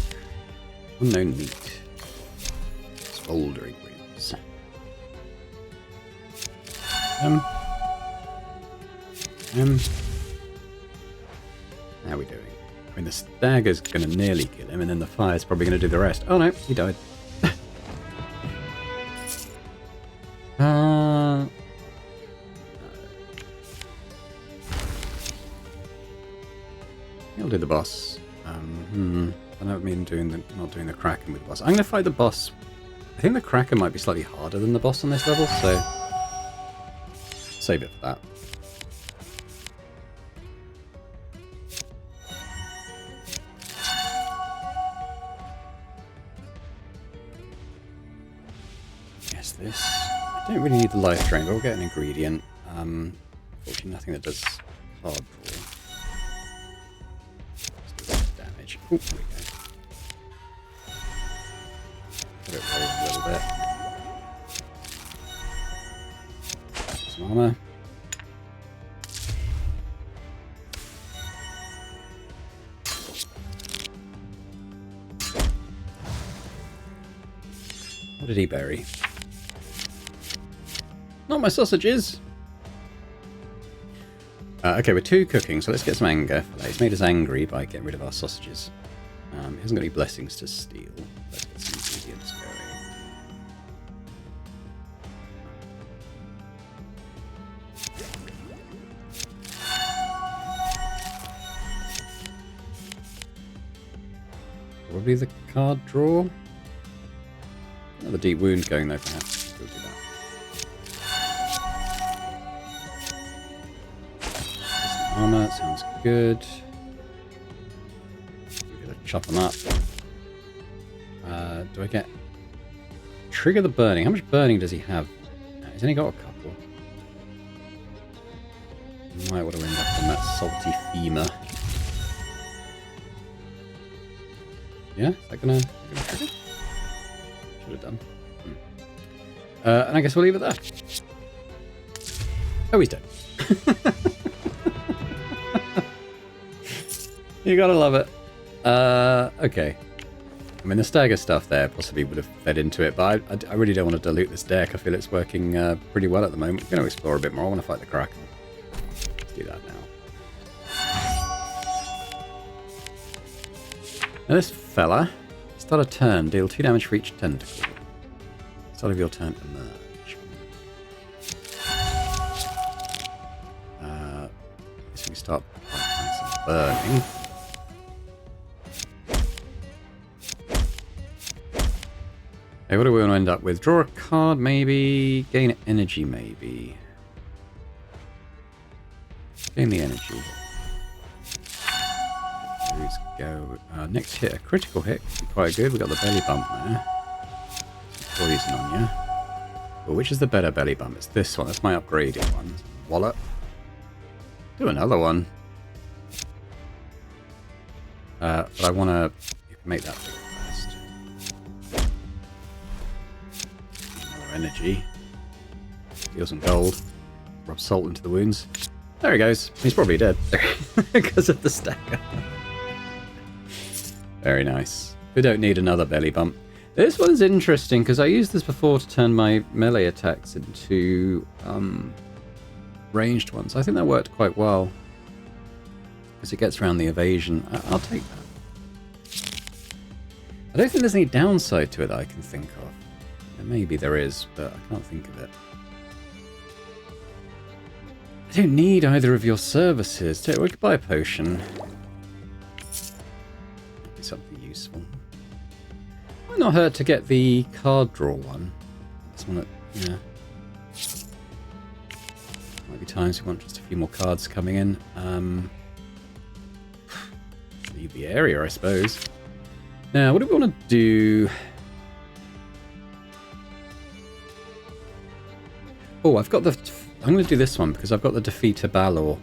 Unknown meat. Smoldering rings. How are we doing? I mean, the stagger's going to nearly kill him, and then the fire's probably going to do the rest. Oh no, he died. He'll do the boss. I don't mean not doing the Kraken with the boss. I'm going to fight the boss. I think the Kraken might be slightly harder than the boss on this level, so save it for that. Yes, this. I don't really need the life drain, but we'll get an ingredient. Unfortunately, nothing that does hard draw. Damage. Ooh, there we go. Let it roll a little bit. Some armor. What did he bury? Not my sausages! Okay, we're 2 cooking, so let's get some anger. He's made us angry by getting rid of our sausages. He hasn't got any blessings to steal. Let's get some ingredients going. Probably the card draw. Another deep wound going though, perhaps. We'll do that. Armor, sounds good. We're gonna chop them up. Do I get... Trigger the burning. How much burning does he have? He's only got a couple. Might want to end up on that salty femur. Yeah? Is that gonna trigger? Should have done. And I guess we'll leave it there. Oh, he's dead. You gotta love it. Okay. I mean, the stagger stuff there possibly would have fed into it, but I really don't want to dilute this deck. I feel it's working pretty well at the moment. We're going to explore a bit more. I want to fight the Kraken. Let's do that now. Now this fella, start a turn, deal 2 damage for each tentacle. Start of your turn, emerge. So we start by some burning. Okay, what do we want to end up with? Draw a card, maybe. Gain energy, maybe. Gain the energy. Let's go. Next hit, a critical hit. Could be quite good. We got the belly bump there. Some poison on you. Well, which is the better belly bump? It's this one. That's my upgraded one. Wallet. Do another one. But I want to make that bigger first. Another energy. Steal some gold. Rub salt into the wounds. There he goes. He's probably dead because of the stagger. Very nice. We don't need another belly bump. This one's interesting because I used this before to turn my melee attacks into ranged ones. I think that worked quite well because it gets around the evasion. I'll take that. I don't think there's any downside to it that I can think of. Maybe there is, but I can't think of it. I don't need either of your services. We could buy a potion. Be something useful. Might not hurt to get the card draw one. This one, yeah. Might be times we want just a few more cards coming in. leave the area, I suppose. Now, what do we want to do? Oh, I've got the... I'm going to do this one because I've got the Defeat a Balor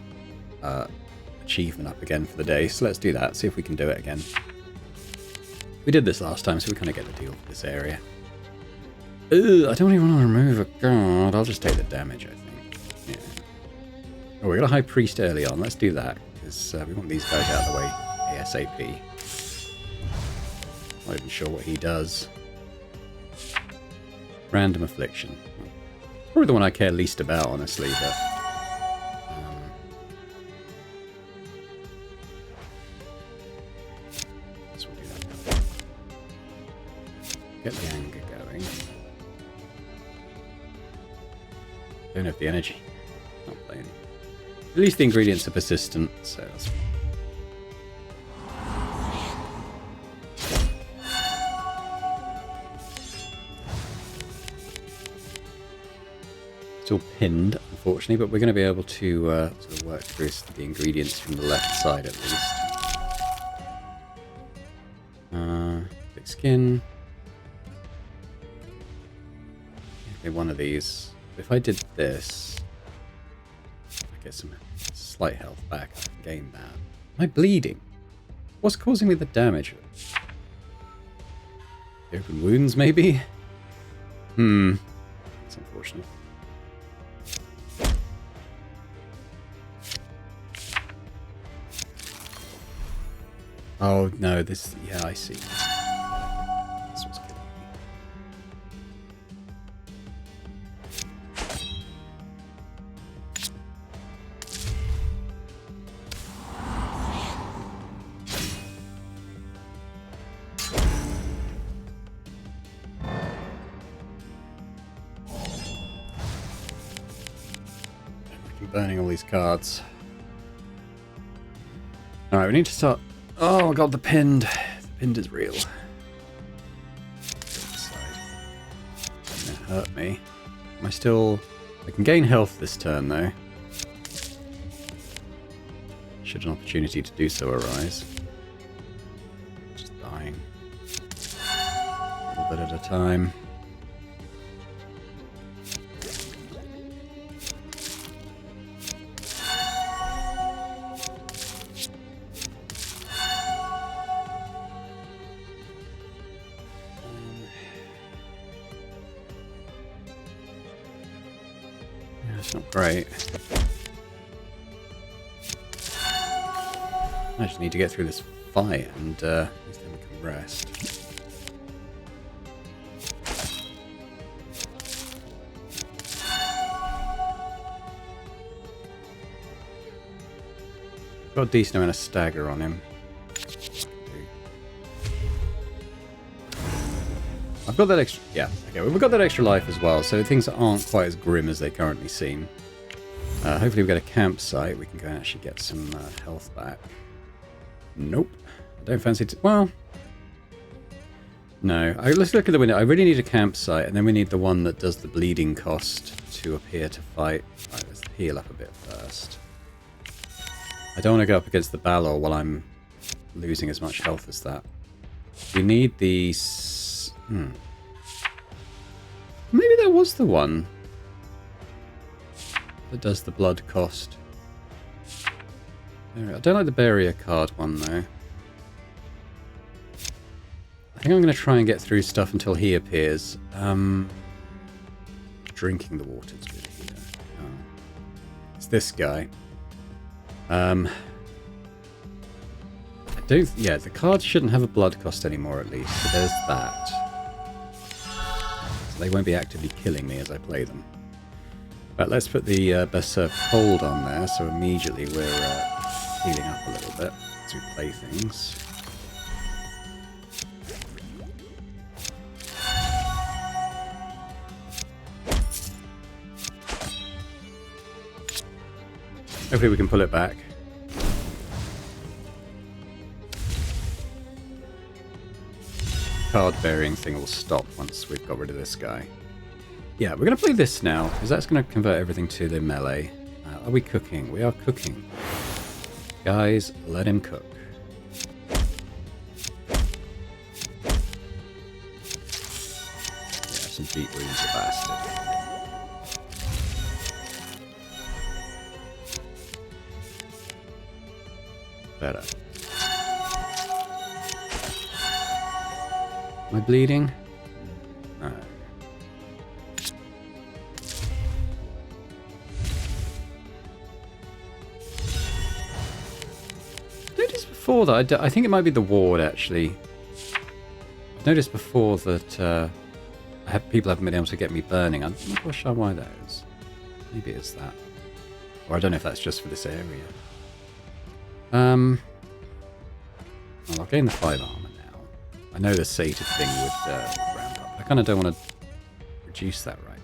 achievement up again for the day. So let's do that, see if we can do it again. We did this last time, so we kind of get the deal for this area. Ugh, I don't even want to remove a guard. I'll just take the damage, I think. Yeah. Oh, we got a High Priest early on. Let's do that, because we want these guys out of the way ASAP. Not even sure what he does. Random Affliction. Probably the one I care least about, honestly, but... so we'll do that now. Get the anger going. Don't have the energy. Not playing. At least the ingredients are persistent, so that's... Still pinned, unfortunately, but we're going to be able to sort of work through the ingredients from the left side at least. Thick skin. Okay, one of these. If I did this, I get some slight health back. I can gain that. Am I bleeding? What's causing me the damage? The open wounds, maybe? That's unfortunate. Oh, no, this... Yeah, I see. This was killing me. Burning all these cards. Alright, we need to start... Oh god, the pinned. The pinned is real. It's gonna hurt me. Am I still... I can gain health this turn, though. Should an opportunity to do so arise. Just dying. A little bit at a time. It's not great. I just need to get through this fight and at least then we can rest. Got a decent amount of stagger on him. I've got that extra... Yeah, okay, we've got that extra life as well, so things aren't quite as grim as they currently seem. Hopefully we've got a campsite. We can go and actually get some health back. Nope. I don't fancy it. Well... No. Let's look at the window. I really need a campsite, and then we need the one that does the bleeding cost to appear to fight. Right, let's heal up a bit first. I don't want to go up against the Balor while I'm losing as much health as that. We need the... Maybe that was the one that does the blood cost. I don't like the barrier card one, though. I think I'm going to try and get through stuff until he appears. Drinking the water is good here. Oh. It's this guy. I don't... Yeah, the cards shouldn't have a blood cost anymore, at least. So there's that. So they won't be actively killing me as I play them. But let's put the Berserk Hold on there, so immediately we're healing up a little bit as we play things. Hopefully we can pull it back. Card burying thing will stop once we've got rid of this guy. Yeah, we're going to play this now, because that's going to convert everything to the melee. Are we cooking? We are cooking. Guys, let him cook. some deep wounds, you bastard. Better. Am I bleeding? No. Noticed before that, I think it might be the ward actually. I've noticed before that people haven't been able to get me burning. I'm not quite sure why that is. Maybe it's that. Or I don't know if that's just for this area. Well, I'll gain the 5 armor now. I know the sated thing would ramp up. I kind of don't want to reduce that right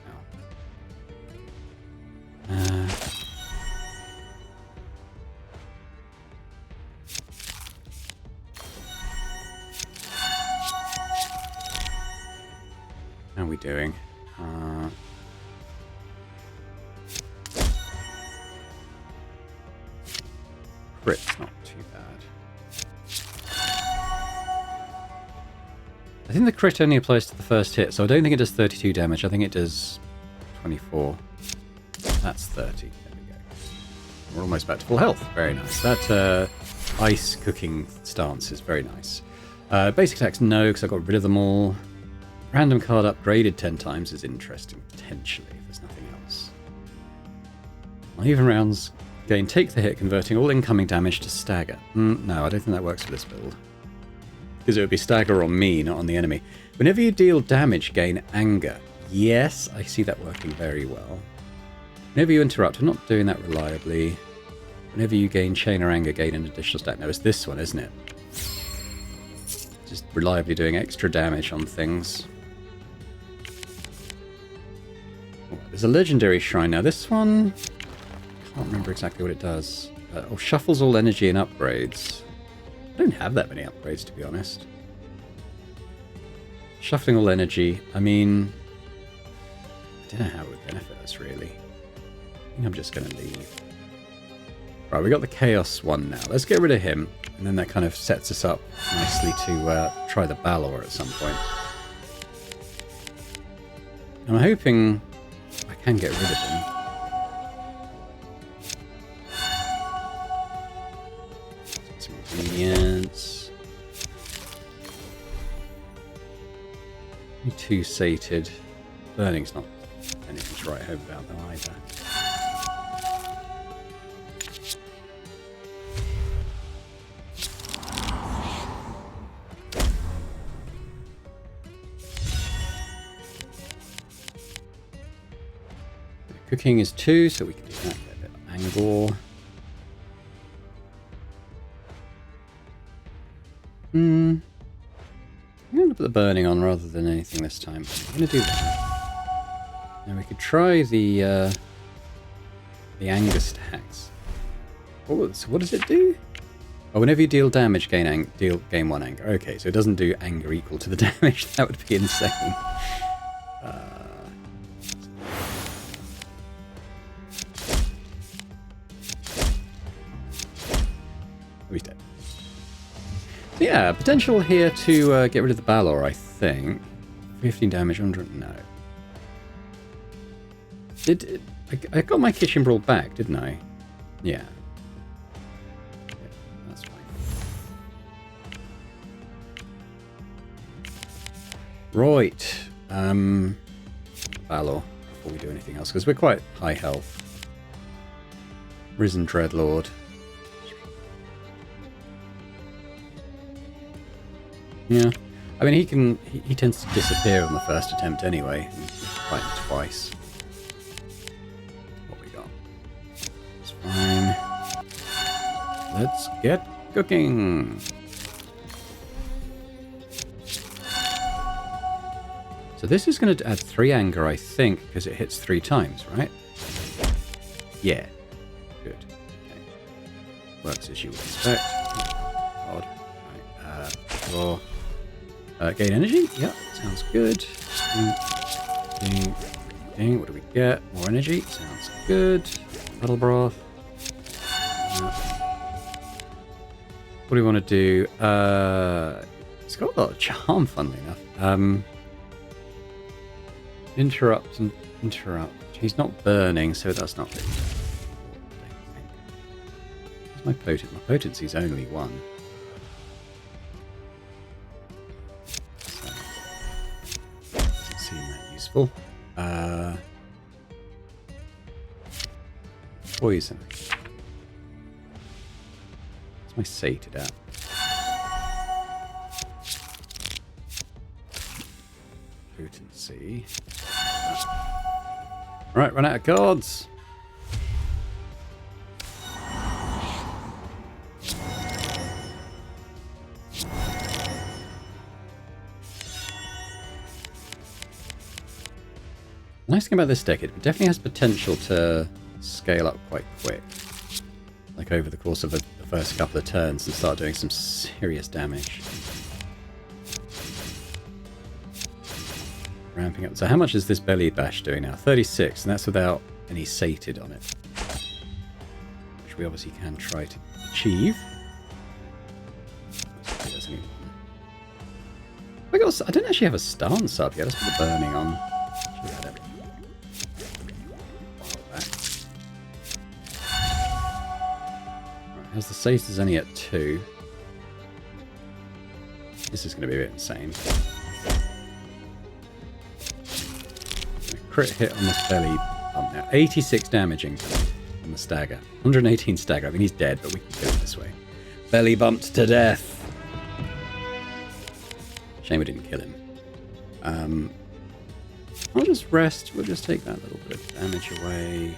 now. How are we doing? Crit's not too bad. I think the crit only applies to the first hit, so I don't think it does 32 damage. I think it does 24. That's 30. There we go. We're almost back to full health. Very nice. That ice cooking stance is very nice. Basic attacks, no, because I got rid of them all. Random card upgraded 10 times is interesting, potentially, if there's nothing else. Even rounds gain take the hit, converting all incoming damage to stagger. No, I don't think that works for this build. Because it would be stagger on me, not on the enemy. Whenever you deal damage, gain anger. Yes, I see that working very well. Whenever you interrupt, I'm not doing that reliably. Whenever you gain chain or anger, gain an additional stat. No, it's this one, isn't it? Just reliably doing extra damage on things. Oh, there's a legendary shrine now. This one, I can't remember exactly what it does. Shuffles all energy and upgrades. I don't have that many upgrades, to be honest. Shuffling all energy, I mean, I don't know how it would benefit us, really. I think I'm just going to leave. Right, we got the Chaos one now. Let's get rid of him, and then that kind of sets us up nicely to try the Balor at some point. I'm hoping I can get rid of him. Some ingredients. Too sated. Burning's not anything to write home about though either. Cooking is 2, so we can do that. Get a bit of angle. I'm going to put the burning on rather than anything this time. I'm going to do that. Now we could try the anger stacks. Oh, so what does it do? Oh, whenever you deal damage, gain 1 anger. Okay, so it doesn't do anger equal to the damage. That would be insane. He's dead. So yeah, potential here to get rid of the Balor, I think. 15 damage, 100, no. I got my kitchen brawl back, didn't I? Yeah. That's fine. Right. Balor, before we do anything else, because we're quite high health. Risen Dreadlord. Yeah, I mean he tends to disappear on the first attempt anyway. Fight him twice. What we got? It's fine. Let's get cooking. So this is going to add 3 anger, I think, because it hits 3 times, right? Yeah. Good. Okay. Works as you would expect. Odd. Right. Draw. Gain energy? Yeah, sounds good. Ding, ding. What do we get? More energy? Sounds good. Battle Broth. What do we want to do? It's got a lot of charm, funnily enough. Interrupt and interrupt. He's not burning, so that's not really. Where's my potent? My potency's only 1. So, doesn't seem that useful. Poison. What's my sated at? Potency. Right, run out of cards. The nice thing about this deck, it definitely has potential to scale up quite quick. Like over the course of the first couple of turns and start doing some serious damage. Ramping up. So how much is this belly bash doing now? 36, and that's without any sated on it. Which we obviously can try to achieve. I didn't actually have a stance up yet. Let's put the burning on. Should have had everything. Right, how's the sated only at 2? This is going to be a bit insane. Crit hit on this belly bump now. 86 damaging on the stagger. 118 stagger. I mean, he's dead, but we can do it this way. Belly bumped to death. Shame we didn't kill him. I'll just rest. We'll just take that little bit of damage away.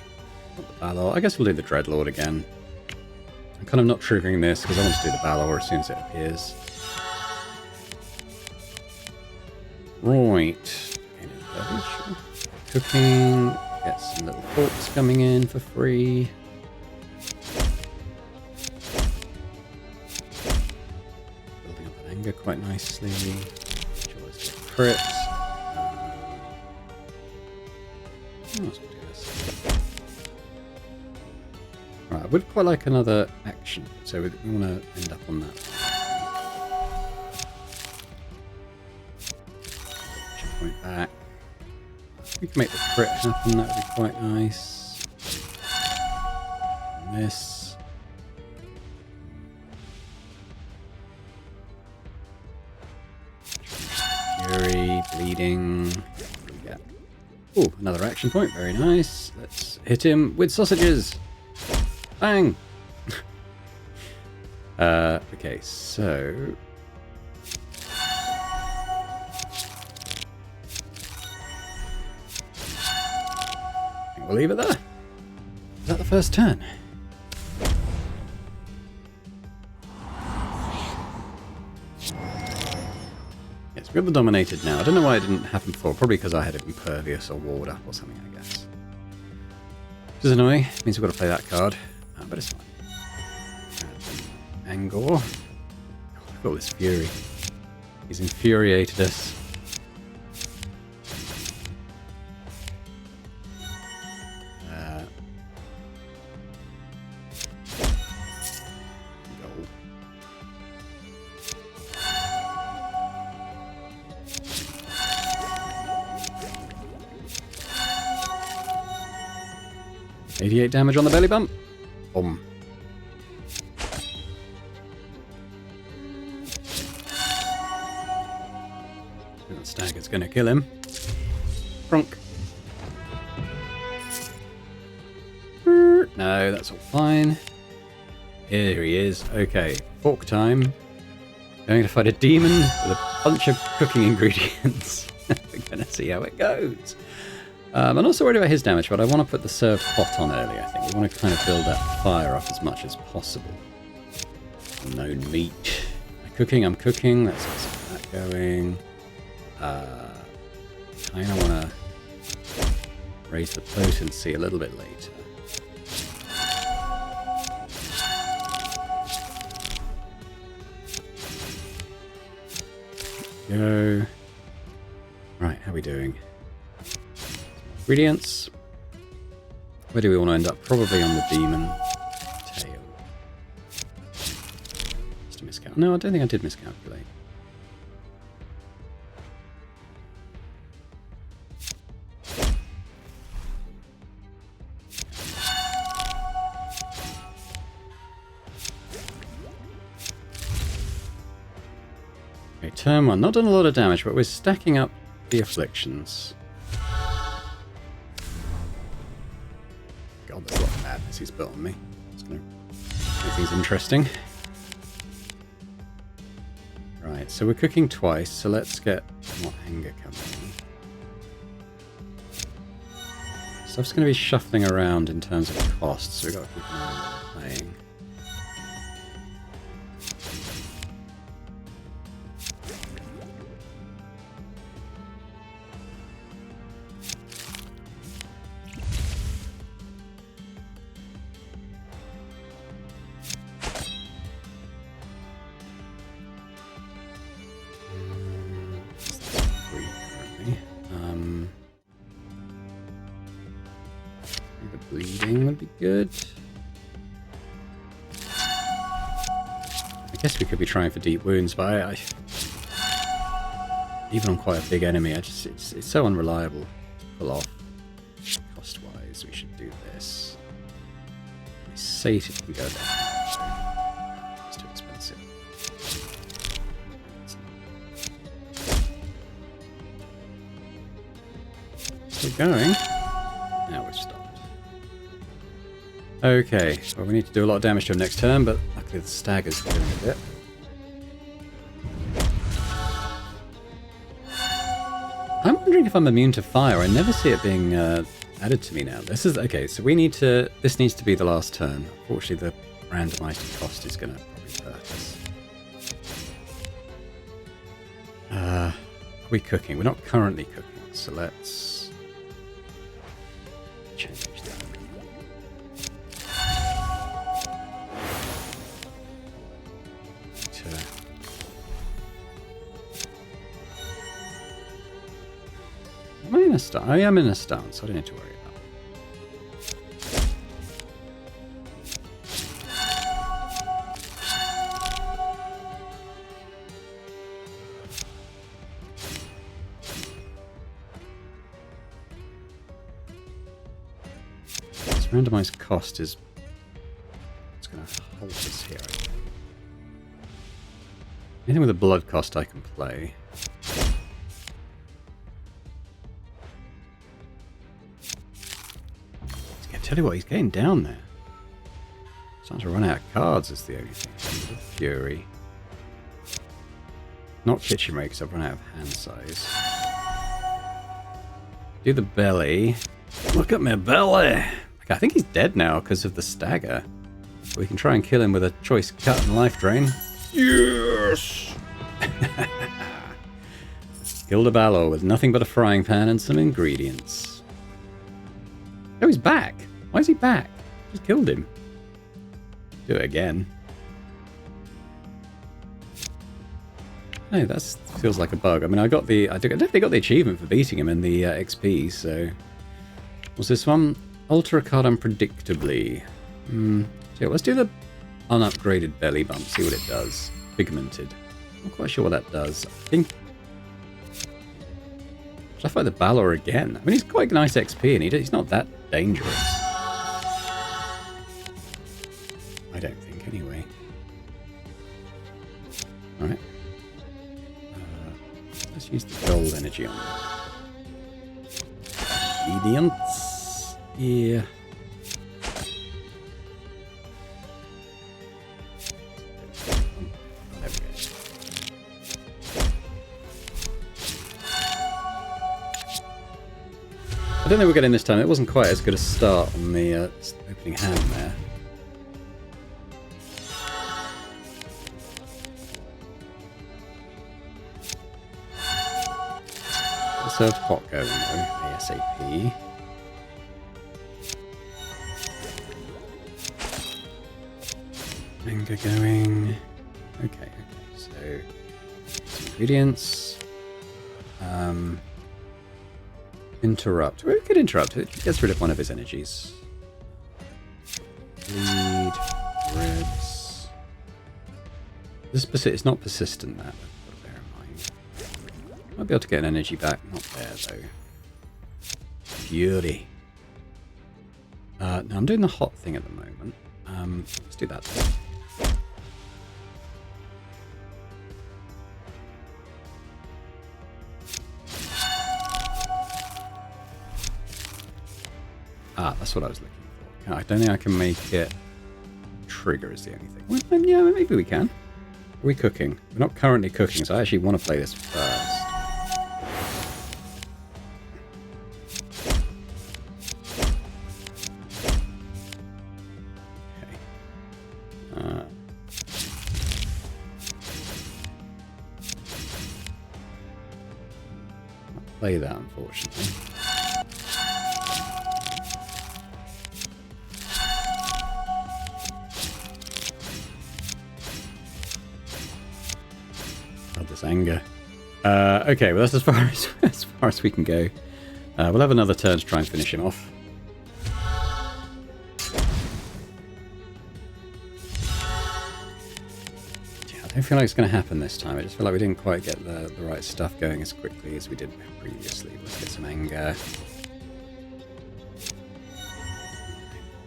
Not the Balor. I guess we'll do the Dreadlord again. I'm kind of not triggering this because I want to do the Balor as soon as it appears. Right. Cooking, get some little forks coming in for free. Building up that anger quite nicely. Always get crit. Right, I would quite like another action, so we want to end up on that. Point back. We can make the crit happen, that would be quite nice. And this. Fury, bleeding. What do we get? Oh, another action point, very nice. Let's hit him with sausages. Bang! Okay, so... We'll leave it there. Is that the first turn? Yes, we got the Dominated now. I don't know why it didn't happen before. Probably because I had it Impervious or Ward Up or something, I guess. Which is annoying. Means we've got to play that card. But it's fine. Angor. Oh, look at all this fury. He's infuriated us. .88 damage on the belly bump. Boom. That stagger's going to kill him. Crunk. No, that's all fine. Here he is. Okay, fork time. Going to fight a demon with a bunch of cooking ingredients. We're going to see how it goes. I'm not so worried about his damage, but I want to put the served hot on early, I think. We want to kind of build that fire up as much as possible. Unknown meat. I'm cooking. Let's get some of that going. Kind of want to raise the potency a little bit later. Go. Right, how are we doing? Ingredients. Where do we want to end up? Probably on the demon tail. Just a miscalculate. No, I don't think I did miscalculate. Okay, turn 1. Not done a lot of damage, but we're stacking up the afflictions. God, there's a lot of madness he's put on me. It's going to make things interesting. Right, so we're cooking twice, so let's get more anger coming in. Stuff's going to be shuffling around in terms of costs, so we've got to keep an eye on what we're playing. Bleeding would be good. I guess we could be trying for deep wounds, but even on quite a big enemy, it's so unreliable to pull off. Cost-wise, we should do this. My sated can go down. It's too expensive. Still going. Now we've stopped. Okay, well we need to do a lot of damage to him next turn, but luckily the stagger's doing a bit. I'm wondering if I'm immune to fire. I never see it being added to me now. This is okay, so we need to. This needs to be the last turn. Unfortunately, the randomized cost is going to probably hurt us. Are we cooking? We're not currently cooking, so let's change that. Am I in a stance? I am in a stance, so I don't need to worry about. This randomized cost is it's going to hold us here. Anything with a blood cost I can play. Tell you what, he's getting down there. Starting to run out of cards is the only thing. Fury. Not kitchen rate because I've run out of hand size. Do the belly. Look at my belly! Okay, I think he's dead now because of the stagger. We can try and kill him with a choice cut and life drain. Yes! Killed a Balor with nothing but a frying pan and some ingredients. Oh, he's back! Why is he back? Just killed him. Do it again. No, that feels like a bug. I mean, I definitely got the achievement for beating him in the XP, so... What's this one? Alter a card unpredictably. So yeah, let's do the unupgraded belly bump, see what it does. Pigmented. I'm not quite sure what that does. I think... Should I fight the Balor again? I mean, he's quite nice XP, and he's not that dangerous. I don't think, anyway. Alright. Let's use the gold energy on that. Obedience. Yeah. There we go. I don't think we're getting this time. It wasn't quite as good a start on the opening hand there. Served hot going though, ASAP. Anger going. Okay, so ingredients. Interrupt. We could interrupt it. It gets rid of one of his energies. Bleed. Ribs. It's not persistent, that. Might be able to get an energy back. Not there, though. Fury. No, I'm doing the hot thing at the moment. Let's do that then. Ah, that's what I was looking for. I don't think I can make it trigger is the only thing. Well, yeah, maybe we can. Are we cooking? We're not currently cooking, so I actually want to play this first. Play that, unfortunately. God, this anger. Okay, well that's as far as we can go. We'll have another turn to try and finish him off. I don't feel like it's going to happen this time. I just feel like we didn't quite get the right stuff going as quickly as we did previously. Let's get some anger.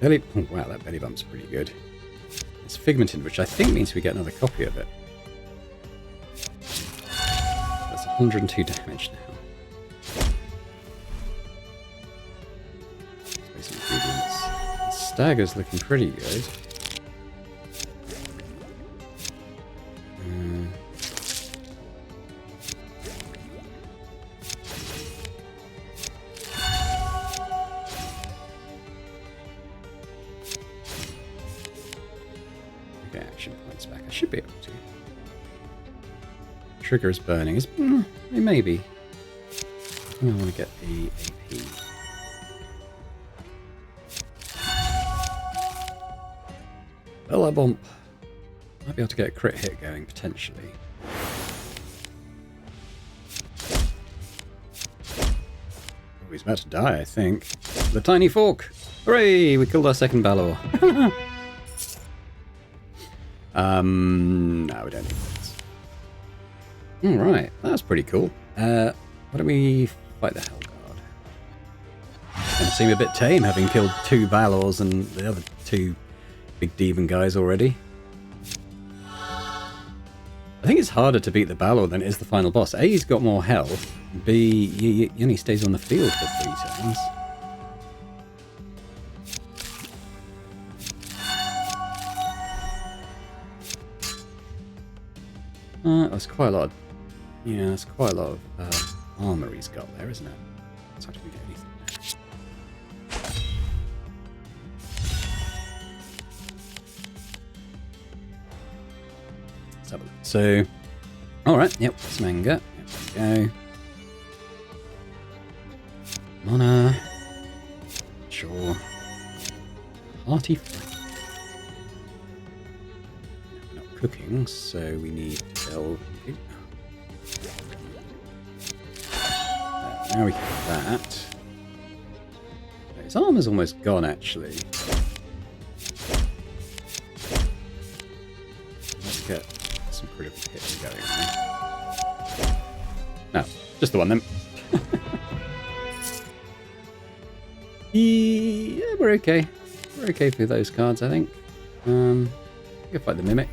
Belly... Oh, wow, that belly bump's pretty good. It's figmented, which I think means we get another copy of it. That's 102 damage now. Space ingredients. Stagger's looking pretty good. Trigger is burning. Maybe. I want to get the AP. Bella bump. Might be able to get a crit hit going potentially. Oh, he's about to die, I think. The tiny fork. Hooray! We killed our second Balor. No, we don't need this. Alright, that's pretty cool. Why don't we fight the Hellguard? It's going to seem a bit tame having killed 2 Balors and the other 2 big demon guys already. I think it's harder to beat the Balor than it is the final boss. A, he's got more health. B, he only stays on the field for 3 turns. That's quite a lot of, yeah, that's quite a lot of armor he's got there, isn't it? Let's actually get anything there. Let's have a look. So, alright, yep, some anger. There we go. Mana. Sure. Hearty fight. Cooking, so we need to delve. Now we can do that. His armor's almost gone, actually. Let's get some critical hits going. No, just the one then. Yeah, we're okay. We're okay for those cards, I think. We can fight the Mimic.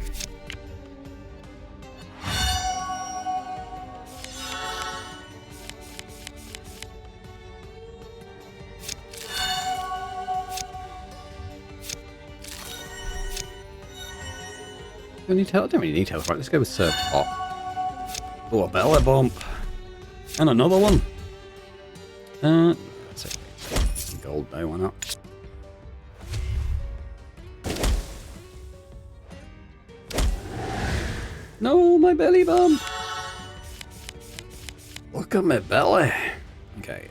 I don't really need health. Right, let's go with Serve Hot. Oh, a Bella Bump. And another one. That's okay. Some gold though, why not? No, my belly bump! Look at my belly! Okay,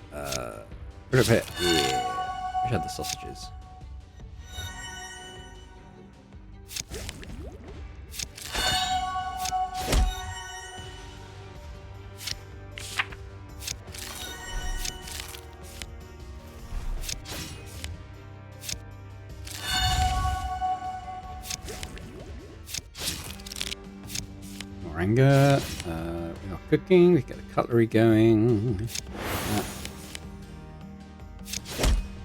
put up here. Yeah. Wish I had the sausages. Anger. We are cooking. We get the cutlery going.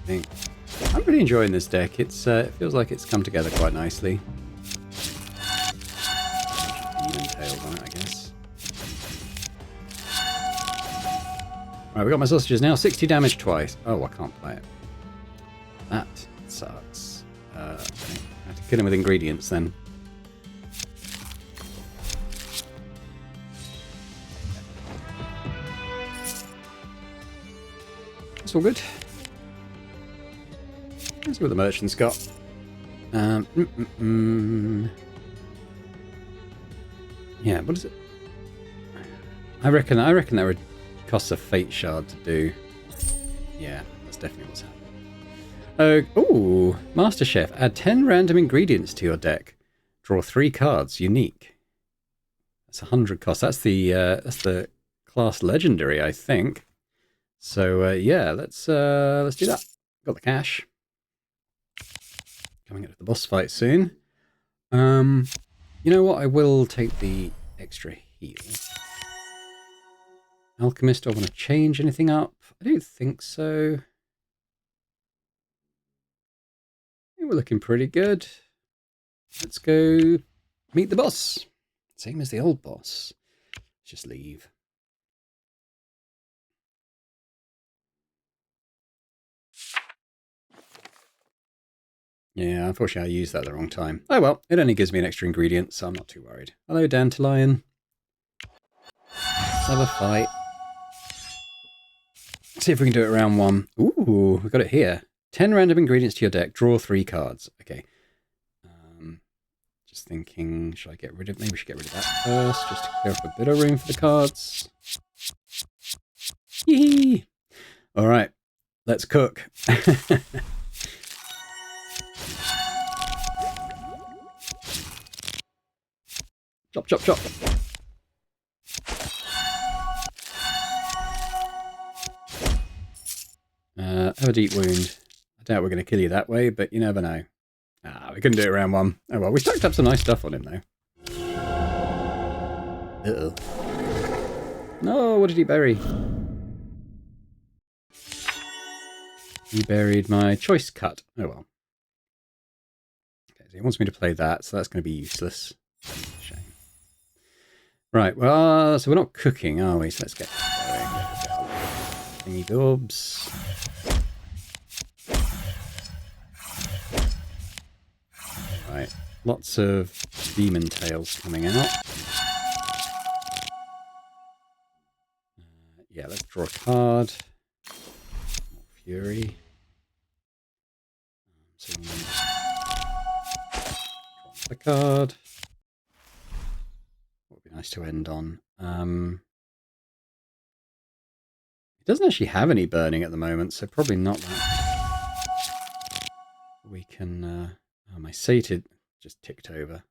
I'm really enjoying this deck. It's it feels like it's come together quite nicely. Demon tails on it, I guess. Right, we got my sausages now. 60 damage twice. Oh, I can't play it. sucks. Okay. I have to kill him with ingredients then. That's all good. Let's see what the merchant's got. Yeah, what is it? I reckon that would cost a fate shard to do. Yeah, that's definitely what's happening. Ooh, Master Chef. Add 10 random ingredients to your deck. Draw 3 cards. Unique. That's 100 cost. That's the class legendary, I think. So yeah, let's do that. Got the cash. Coming up to the boss fight soon. You know what? I will take the extra heal. Alchemist, do I want to change anything up? I don't think so. I think we're looking pretty good. Let's go meet the boss. Same as the old boss. Let's just leave. Yeah, unfortunately I used that at the wrong time. Oh well, it only gives me an extra ingredient, so I'm not too worried. Hello, Dandelion. Let's have a fight. See if we can do it round 1. Ooh, we got it here. 10 random ingredients to your deck. Draw 3 cards. Okay. Just thinking, should I get rid of... Maybe we should get rid of that first, just to clear up a bit of room for the cards. Yee! Alright, let's cook. Chop, chop, chop. Have a deep wound. I doubt we're going to kill you that way, but you never know. Ah, we couldn't do it round 1. Oh well, we stacked up some nice stuff on him though. Uh-oh. No, what did he bury? He buried my choice cut. Oh well. Okay, so he wants me to play that, so that's going to be useless. Shame. Right, well, so we're not cooking, are we? So let's get going. Thingy bobs. Right, lots of demon tails coming out. Yeah, let's draw a card. More fury. So draw the card. What would be nice to end on? It doesn't actually have any burning at the moment, so probably not that. We can... oh, my sated just ticked over.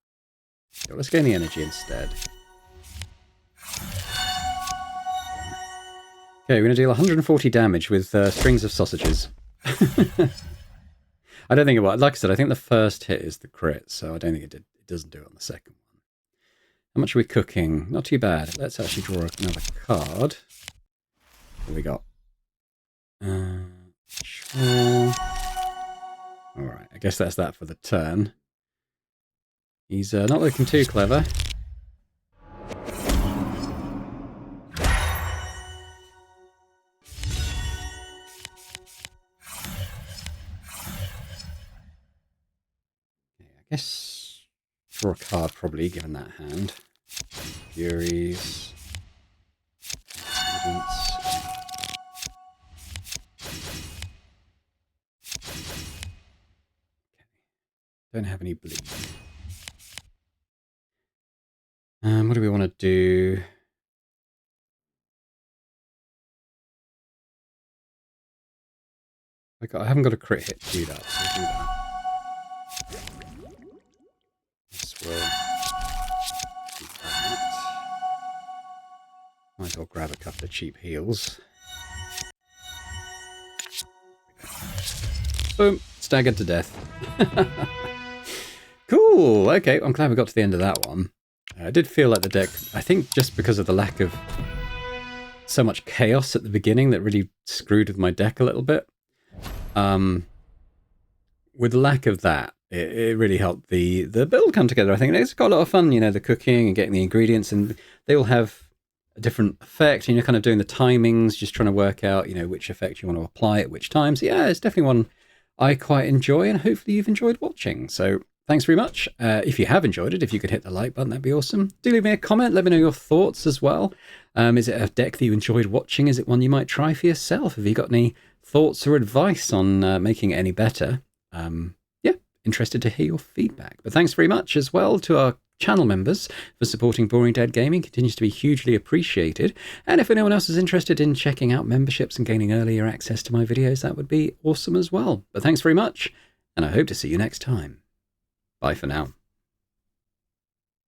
So let's gain the energy instead. Okay, we're going to deal 140 damage with strings of sausages. I don't think it will. Like I said, I think the first hit is the crit, so I don't think it doesn't do it on the second one. How much are we cooking? Not too bad. Let's actually draw another card. What have we got? Sure. Alright, I guess that's that for the turn. He's not looking too clever. I guess draw a card probably, given that hand. Furies. Students. Don't have any bleed. What do we want to do? I haven't got a crit hit to do that, so we'll do that. This will do that. Might as well grab a couple of cheap heals. Boom! Staggered to death. Cool! Okay, I'm glad we got to the end of that one. I did feel like the deck, I think just because of the lack of so much chaos at the beginning that really screwed with my deck a little bit. With the lack of that, it really helped the build come together. I think it's got a lot of fun, you know, the cooking and getting the ingredients, and they all have a different effect, and you're kind of doing the timings, just trying to work out, you know, which effect you want to apply at which times. So yeah, it's definitely I quite enjoy, and hopefully you've enjoyed watching. So thanks very much. If you have enjoyed it, if you could hit the like button, that'd be awesome. Do leave me a comment. Let me know your thoughts as well. Is it a deck that you enjoyed watching? Is it one you might try for yourself? Have you got any thoughts or advice on making it any better? Yeah, interested to hear your feedback. But thanks very much as well to our channel members for supporting Boring Dead Gaming. Continues to be hugely appreciated. And if anyone else is interested in checking out memberships and gaining earlier access to my videos, that would be awesome as well. But thanks very much, and I hope to see you next time. Bye for now.